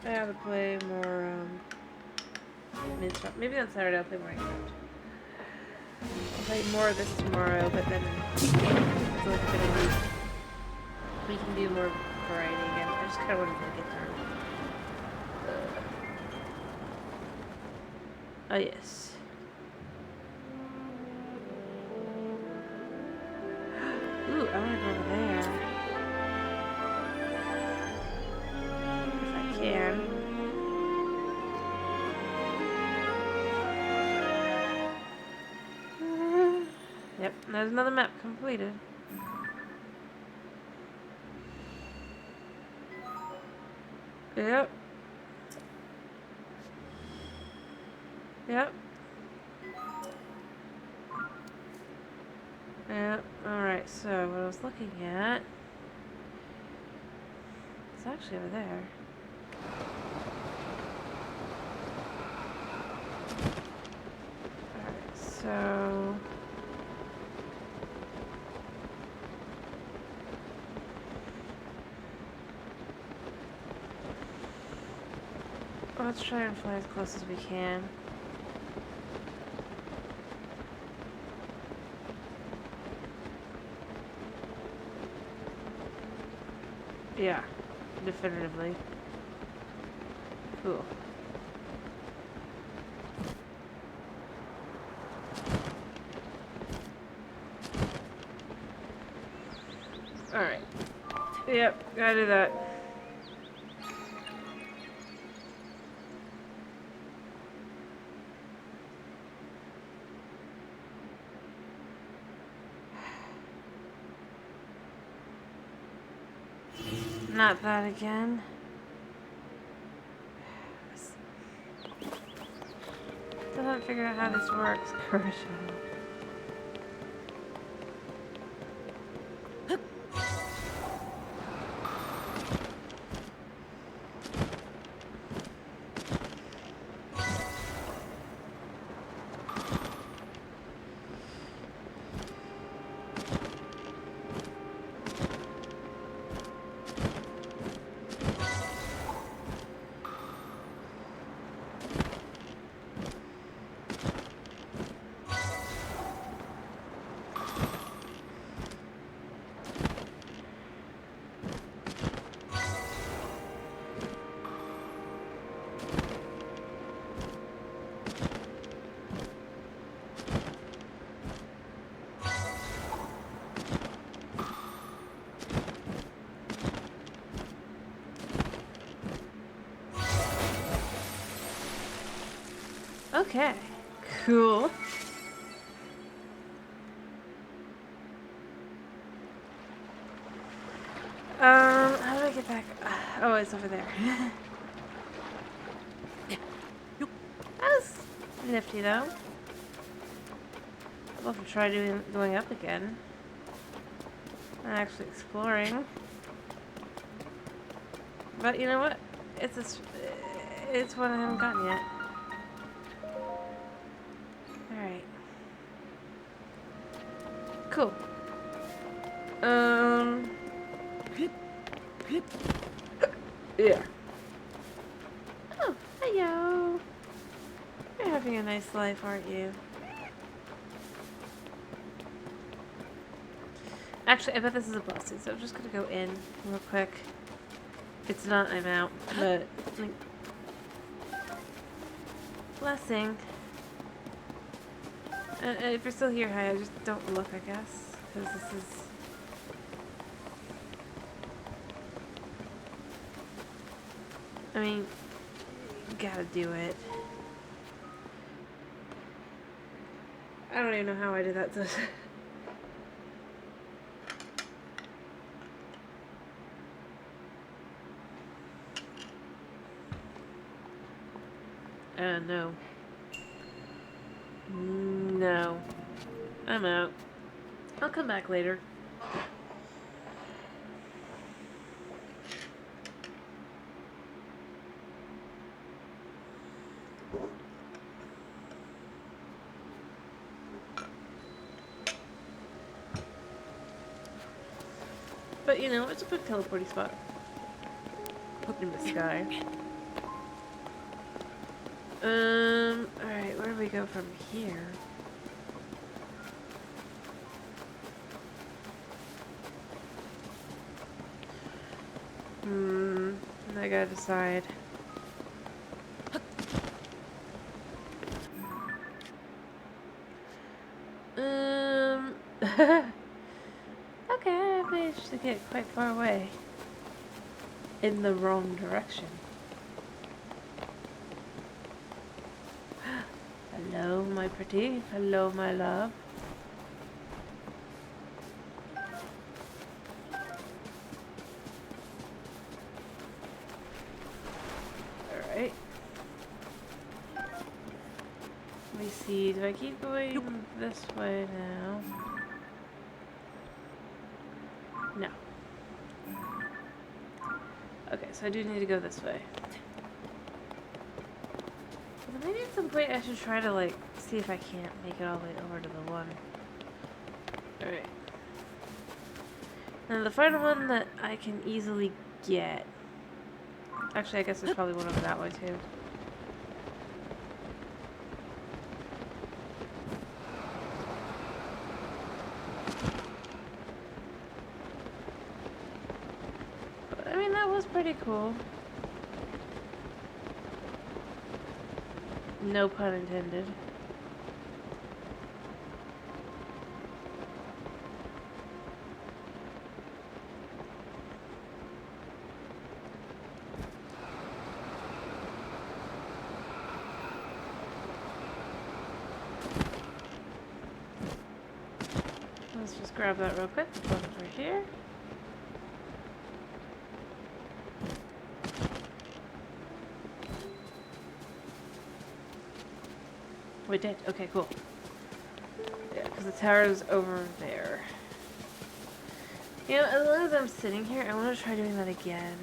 I have to play more, Minecraft. Maybe on Saturday I'll play more Minecraft. I'll play more of this tomorrow, but then it's like a bit of a week. We can do more variety again. I just kind of wanted to get through. Oh, yes. Ooh, I want to go over there. If I can. Yep, there's another map completed. Yep. Yep. Yep. Alright, so what I was looking at... It's actually over there. Alright, so... let's try and fly as close as we can. Yeah, definitively. Cool. Alright. Yep, gotta do that. Not that again. Still haven't figured out how this works. Courage. Okay. Cool. How do I get back? Oh, it's over there. That was nifty, though. I'd love to try going up again. And actually exploring. But you know what? It's one I haven't gotten yet. Alright. Cool. Yeah. Oh, hello. You're having a nice life, aren't you? Actually, I bet this is a blessing, so I'm just gonna go in real quick. If it's not, I'm out. But, like, blessing. If you're still here, hi, I just don't look, I guess. Because this is... I mean, you gotta do it. I don't even know how I did that. So no. No. I'm out. I'll come back later. But you know, it's a good teleporting spot. Up in the sky. Alright, where do we go from here? I gotta decide. Okay, I managed to get quite far away. In the wrong direction. Hello, my pretty. Hello, my love. Alright. Let me see. Do I keep going this way now? No. Okay, so I do need to go this way. But maybe at some point I should try to, like, see if I can't make it all the way over to the one. Alright. And the final one that I can easily get. Actually, I guess there's probably one over that way, too. pretty cool. No pun intended. Let's just grab that real quick. Put it right here. We did. Okay, cool. Yeah, because the tower is over there. You know, as long as I'm sitting here, I want to try doing that again.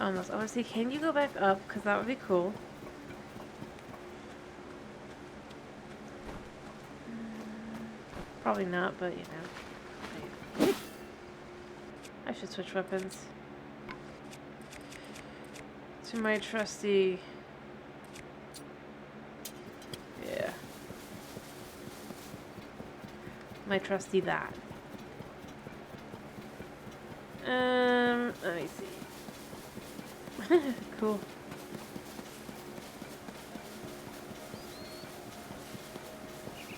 Almost. I want to see, can you go back up? Because that would be cool. Probably not, but you know. I should switch weapons. To my trusty... Yeah. My trusty that. Let me see. Cool.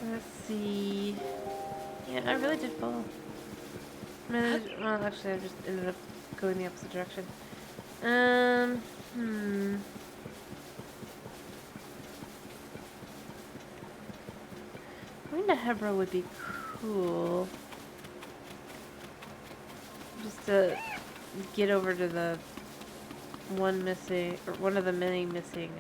Let's see. Yeah, I really did follow. Well, actually, I just ended up going the opposite direction. Going to Hebra would be cool. Just to get over to the one missing, or one of the many missing,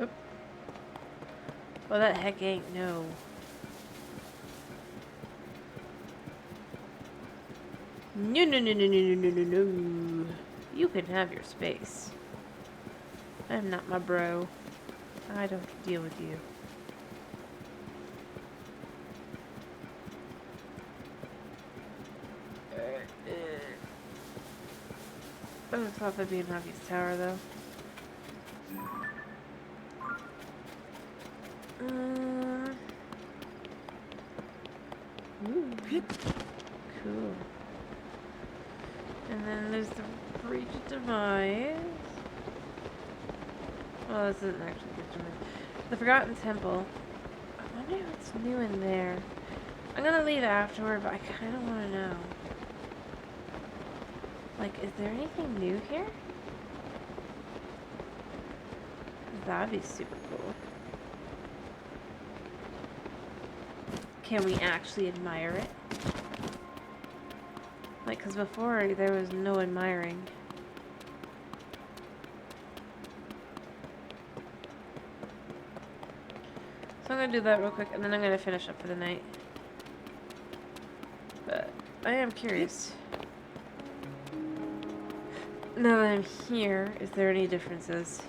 Oop. Well, that heck ain't no. No, no, no, no, no, no, no, no, no. You can have your space. I'm not my bro. I don't deal with you. I would have thought that'd be an obvious tower, though. Ooh. Cool. And then there's the Breach of Demise. Well, this isn't actually Breach of Demise. The Forgotten Temple. I wonder what's new in there. I'm gonna leave afterward, but I kind of want to know. Like, is there anything new here? That'd be super cool. Can we actually admire it? Like, because before there was no admiring. So I'm going to do that real quick, and then I'm going to finish up for the night. But I am curious. Now that I'm here, is there any differences?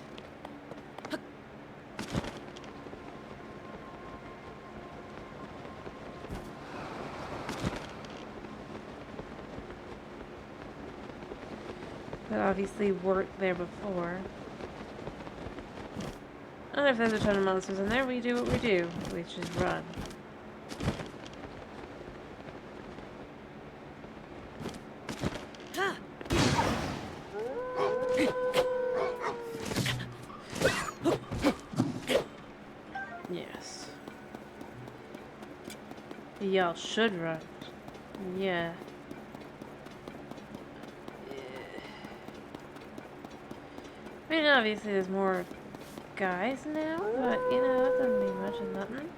That obviously weren't there before. I don't know if there's a ton of monsters in there. We do what we do, which is run. Yes. Y'all should run. Yeah. I mean, obviously there's more guys now, but, you know, that doesn't mean much of nothing.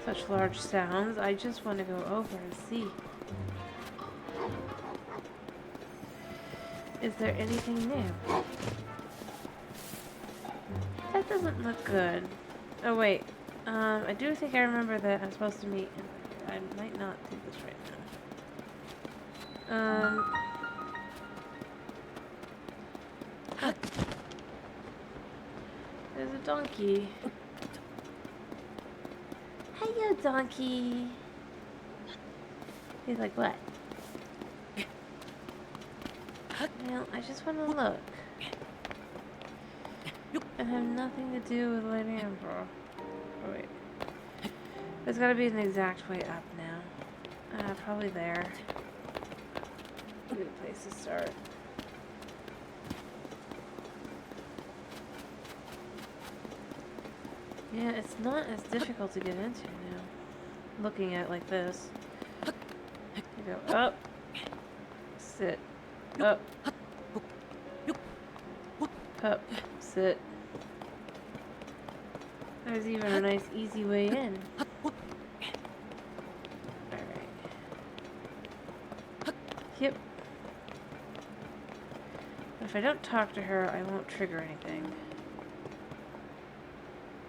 Such large sounds. I just want to go over and see. Is there anything new? That doesn't look good. Oh, wait. I do think I remember that I'm supposed to meet. I might not do this right now. There's a donkey. Hiya, donkey. He's like, what? Well, I just want to look. And have nothing to do with Lady Emperor. Oh, wait. There's gotta be an exact way up now. Probably there. Good place to start. Yeah, it's not as difficult to get into now. Looking at it like this. You go up. Sit. Up. Up. Sit. There's even a nice easy way in. Alright. Yep. If I don't talk to her, I won't trigger anything.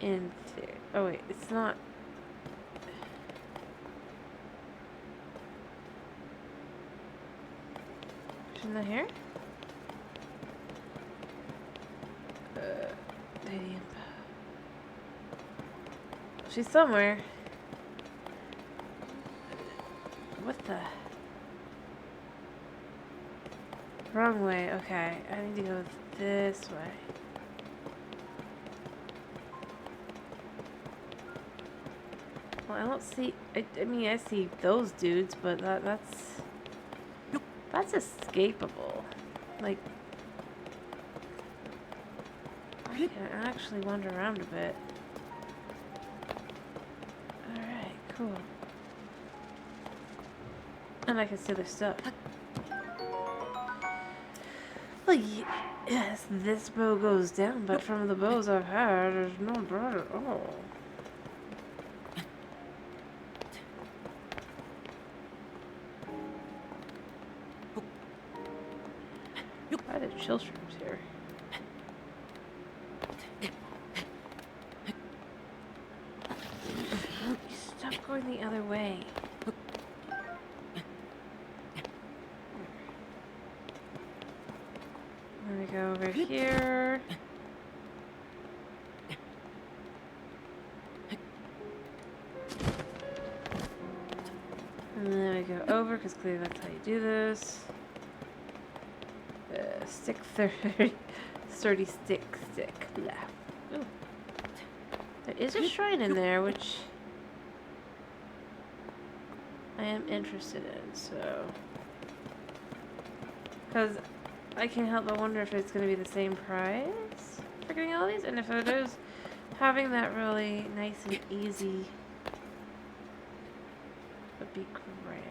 In there. Oh wait, it's not. Isn't that here? Lady Imp. She's somewhere. What the? Wrong way. Okay, I need to go this way. Well, I don't see. I mean, I see those dudes, but that's escapable. Like, I can actually wander around a bit. Alright, cool. And I can see their stuff. Well, yes, this bow goes down, but from the bows I've had, there's no broad at all. Why are there chill shrooms here? Stop going the other way. Then we go over here. And then we go over, because clearly that's how you do this. Stick 30. Sturdy stick. Blah. Ooh. There is a shrine in there, which I am interested in, so. Because I can't help but wonder if it's going to be the same price for getting all these. And if it is, having that really nice and easy would be grand.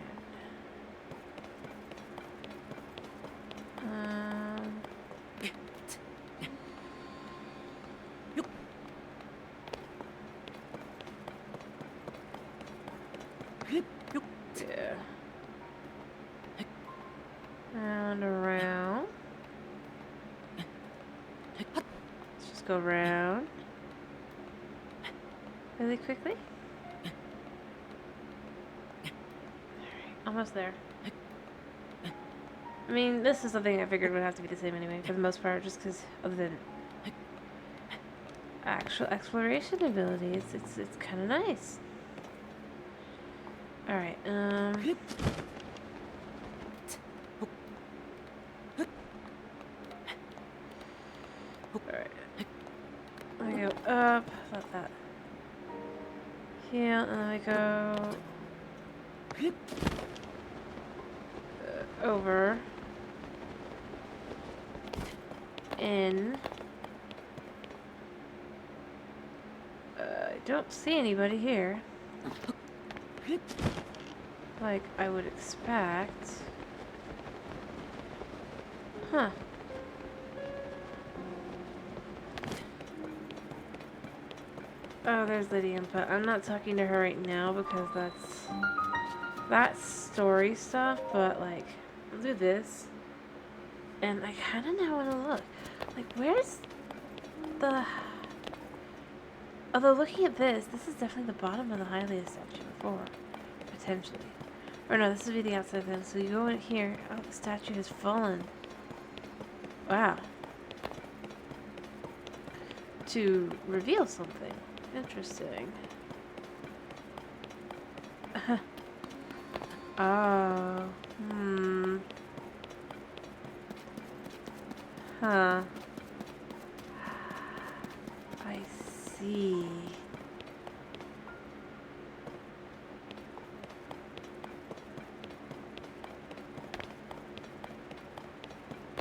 Yeah. And around. Let's just go around really quickly. Alright, almost there. I mean, this is something I figured would have to be the same anyway, for the most part, just because other than actual exploration abilities, it's kind of nice. Alright, alright. We go up, not that. Here, and then we go over, in. I don't see anybody here. Like I would expect. Huh. Oh, there's Lady Impa. I'm not talking to her right now because that's story stuff, but like, I'll do this. And I kind of now want to look. Like, where's the... Although looking at this is definitely the bottom of the Hylia statue before. Potentially. Or no, this would be the outside thing. So you go in here. Oh, the statue has fallen. Wow. to reveal something. Interesting. Oh. Hmm. Huh. I see.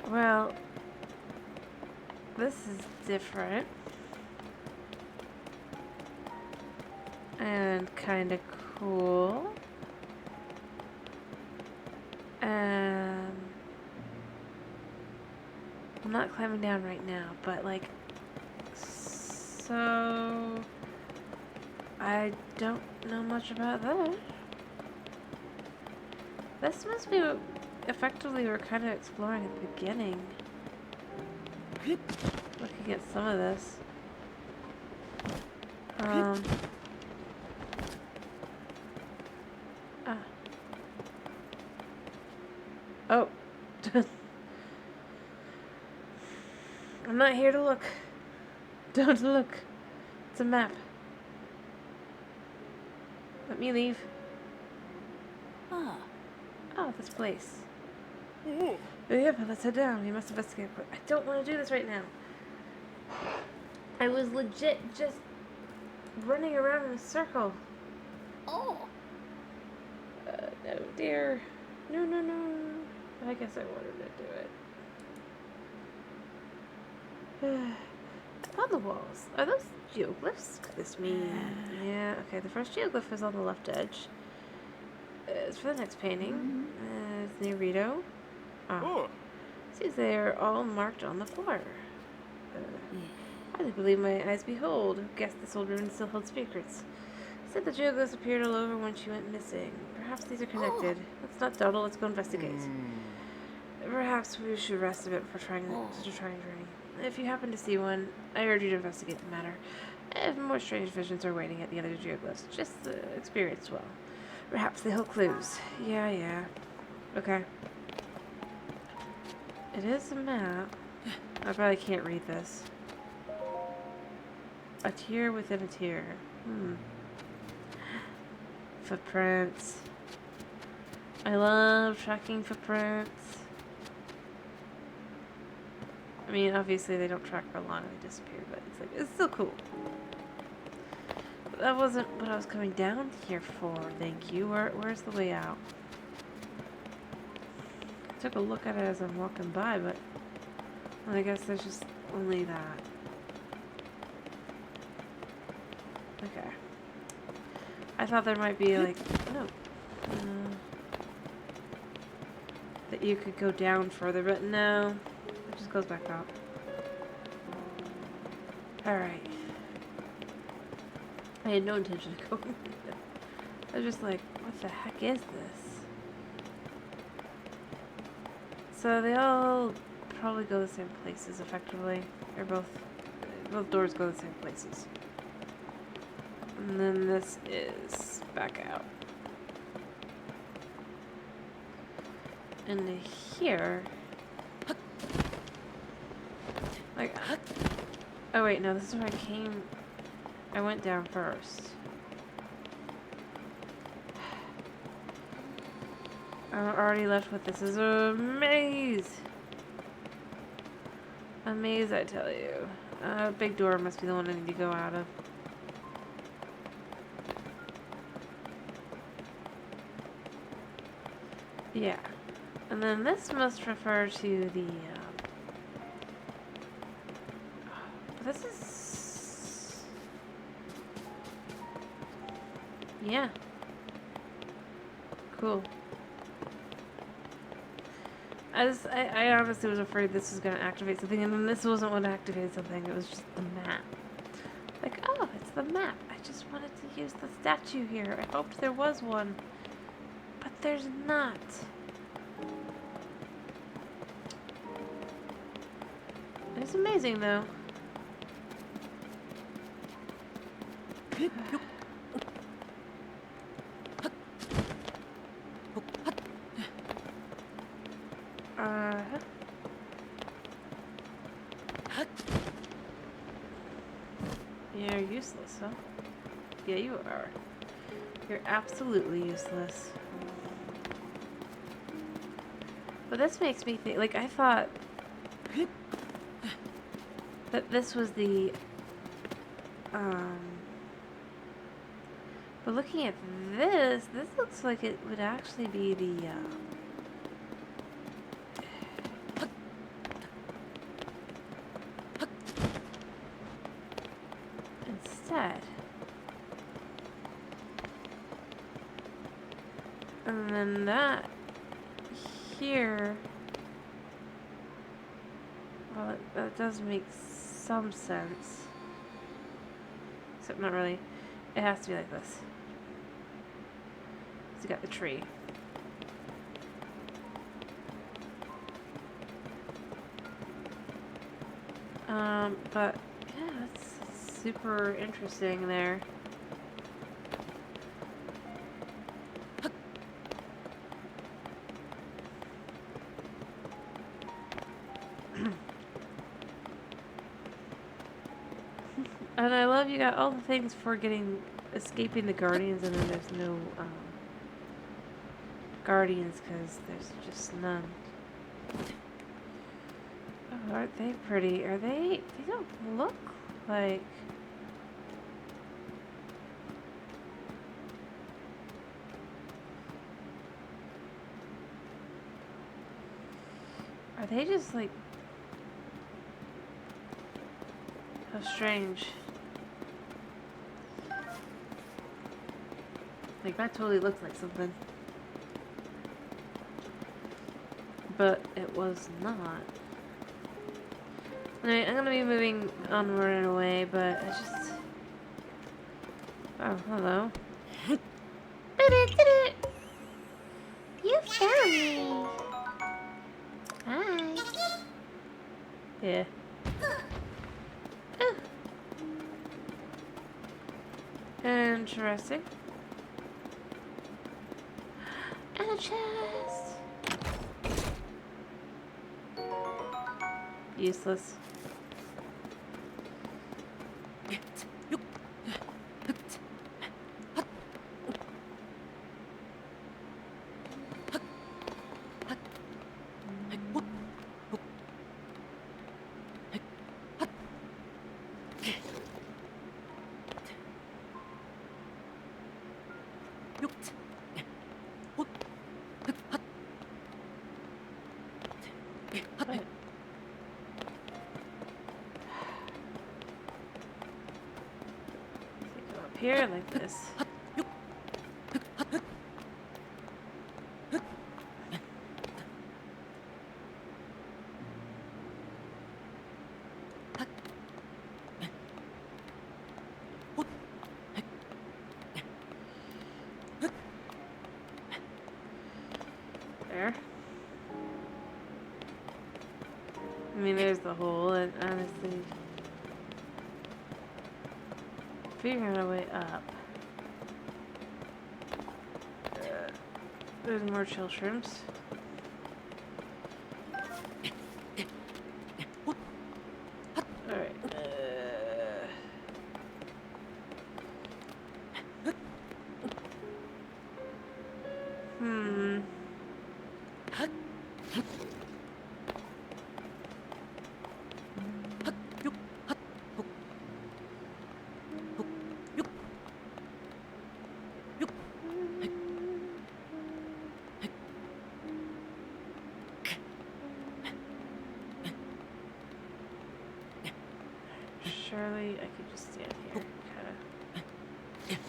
Well, this is different. And kind of cool. I'm not climbing down right now, but like, so I don't know much about that. This must be what effectively we're kind of exploring at the beginning. Looking at some of this. Ah. Oh. I'm not here to look. Don't look. It's a map. Let me leave. Ah. Oh, this place. Oh. Oh, yeah, but let's head down. We must investigate. But I don't want to do this right now. I was legit just running around in a circle. Oh. No, dear. No, no, no. I guess I wanted to do it. Upon the walls. Are those geoglyphs? Could this mean? Yeah, okay. The first geoglyph is on the left edge. It's for the next painting. It's near Rito. Oh. See, they're all marked on the floor. I hardly believe my eyes behold. Who guessed this old ruin still held secrets? Said the geoglyphs appeared all over when she went missing. Perhaps these are connected. Let's not dawdle, let's go investigate. Perhaps we should rest a bit before trying such a trying journey. If you happen to see one, I urge you to investigate the matter. If more strange visions are waiting at the other geoglyphs, just experience well. Perhaps they hold clues. Yeah. Okay. It is a map. I probably can't read this. A tier within a tier. Footprints. I love tracking footprints. I mean, obviously they don't track for long and they disappear, but it's like, it's still cool. But that wasn't what I was coming down here for, thank you. Where's the way out? I took a look at it as I'm walking by, but well, I guess there's just only that. Okay. I thought there might be like, no. That you could go down further, but no. It just goes back up. Alright. I had no intention of going there. I was just like, what the heck is this? So they all probably go the same places, effectively. Or both doors go the same places. And then this is back out. And here... Like... Oh wait, no, this is where I came... I went down first. I'm already left with this is a maze! A maze, I tell you. Big door must be the one I need to go out of. Yeah. And then this must refer to the, this is... Yeah. Cool. I honestly was afraid this was going to activate something, and then this wasn't what activated something, it was just the map. Like, oh, it's the map. I just wanted to use the statue here. I hoped there was one. But there's not. It's amazing, though. useless, huh? Yeah, you are. You're absolutely useless. But this makes me think, like, I thought that this was the, but looking at this looks like it would actually be the, instead. And then that here, well, that does make some sense. Except not really. It has to be like this. You got the tree. But yeah, that's super interesting there. And I love you got all the things for escaping the guardians, and then there's no guardians because there's just none. Oh, aren't they pretty? Are they? They don't look like. Are they just like? How strange. Like that totally looked like something. But it was not. Anyway, I'm gonna be moving onward and away, but it's just... Oh, hello. You found me! Hi! Yeah. Oh. Interesting. And a chest! Useless. Here like this. There. I mean, there's the hole, and honestly, figuring out a way up. There's more chill shrimps. Alright. Surely I could just stand here, kinda.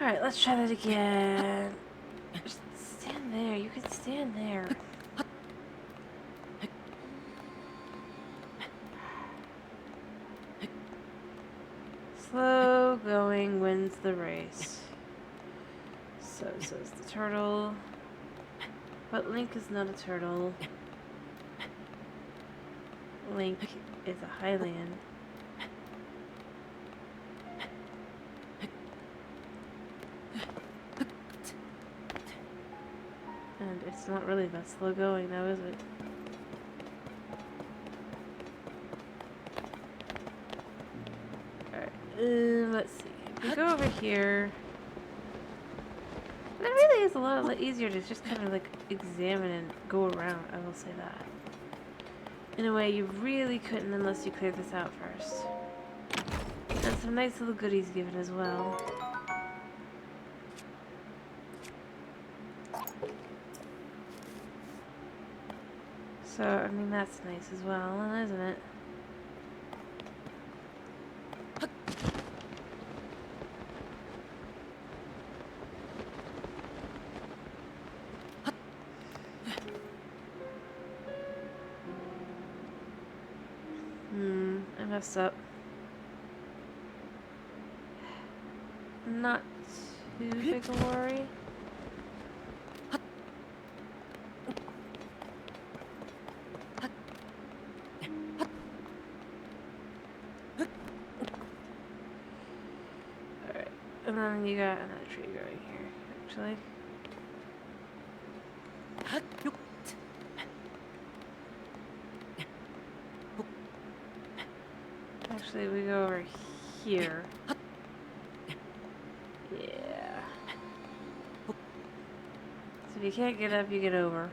Alright, let's try that again. Just stand there, you can stand there. Slow going wins the race. So says the turtle. But Link is not a turtle. Link is a Hylian. And it's not really that slow going now, is it? Let's see. If we go over here, it really is a lot easier to just kind of like examine and go around. I will say that. In a way, you really couldn't unless you cleared this out first. And some nice little goodies given as well. So, I mean, that's nice as well, isn't it? I messed up. Not too big a worry. Alright, and then you got another tree growing here, actually. Actually, we go over here. Yeah. So if you can't get up, you get over.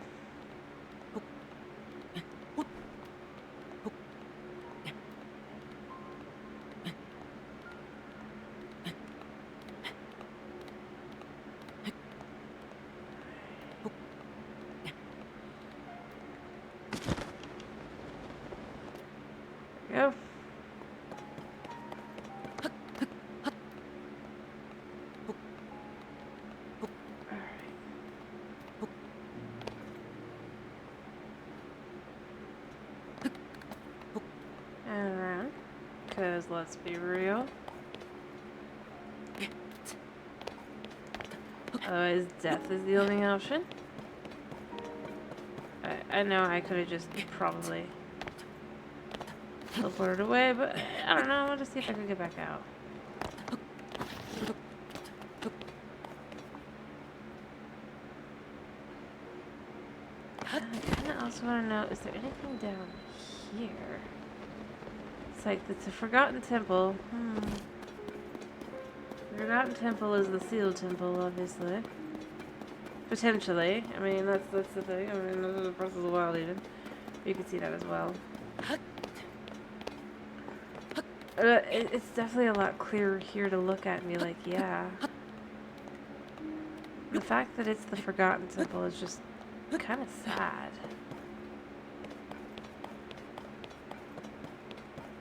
There we go. And around, because let's be real. Otherwise, death is the only option. I know I could have just probably teleported away, but I don't know. I want to see if I can get back out. I kind of also want to know, is there anything down here? It's like, it's a forgotten temple. The forgotten temple is the sealed temple, obviously. Potentially. I mean, that's the thing. I mean, this is the Breath of the Wild even. You can see that as well. It's definitely a lot clearer here to look at and be like, yeah. The fact that it's the forgotten temple is just kind of sad.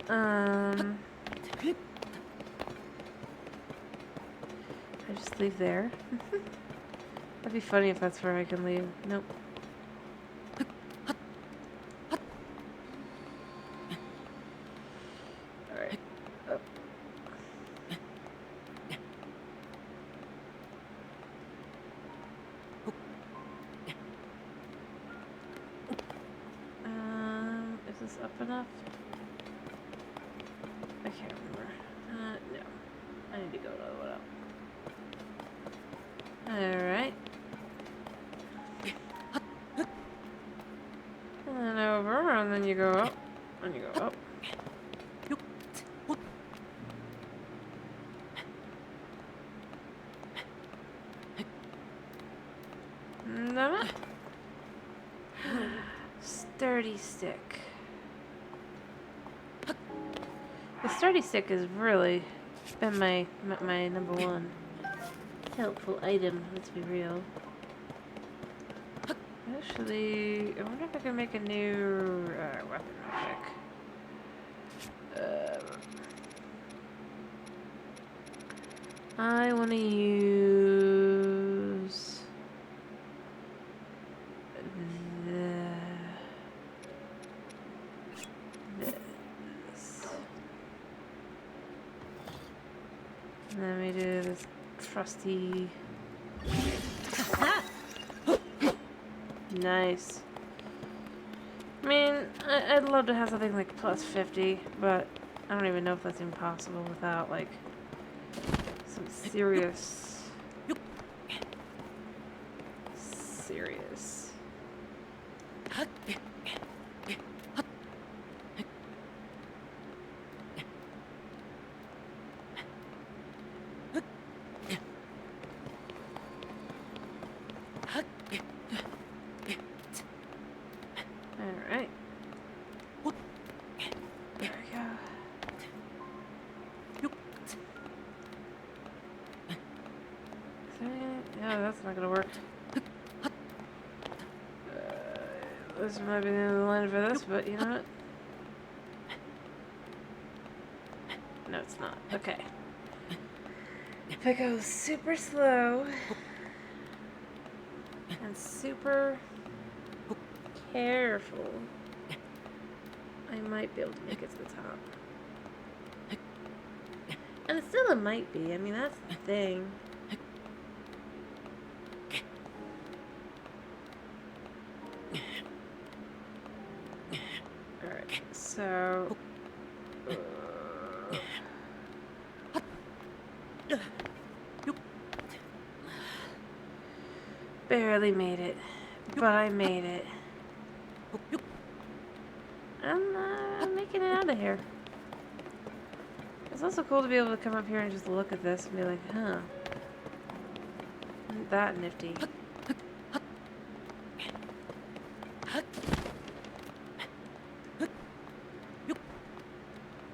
I just leave there. That'd be funny if that's where I can leave. Nope. Alright. Oh. Is this up enough? I can't remember. No. I need to go another one up. Alright. And then over, and then you go up, and you go up. No. Sturdy stick. The sturdy stick has really been my number one helpful item, let's be real. Actually, I wonder if I can make a new weapon real quick. I want to use this. Let me do this trusty. Nice. I mean, I'd love to have something like plus 50, but I don't even know if that's impossible without, like, some serious... no, that's not gonna work. This might be the end of the line for this, but you know what? No, it's not. Okay. If I go super slow and super careful, I might be able to make it to the top. And still it might be. I mean, that's the thing. Alright, so... barely made it, but I made it. I'm making it out of here. It's also cool to be able to come up here and just look at this and be like, huh. Isn't that nifty?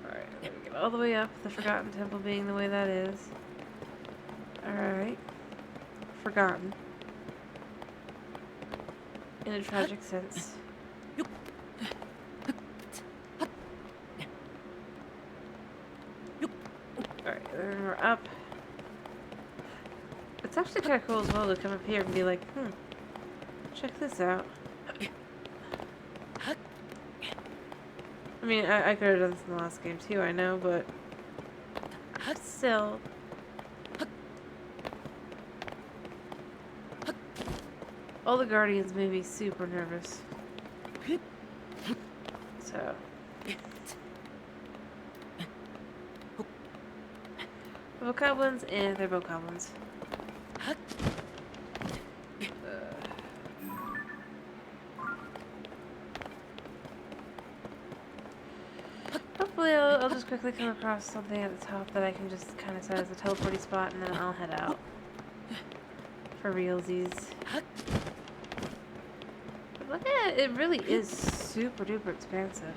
Alright, let me get all the way up, the Forgotten Temple being the way that is. Alright. Forgotten. In a tragic sense. Alright, then we're up. It's actually kind of cool as well to come up here and be like, check this out. I mean, I could have done this in the last game too, I know, but still. All the Guardians made me super nervous. So. They're goblins, and they're both goblins. Hopefully I'll just quickly come across something at the top that I can just kind of set as a teleporting spot, and then I'll head out. For realsies. But look at it, it really is super duper expansive.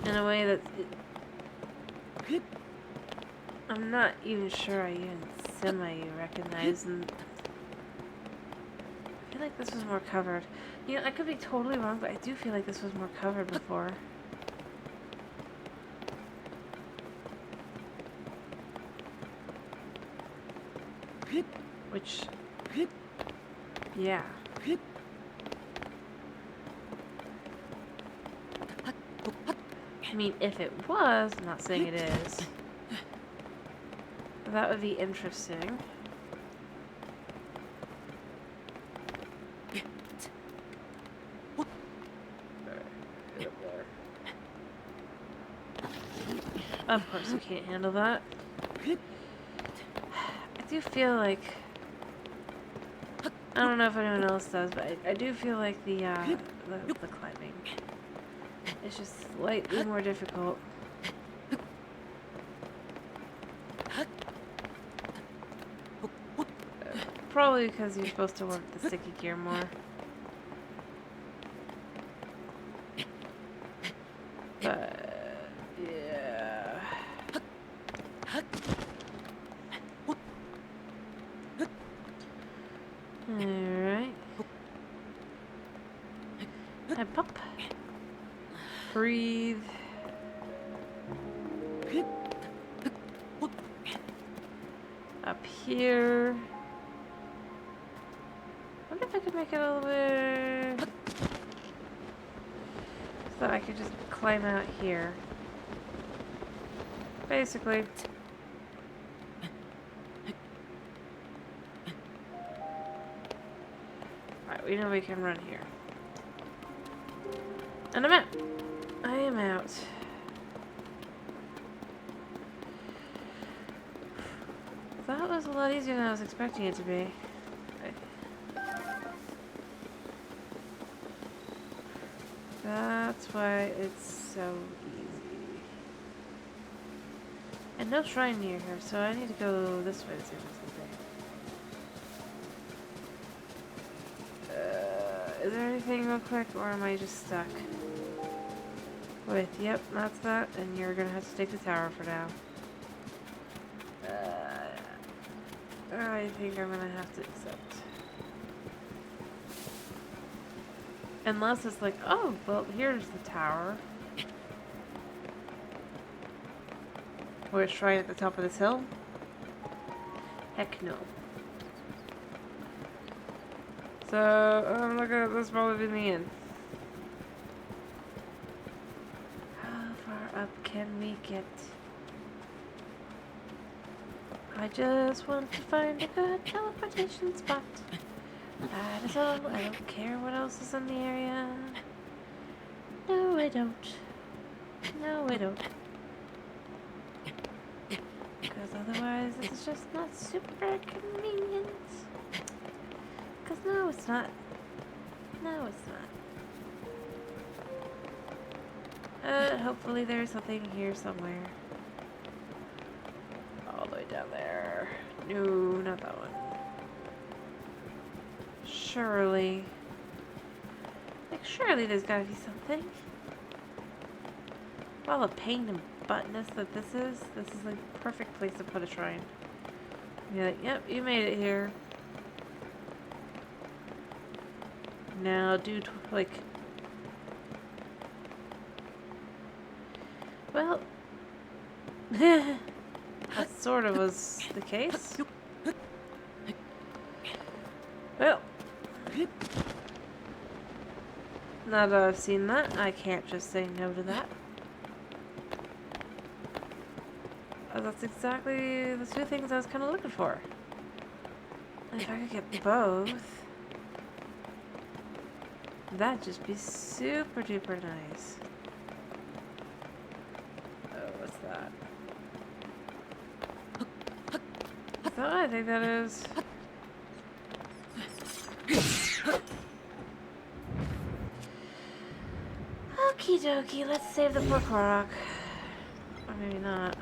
In a way that I'm not even sure I even semi-recognize, and I feel like this was more covered. You know, I could be totally wrong, but I do feel like this was more covered before. Which, yeah. I mean, if it was, I'm not saying it is. That would be interesting. Of course, I can't handle that. I do feel like, I don't know if anyone else does, but I do feel like the climbing is just slightly more difficult. Probably because you're supposed to work the sticky gear more. But yeah. Alright. And pop. Breathe. Up here. I wonder if I could make it a little bit so that I could just climb out here. Basically. Alright, we know we can run here. And I'm out. I am out. That was a lot easier than I was expecting it to be. That's why it's so easy. And no shrine near here, so I need to go this way to see if there's something. Is there anything real quick, or am I just stuck? With, yep, that's that, and you're gonna have to take the tower for now. I think I'm gonna have to accept. Unless it's like, oh, well, here's the tower. Or it's right at the top of this hill. Heck no. So, I'm looking at this probably in the end. How far up can we get? I just want to find a good teleportation spot. That is all. I don't care what else is in the area. No, I don't. No, I don't. Because otherwise, this is just not super convenient. Because no, it's not. No, it's not. Hopefully there's something here somewhere. All the way down there. No, not that one. Surely. Like, surely there's gotta be something. All the pain and buttness that this is like the perfect place to put a shrine. You're like, yep, you made it here. Now, dude, like... Well... that sort of was the case. Well... Now that I've seen that, I can't just say no to that. That's exactly the two things I was kind of looking for. If I could get both, that'd just be super duper nice. Oh, what's that? Is that what I think that is? Okie dokie, let's save the poor Korok. Or maybe not.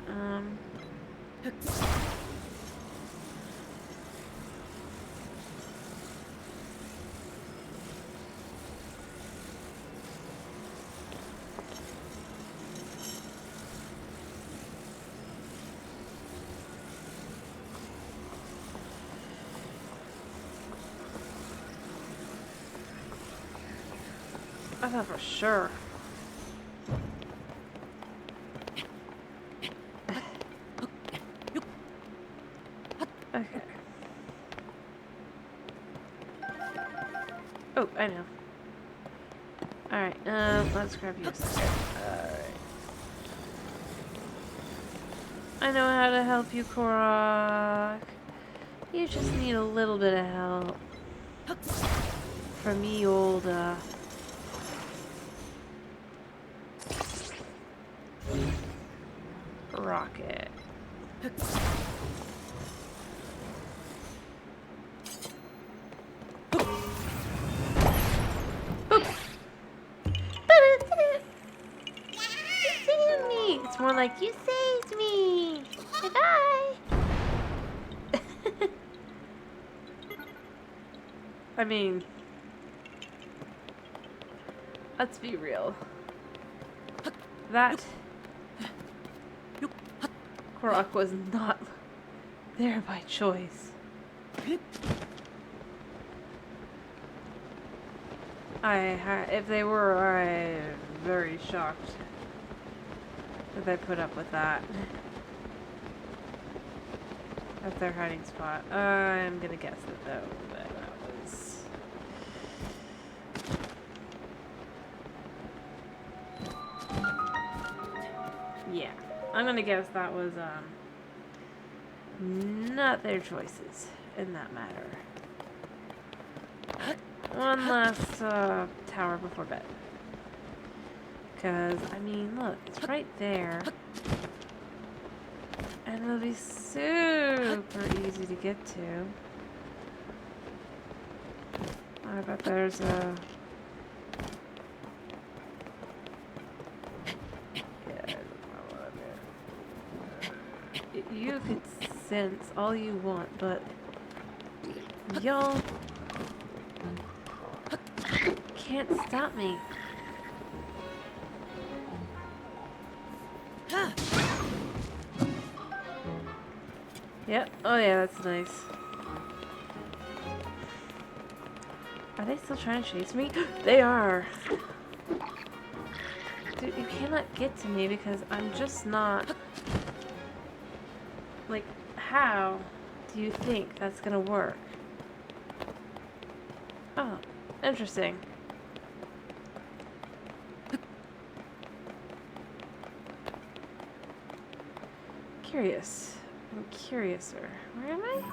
I thought for sure. Okay. Oh, I know. Alright, let's grab you a second. Alright. I know how to help you, Korok. You just need a little bit of help. From me, old, rocket. It's more like, you saved me! Bye-bye! I mean, let's be real. That Korok was not there by choice. If they were, I'm very shocked that they put up with that. That's their hiding spot. I'm gonna guess that that was... Yeah. I'm gonna guess that was, not their choices in that matter. One last, tower before bed. Because, I mean, look, it's right there. And it'll be super easy to get to. I bet there's a... Yeah, you could sense all you want, but... y'all... can't stop me. Yep. Oh yeah, that's nice. Are they still trying to chase me? They are! Dude, you cannot get to me because I'm just not... Like, how do you think that's gonna work? Oh, interesting. Curious. I'm curiouser. Where am I?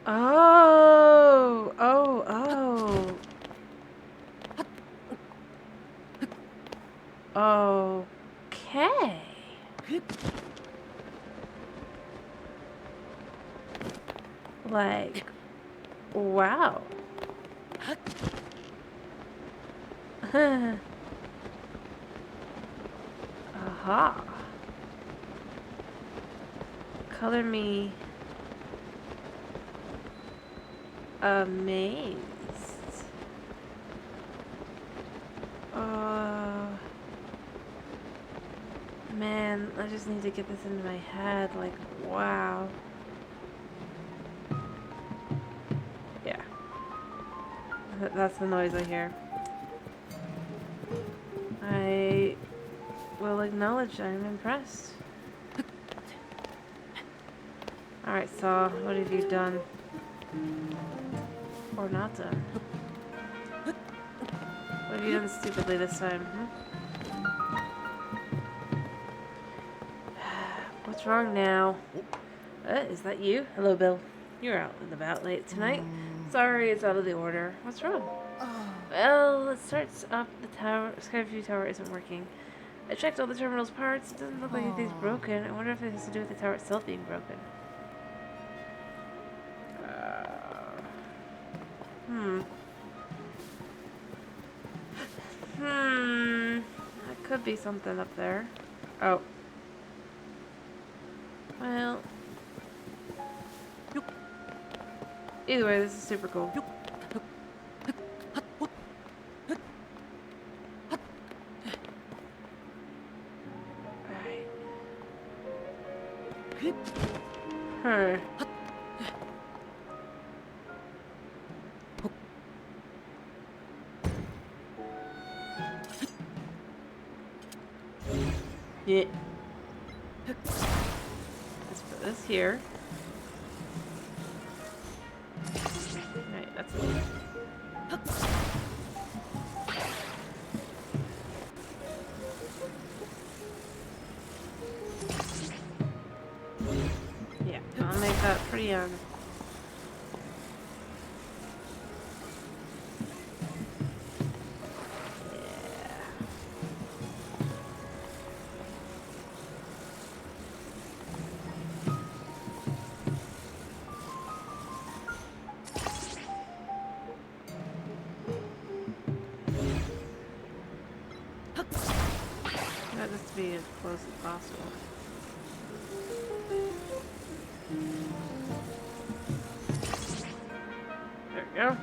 Oh! Oh, oh. Okay. Like, wow. Aha. Color me amazed. Man, I just need to get this into my head. Like, wow. Yeah. That's the noise I hear. I will acknowledge I'm impressed. Alright, Saw, what have you done? Or not done? What have you done stupidly this time, What's wrong now? Is that you? Hello, Bill. You're out and about late tonight. Sorry, it's out of the order. What's wrong? Well, it starts up the tower. Skyview Tower isn't working. I checked all the terminal's parts. It doesn't look like anything's broken. I wonder if it has to do with the tower itself being broken. That could be something up there. Oh. Well. Either way, this is super cool. Alright. Huh. Yeah. Let's put this here. Alright, that's it. Yeah, I'll make that pretty want this to be as close as possible. There we go.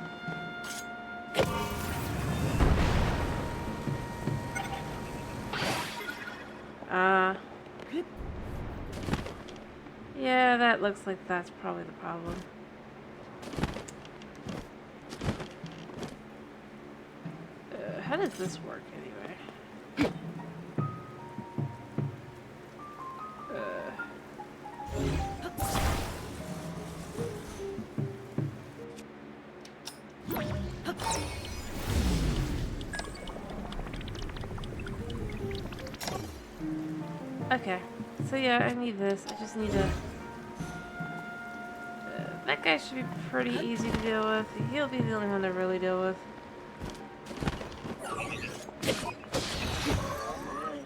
Yeah, that looks like that's probably the problem. How does this work anyway? Okay, so yeah, I need this. I just need to... that guy should be pretty easy to deal with. He'll be the only one to really deal with.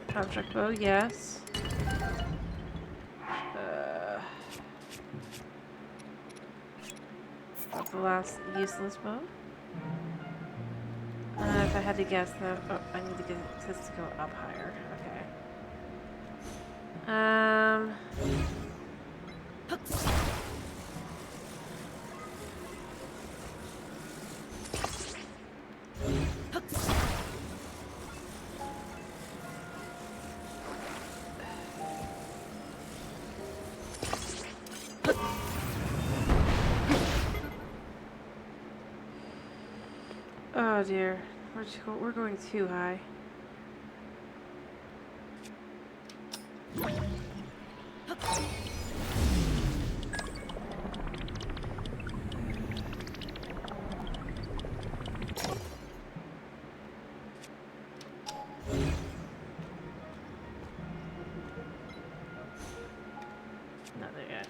Top truck bow, yes. That's the last useless bow. If I had to guess though... Oh, I need to get this to go up higher. Okay. Oh dear. We're going too high. Not there yet.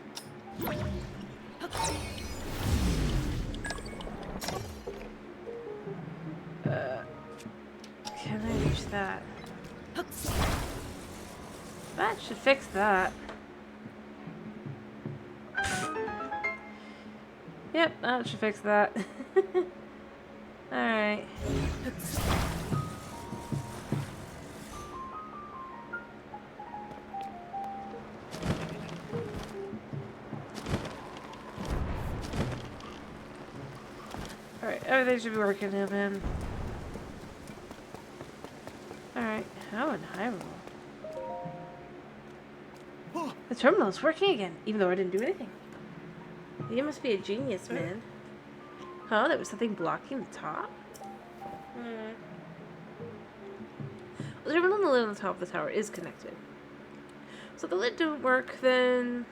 Can I reach that? That should fix that. Yep, that should fix that. Alright. Alright, everything should be working now, man. Alright, how in Hyrule? The terminal is working again, even though I didn't do anything. You must be a genius, man. Huh? There was something blocking the top? The terminal on the lid on the top of the tower is connected. So if the lid didn't work, then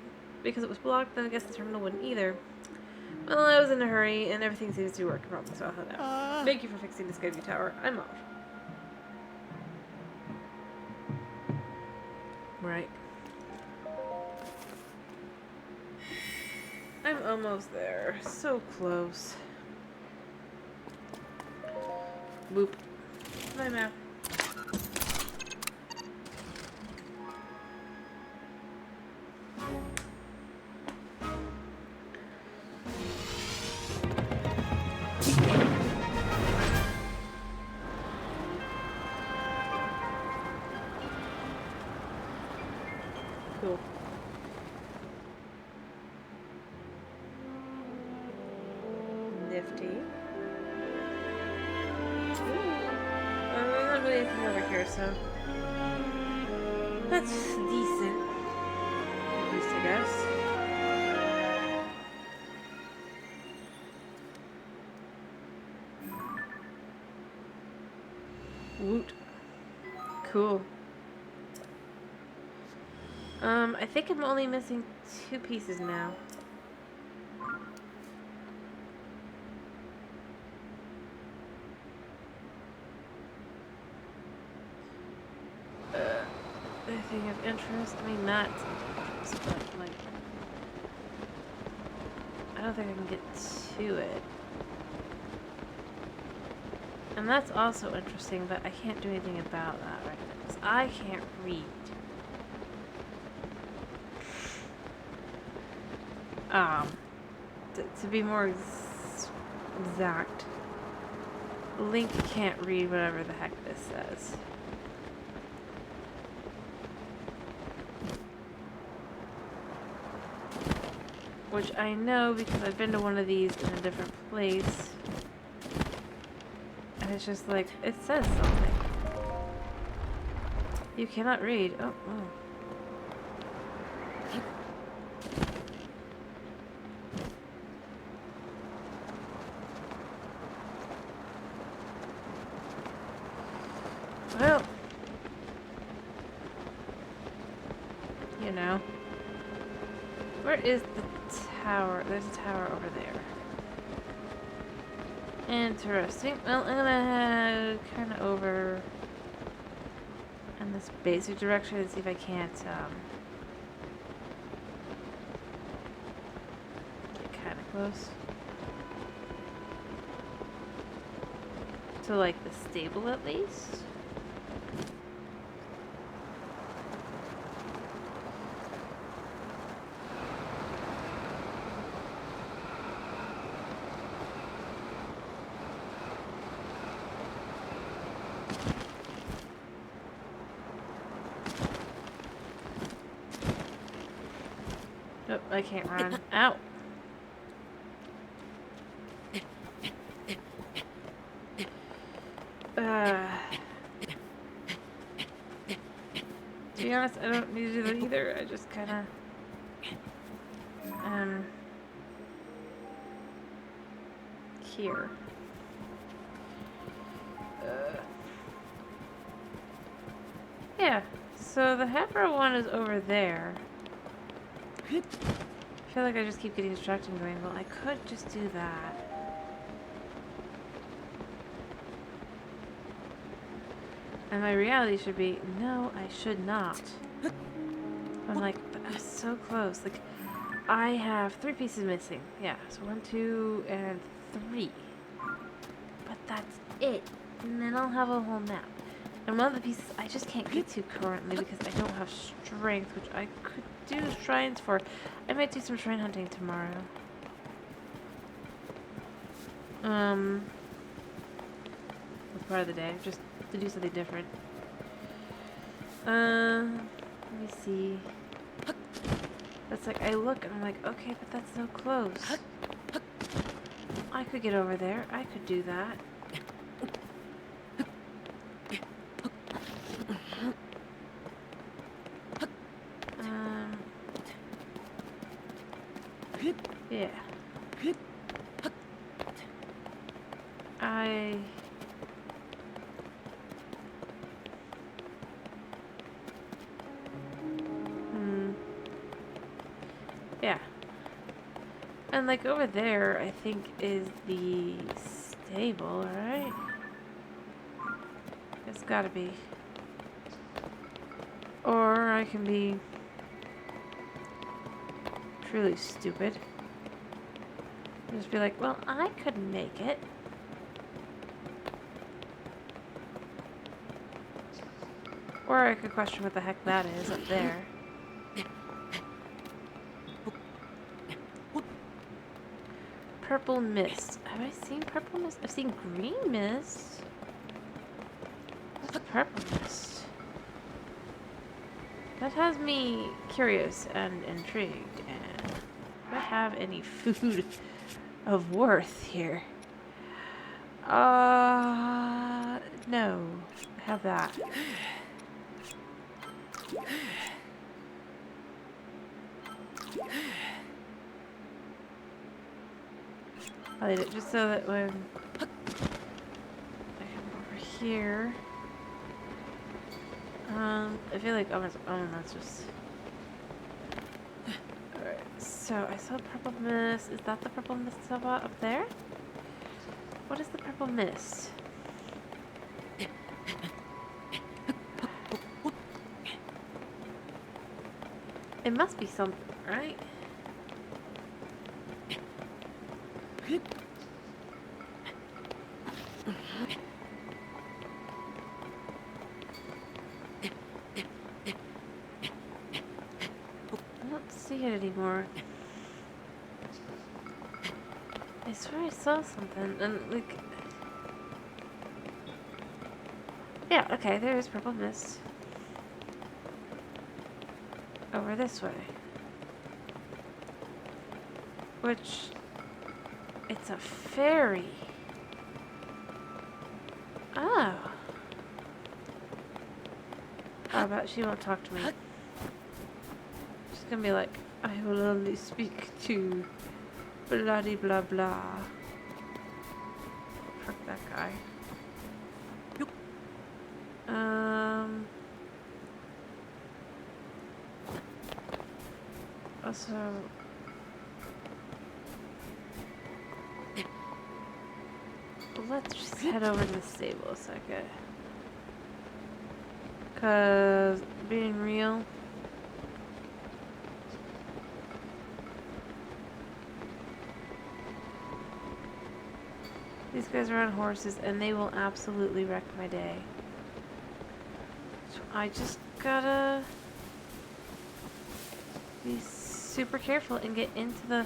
because it was blocked, then I guess the terminal wouldn't either. Well, I was in a hurry, and everything seems to be working properly, so I'll head out. Thank you for fixing the Skyview Tower. I'm off. Right. I'm almost there. So close. Boop. My map. Cool. Nifty. There's not really anything over here, so that's decent. At least I guess. Woot. Cool. I think I'm only missing 2 pieces now. Anything of interest? I mean, that's interest, but, like, I don't think I can get to it. And that's also interesting, but I can't do anything about that right now, because I can't read. To be more exact, Link can't read whatever the heck this says. Which I know because I've been to one of these in a different place. And it's just like, it says something. You cannot read. Oh, oh. Well, you know, where is the tower? There's a tower over there. Interesting. Well, I'm gonna head kind of over in this basic direction and see if I can't get kind of close to like the stable at least. Nope, I can't run. Ow. To be honest, I don't need to do that either. I just kind of here. Yeah, so the heifer one is over there. I feel like I just keep getting distracted and going, well, I could just do that. And my reality should be, no, I should not. I'm like, but I'm so close. Like, I have 3 pieces missing. Yeah, so 1, 2, and 3. But that's it. And then I'll have a whole map. And one of the pieces I just can't get to currently because I don't have strength, which I could do shrines for. I might do some shrine hunting tomorrow. That's part of the day, just to do something different. Let me see. That's like, I look and I'm like, okay, but that's so close. I could get over there. I could do that. Yeah. Yeah. And like over there, I think is the stable, right? It's gotta be. Or I can be truly stupid. Just be like, well, I could make it. Or I could question what the heck that is up there. Purple mist. Have I seen purple mist? I've seen green mist. What's purple mist? That has me curious and intrigued. And do I have any food of worth here? No. I have that. I'll eat it just so that when I come over here, I feel like, that's just... Alright, so I saw purple mist. Is that the purple mist I saw up there? What is the purple mist? It must be something, right? I don't see it anymore. I swear I saw something, and like... Yeah, okay, there is purple mist. Over this way. Which... It's a fairy. Oh. How about she won't talk to me? She's gonna be like, I will only speak to bloody blah blah. Fuck that guy. Also, let's just head over to the stable a second. Cause being real, these guys are on horses and they will absolutely wreck my day. So I just gotta be super careful and get into the...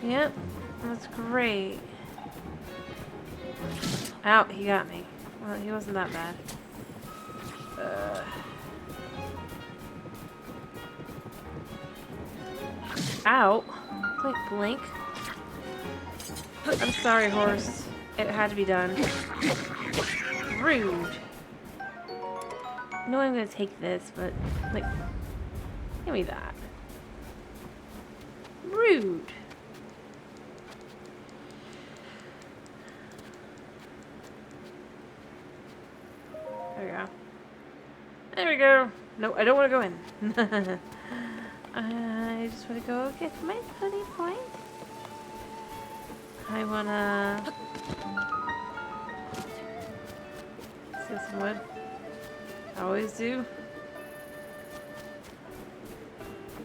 Yep, that's great. Ow, he got me. Well, he wasn't that bad. Ow. Point blank. I'm sorry, horse. It had to be done. Rude. I know I'm gonna take this, but, like, give me that. Rude. There we go. There we go. No, I don't want to go in. I just want to go get my honey point. I want to... Steal some wood. I always do.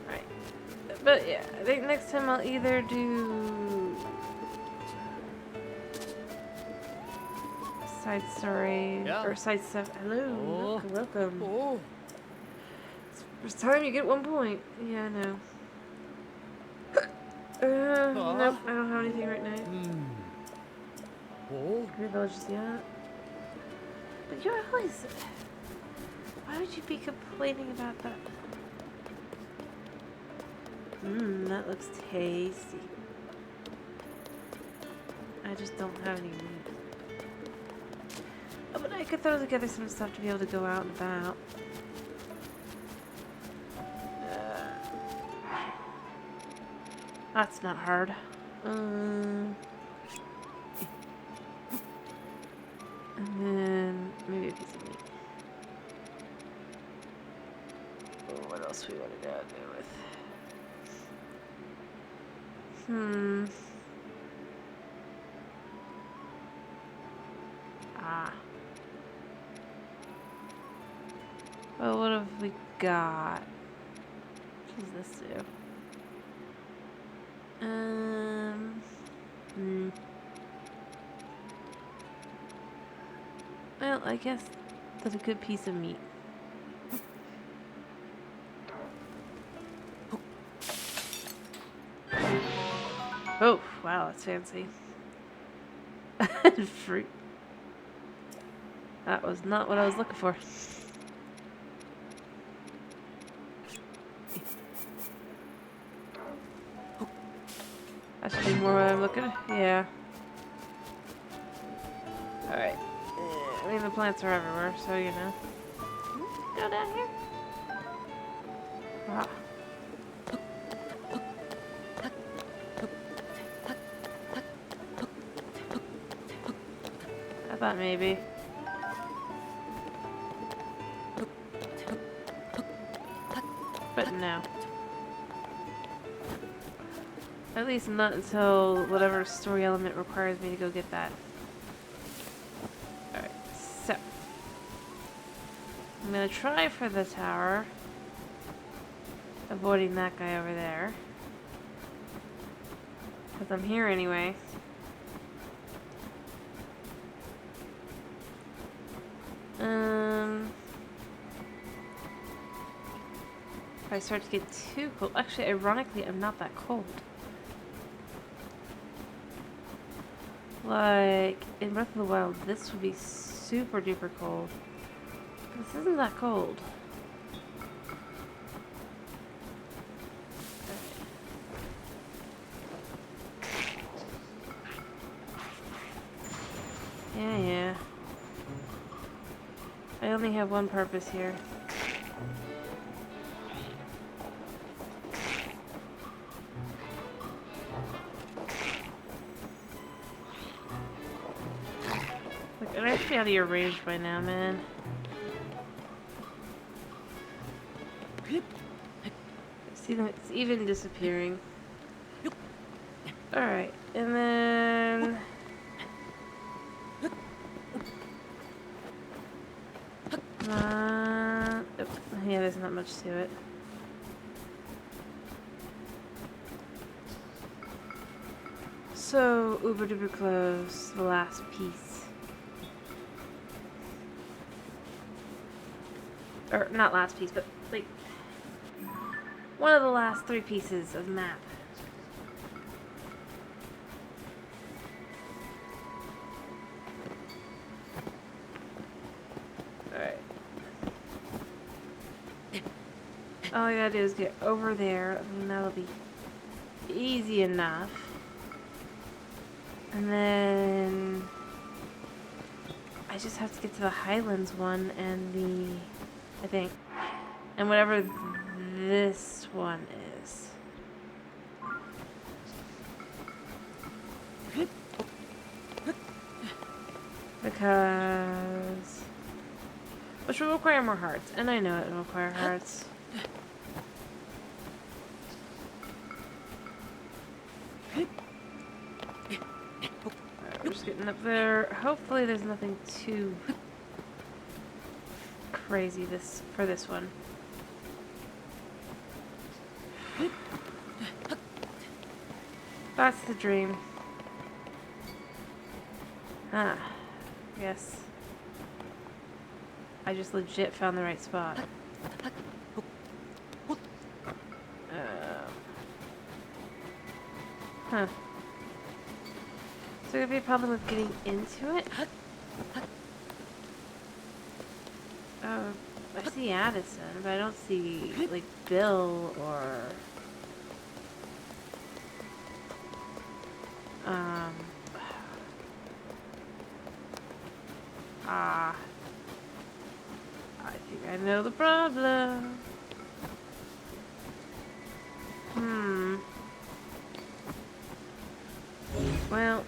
Alright. But yeah, I think next time I'll either do... side story, or side stuff. Hello, welcome. Oh. It's the first time you get 1 point. Yeah, I know. Nope, I don't have anything right now. Oh. Great villages, yeah. But you're always... Why would you be complaining about that? That looks tasty. I just don't have any meat. Oh, but I could throw together some stuff to be able to go out and about. That's not hard. And then maybe a piece of meat. Oh, what else we want to go there with? Well, what have we got? What does this do? Well, I guess that's a good piece of meat. Oh, wow, that's fancy. Fruit. That was not what I was looking for. That should be more what I'm looking at. Yeah. Alright. I mean, the plants are everywhere, so you know. Go down here. Ah. I thought maybe. But no. At least not until whatever story element requires me to go get that. Alright, so. I'm gonna try for the tower. Avoiding that guy over there. Because I'm here anyway. If I start to get too cold. Actually, ironically, I'm not that cold. Like, in Breath of the Wild, this would be super duper cold. This isn't that cold. Yeah. I only have one purpose here. Look, I should be out of your range by now, man. See them, it's even disappearing. Alright, and then... yeah, there's not much to it. So, uber duper close, the last piece. Or, not last piece, but, like, one of the last 3 pieces of map. Alright. All I gotta do is get over there, and that'll be easy enough. And then I just have to get to the Highlands one and the... I think. And whatever this one is. Because... which will require more hearts. And I know it will require hearts. Alright, we're just getting up there. Hopefully there's nothing too crazy for this one. That's the dream. Ah, yes. I just legit found the right spot. Huh. Is there gonna be a problem with getting into it? Oh, I see Addison, but I don't see, like, Bill or... I think I know the problem. Well...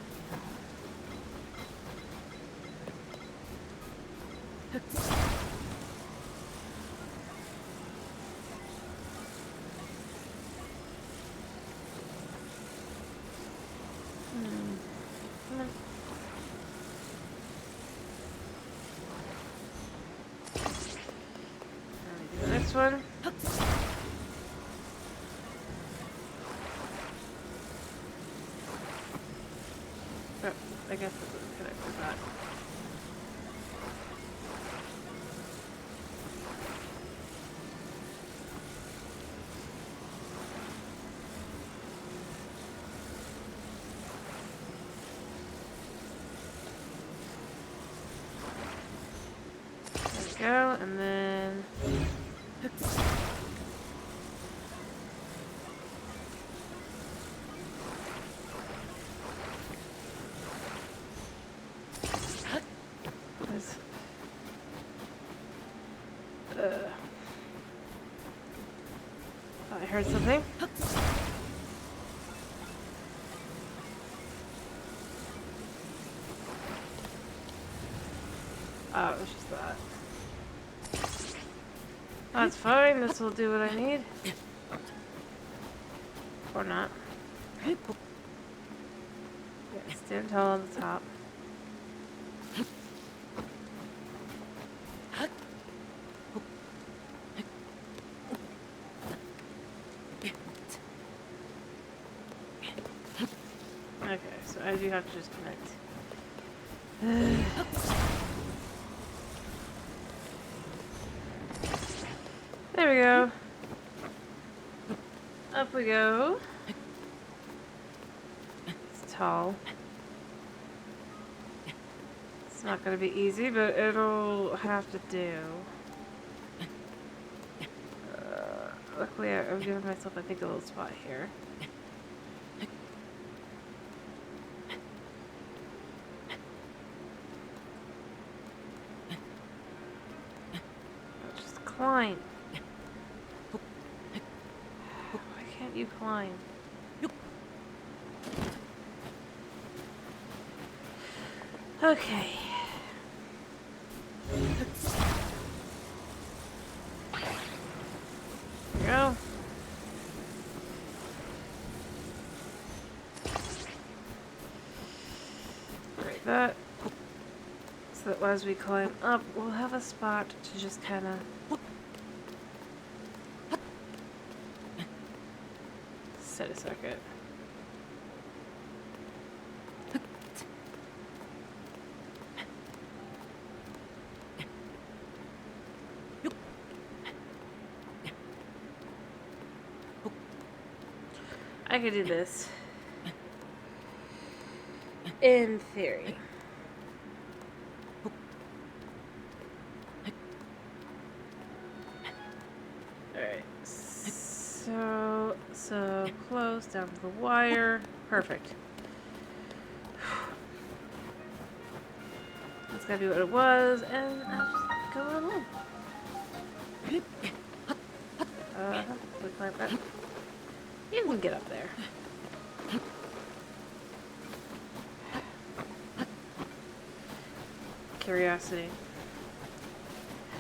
Come on. The next one. Oh, I guess that doesn't connect with that. There we go, and then... I heard something. Oh, it was just that. That's fine, this will do what I need. Or not. Yeah, stand tall on the top. Okay, so I do have to just connect. There we go. Up we go. It's tall. It's not gonna be easy, but it'll have to do. Luckily, I've given myself, I think, a little spot here. Just climb. Why can't you climb? Okay. There we go. Break that. So that as we climb up, we'll have a spot to just kind of set a second. I could do this. In theory. Alright. So close down to the wire. Perfect. Let's gotta be what it was, and I'll just go along. We climb up. You can get up there. Curiosity.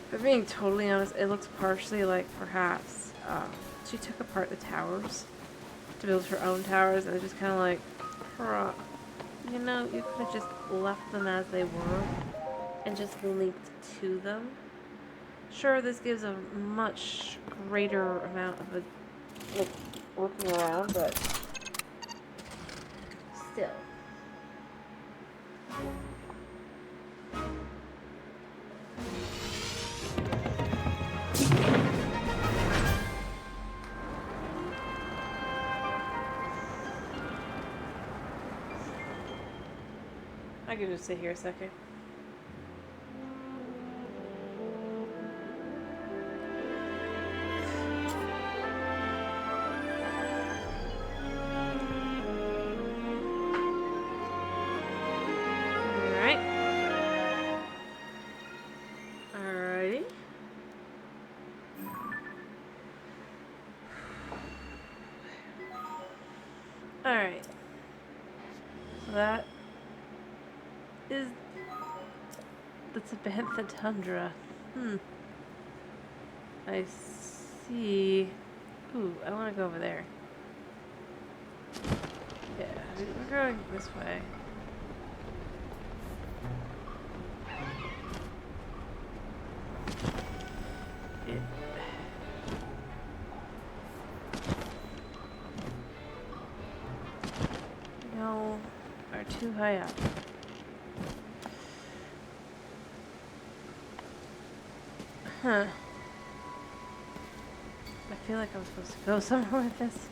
But being totally honest, it looks partially like perhaps she took apart the towers to build her own towers, and it's just kind of like, you know, you could have just left them as they were and just linked to them. Sure, this gives a much greater amount of like, working around, but still. I could just sit here a second. Alrighty. Alright. So that's a bantha tundra. I see. Ooh, I want to go over there. Yeah, we're going this way. No, are too high up. Huh. I feel like I'm supposed to go somewhere with this.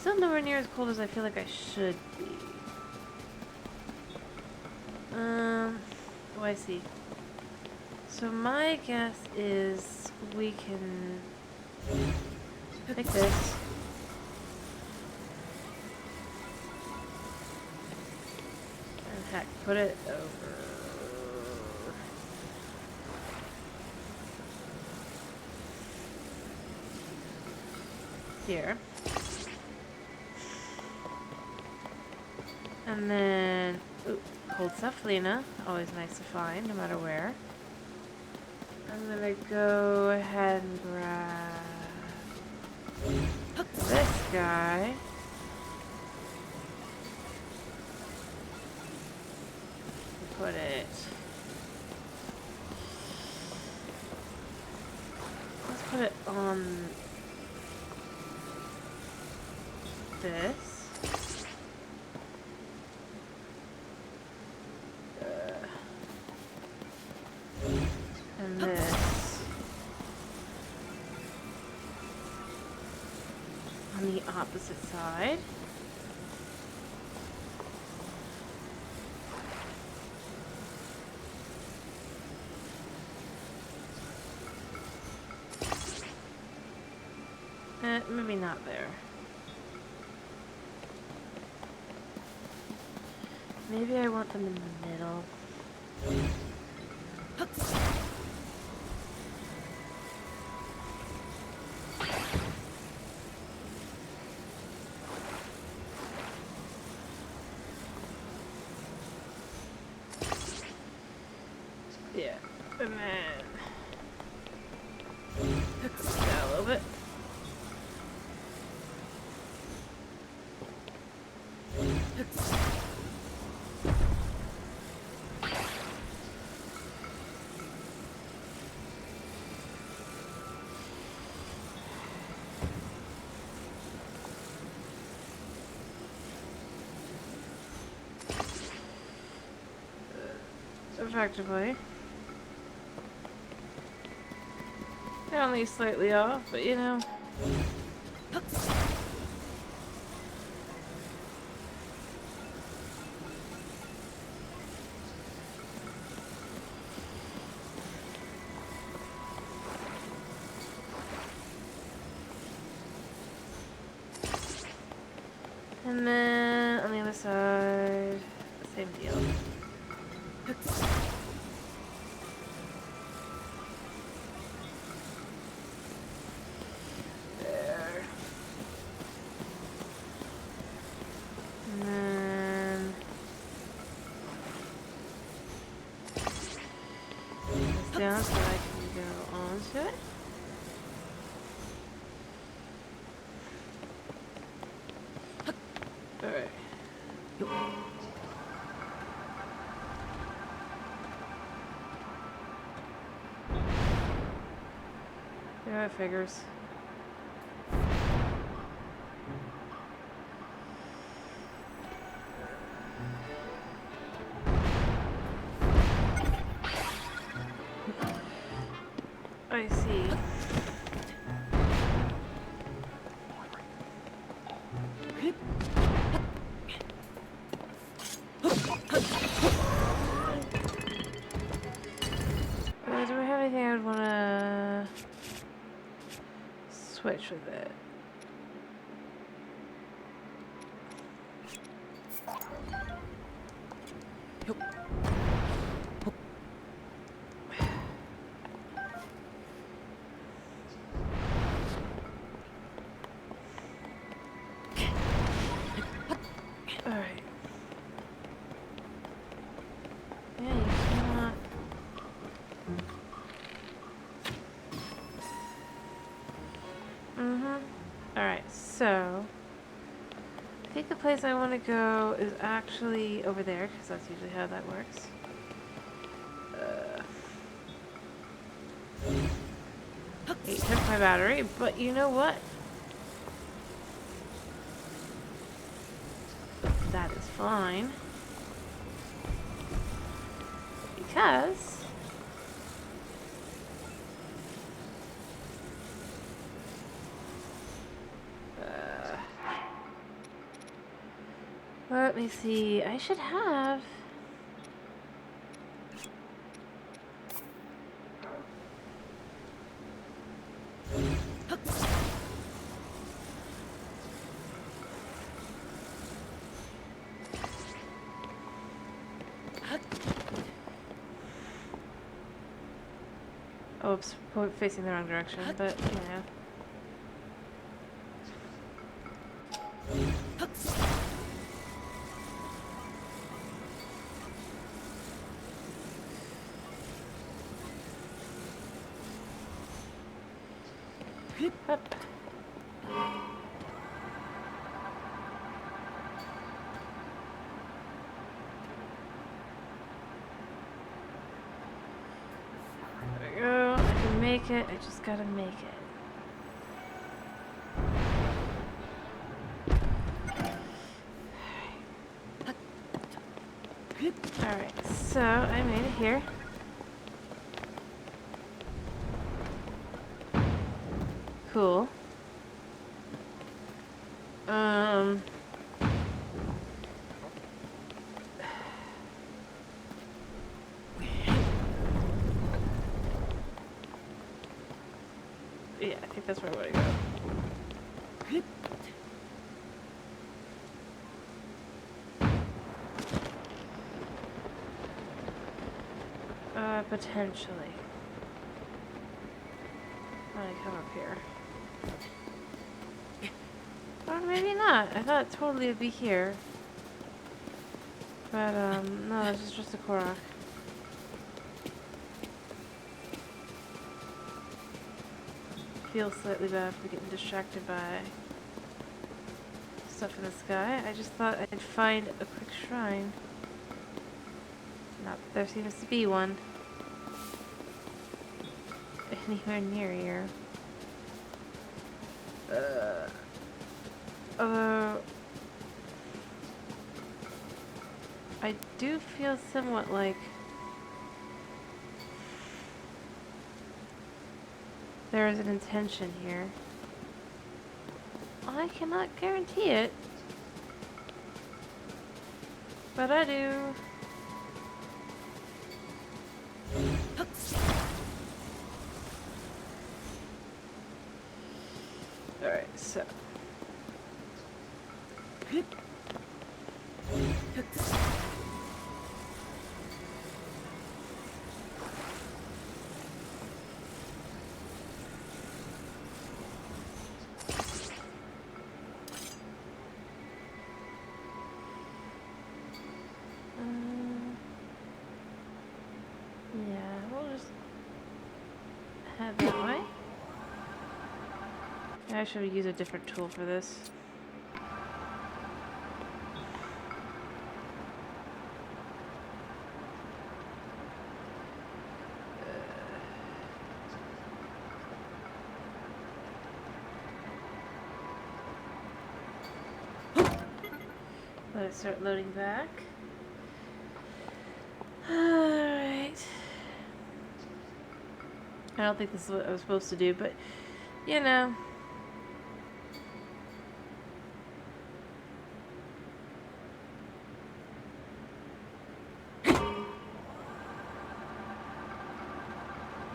Still nowhere near as cold as I feel like I should be. Oh, I see. So my guess is we can take this. And heck, put it over here. And then, ooh, cold Cephalina, always nice to find, no matter where. I'm gonna go ahead and grab this guy. Put it. Let's put it on this. And this on the opposite side. Maybe not there. Maybe I want them in the middle. Yeah, and then hook this down a little bit. Effectively. They're only slightly off, but you know. And then on the other side, same deal. There. And then this down so I can go onto it. Alright. Yeah, it figures. I see. Do I have anything I would want to switch with it? Alright. Yeah, you cannot. Alright, so I think the place I want to go is actually over there, because that's usually how that works. It took my battery, but you know what? That is fine. Because let me see. I should have. Oops, facing the wrong direction, but you know. Up. There we go. I can make it. I just gotta make it. Alright, so I made it here. Cool. Yeah, I think that's where I want to go. Potentially. I come up here. Or maybe not. I thought totally it'd be here. But, no, this is just a Korok. Feel slightly bad for getting distracted by stuff in the sky. I just thought I'd find a quick shrine. Not that there seems to be one anywhere near here. Although I do feel somewhat like there is an intention here. I cannot guarantee it, but I do. Alright, so I should use a different tool for this. Let it start loading back. Alright. I don't think this is what I was supposed to do, but you know.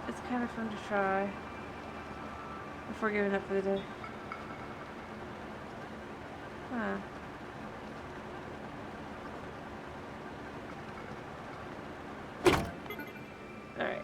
It's kind of fun to try before giving up for the day. Huh. Alright.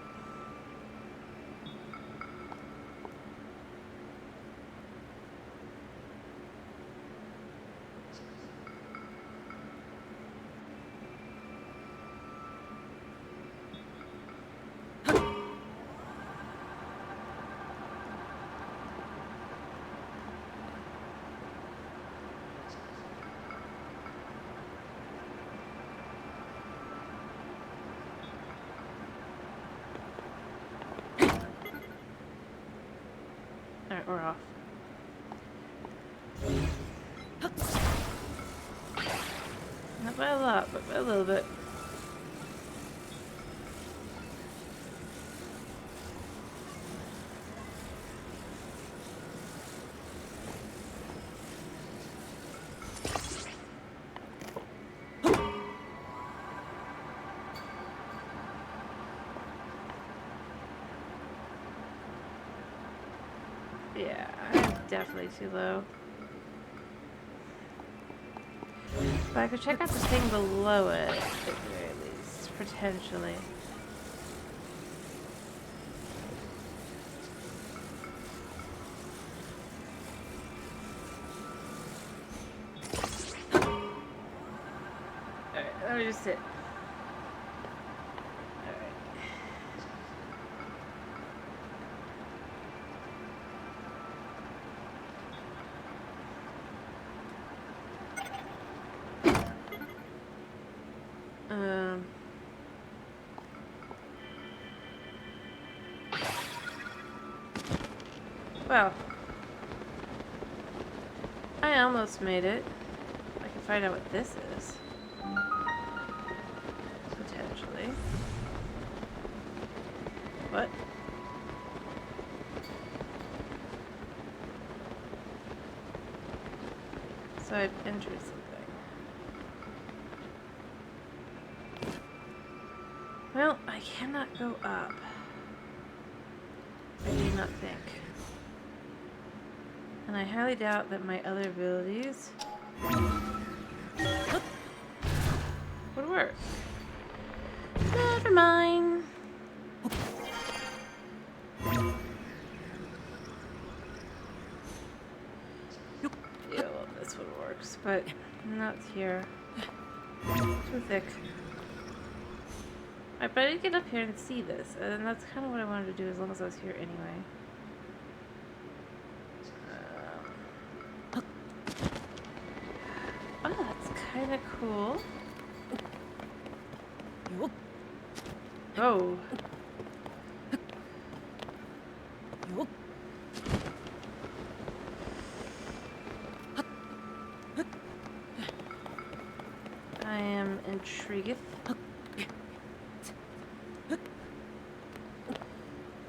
Alright, we're off. Not by a lot, but by a little bit. Yeah, I'm definitely too low. But I could check out the thing below it, at the very least, potentially. Alright, let me just sit. Well, I almost made it. I can find out what this is. Potentially. What? So I've entered something. Well, I cannot go up. I do not think. And I highly doubt that my other abilities would work. Never mind. Yeah, well, this one works, but not here. Too thick. Alright, but I did get up here and see this, and that's kind of what I wanted to do as long as I was here anyway. Oh, that's kind of cool. Oh. I am intrigued.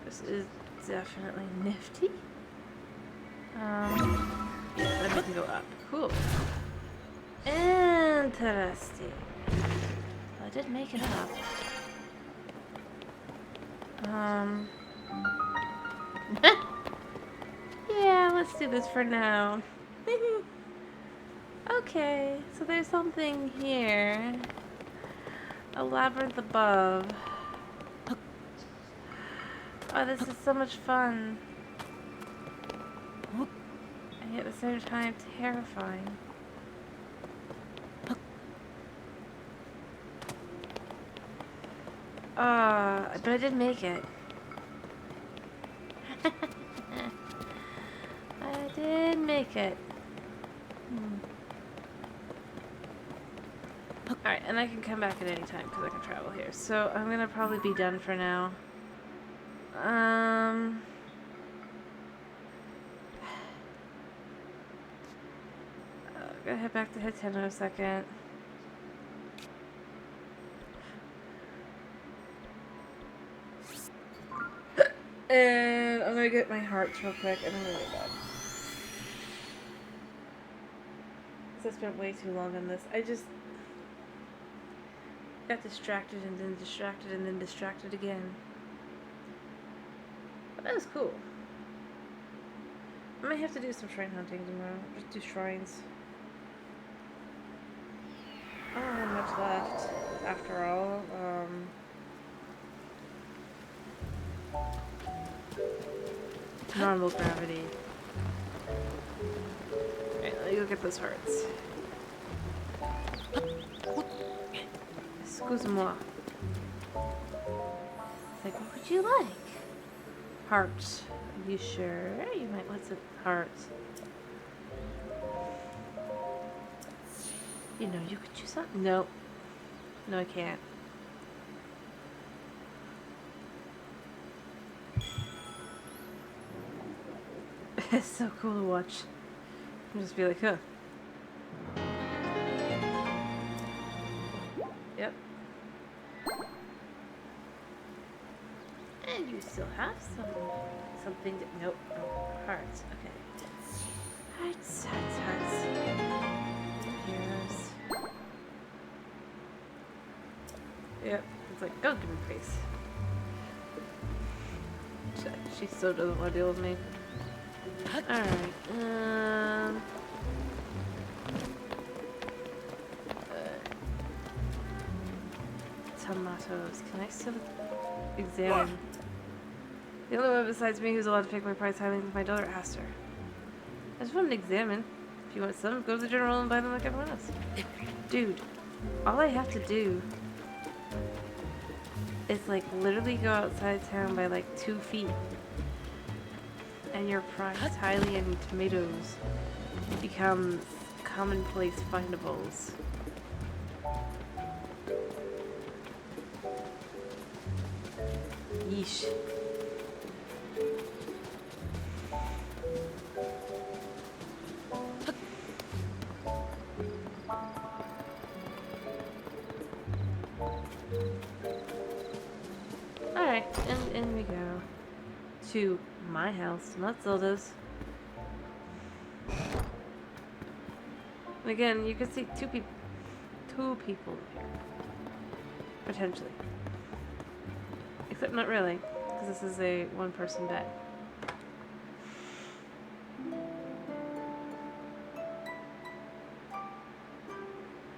This is definitely nifty. Yeah, then I can go up. Cool. Interesting. Well, I did make it up. Yeah, let's do this for now. Okay, so there's something here. A labyrinth above. Oh, this is so much fun. And yet at the same time, terrifying. But I did make it. I did make it. Alright, and I can come back at any time because I can travel here. So I'm gonna probably be done for now. I'm gonna head back to Hitten in a second. And I'm gonna get my hearts real quick and I'm gonna go. Because I spent way too long on this. I just got distracted and then distracted and then distracted again. But that was cool. I might have to do some shrine hunting tomorrow. Just do shrines. I don't have much left, after all. Normal gravity. Alright, let me go get those hearts. Excuse-moi. It's like, what would you like? Hearts. Are you sure? You might want some hearts. You know, you could choose something. Nope. No, I can't. It's so cool to watch. You just be like, huh. Yep. And you still have something to, nope. Oh, hearts. Okay. Hearts, hearts, hearts. Heroes. Yep. It's like, go give me face. She so doesn't want to deal with me. Alright, tomatoes. Can I still examine? The only one besides me who's allowed to pick my price highly is my daughter, Aster. I just wanted to examine. If you want some, go to the general and buy them like everyone else. Dude, all I have to do is like literally go outside town by like 2 feet. And your price highly in tomatoes becomes commonplace findables. Yeesh. Alright, and in we go. To my house, not Zelda's. And again, you can see two people here. Potentially. Except not really, because this is a one-person bed.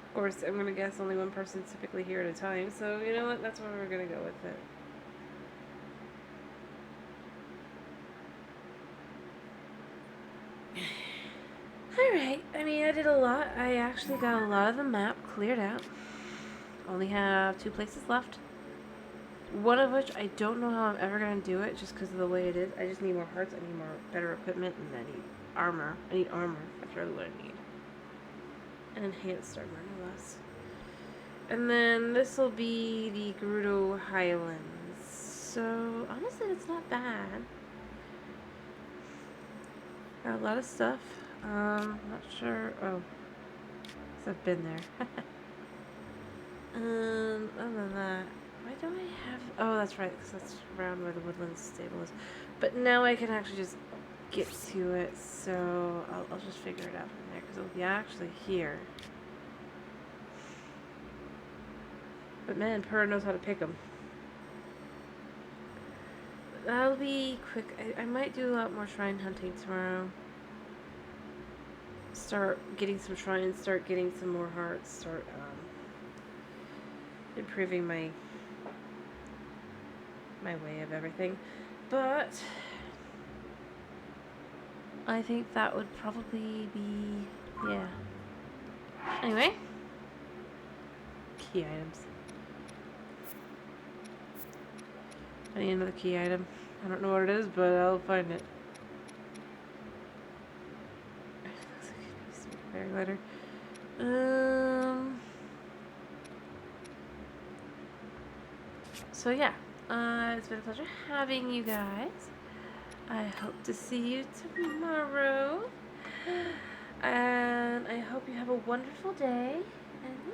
Of course, I'm gonna guess only one person's typically here at a time, so you know what? That's where we're gonna go with it. Alright, I mean, I did a lot. I actually got a lot of the map cleared out. Only have 2 places left. One of which I don't know how I'm ever going to do it just because of the way it is. I just need more hearts, I need more better equipment, and I need armor. I need armor. That's really what I need. And enhanced armor, no less. And then this will be the Gerudo Highlands. So, honestly, it's not bad. Got a lot of stuff. Not sure. Oh, because I've been there. Other than that, why don't I have? Oh, that's right, because that's around where the woodland stable is. But now I can actually just get to it, so I'll just figure it out from there, because it'll be actually here. But man, Purr knows how to pick them. That'll be quick. I might do a lot more shrine hunting tomorrow. Start getting some shrines, start getting some more hearts, start improving my way of everything. But I think that would probably be, yeah. Anyway, key items. I need another key item. I don't know what it is, but I'll find it. later. So yeah, it's been a pleasure having you guys. I hope to see you tomorrow. And I hope you have a wonderful day. And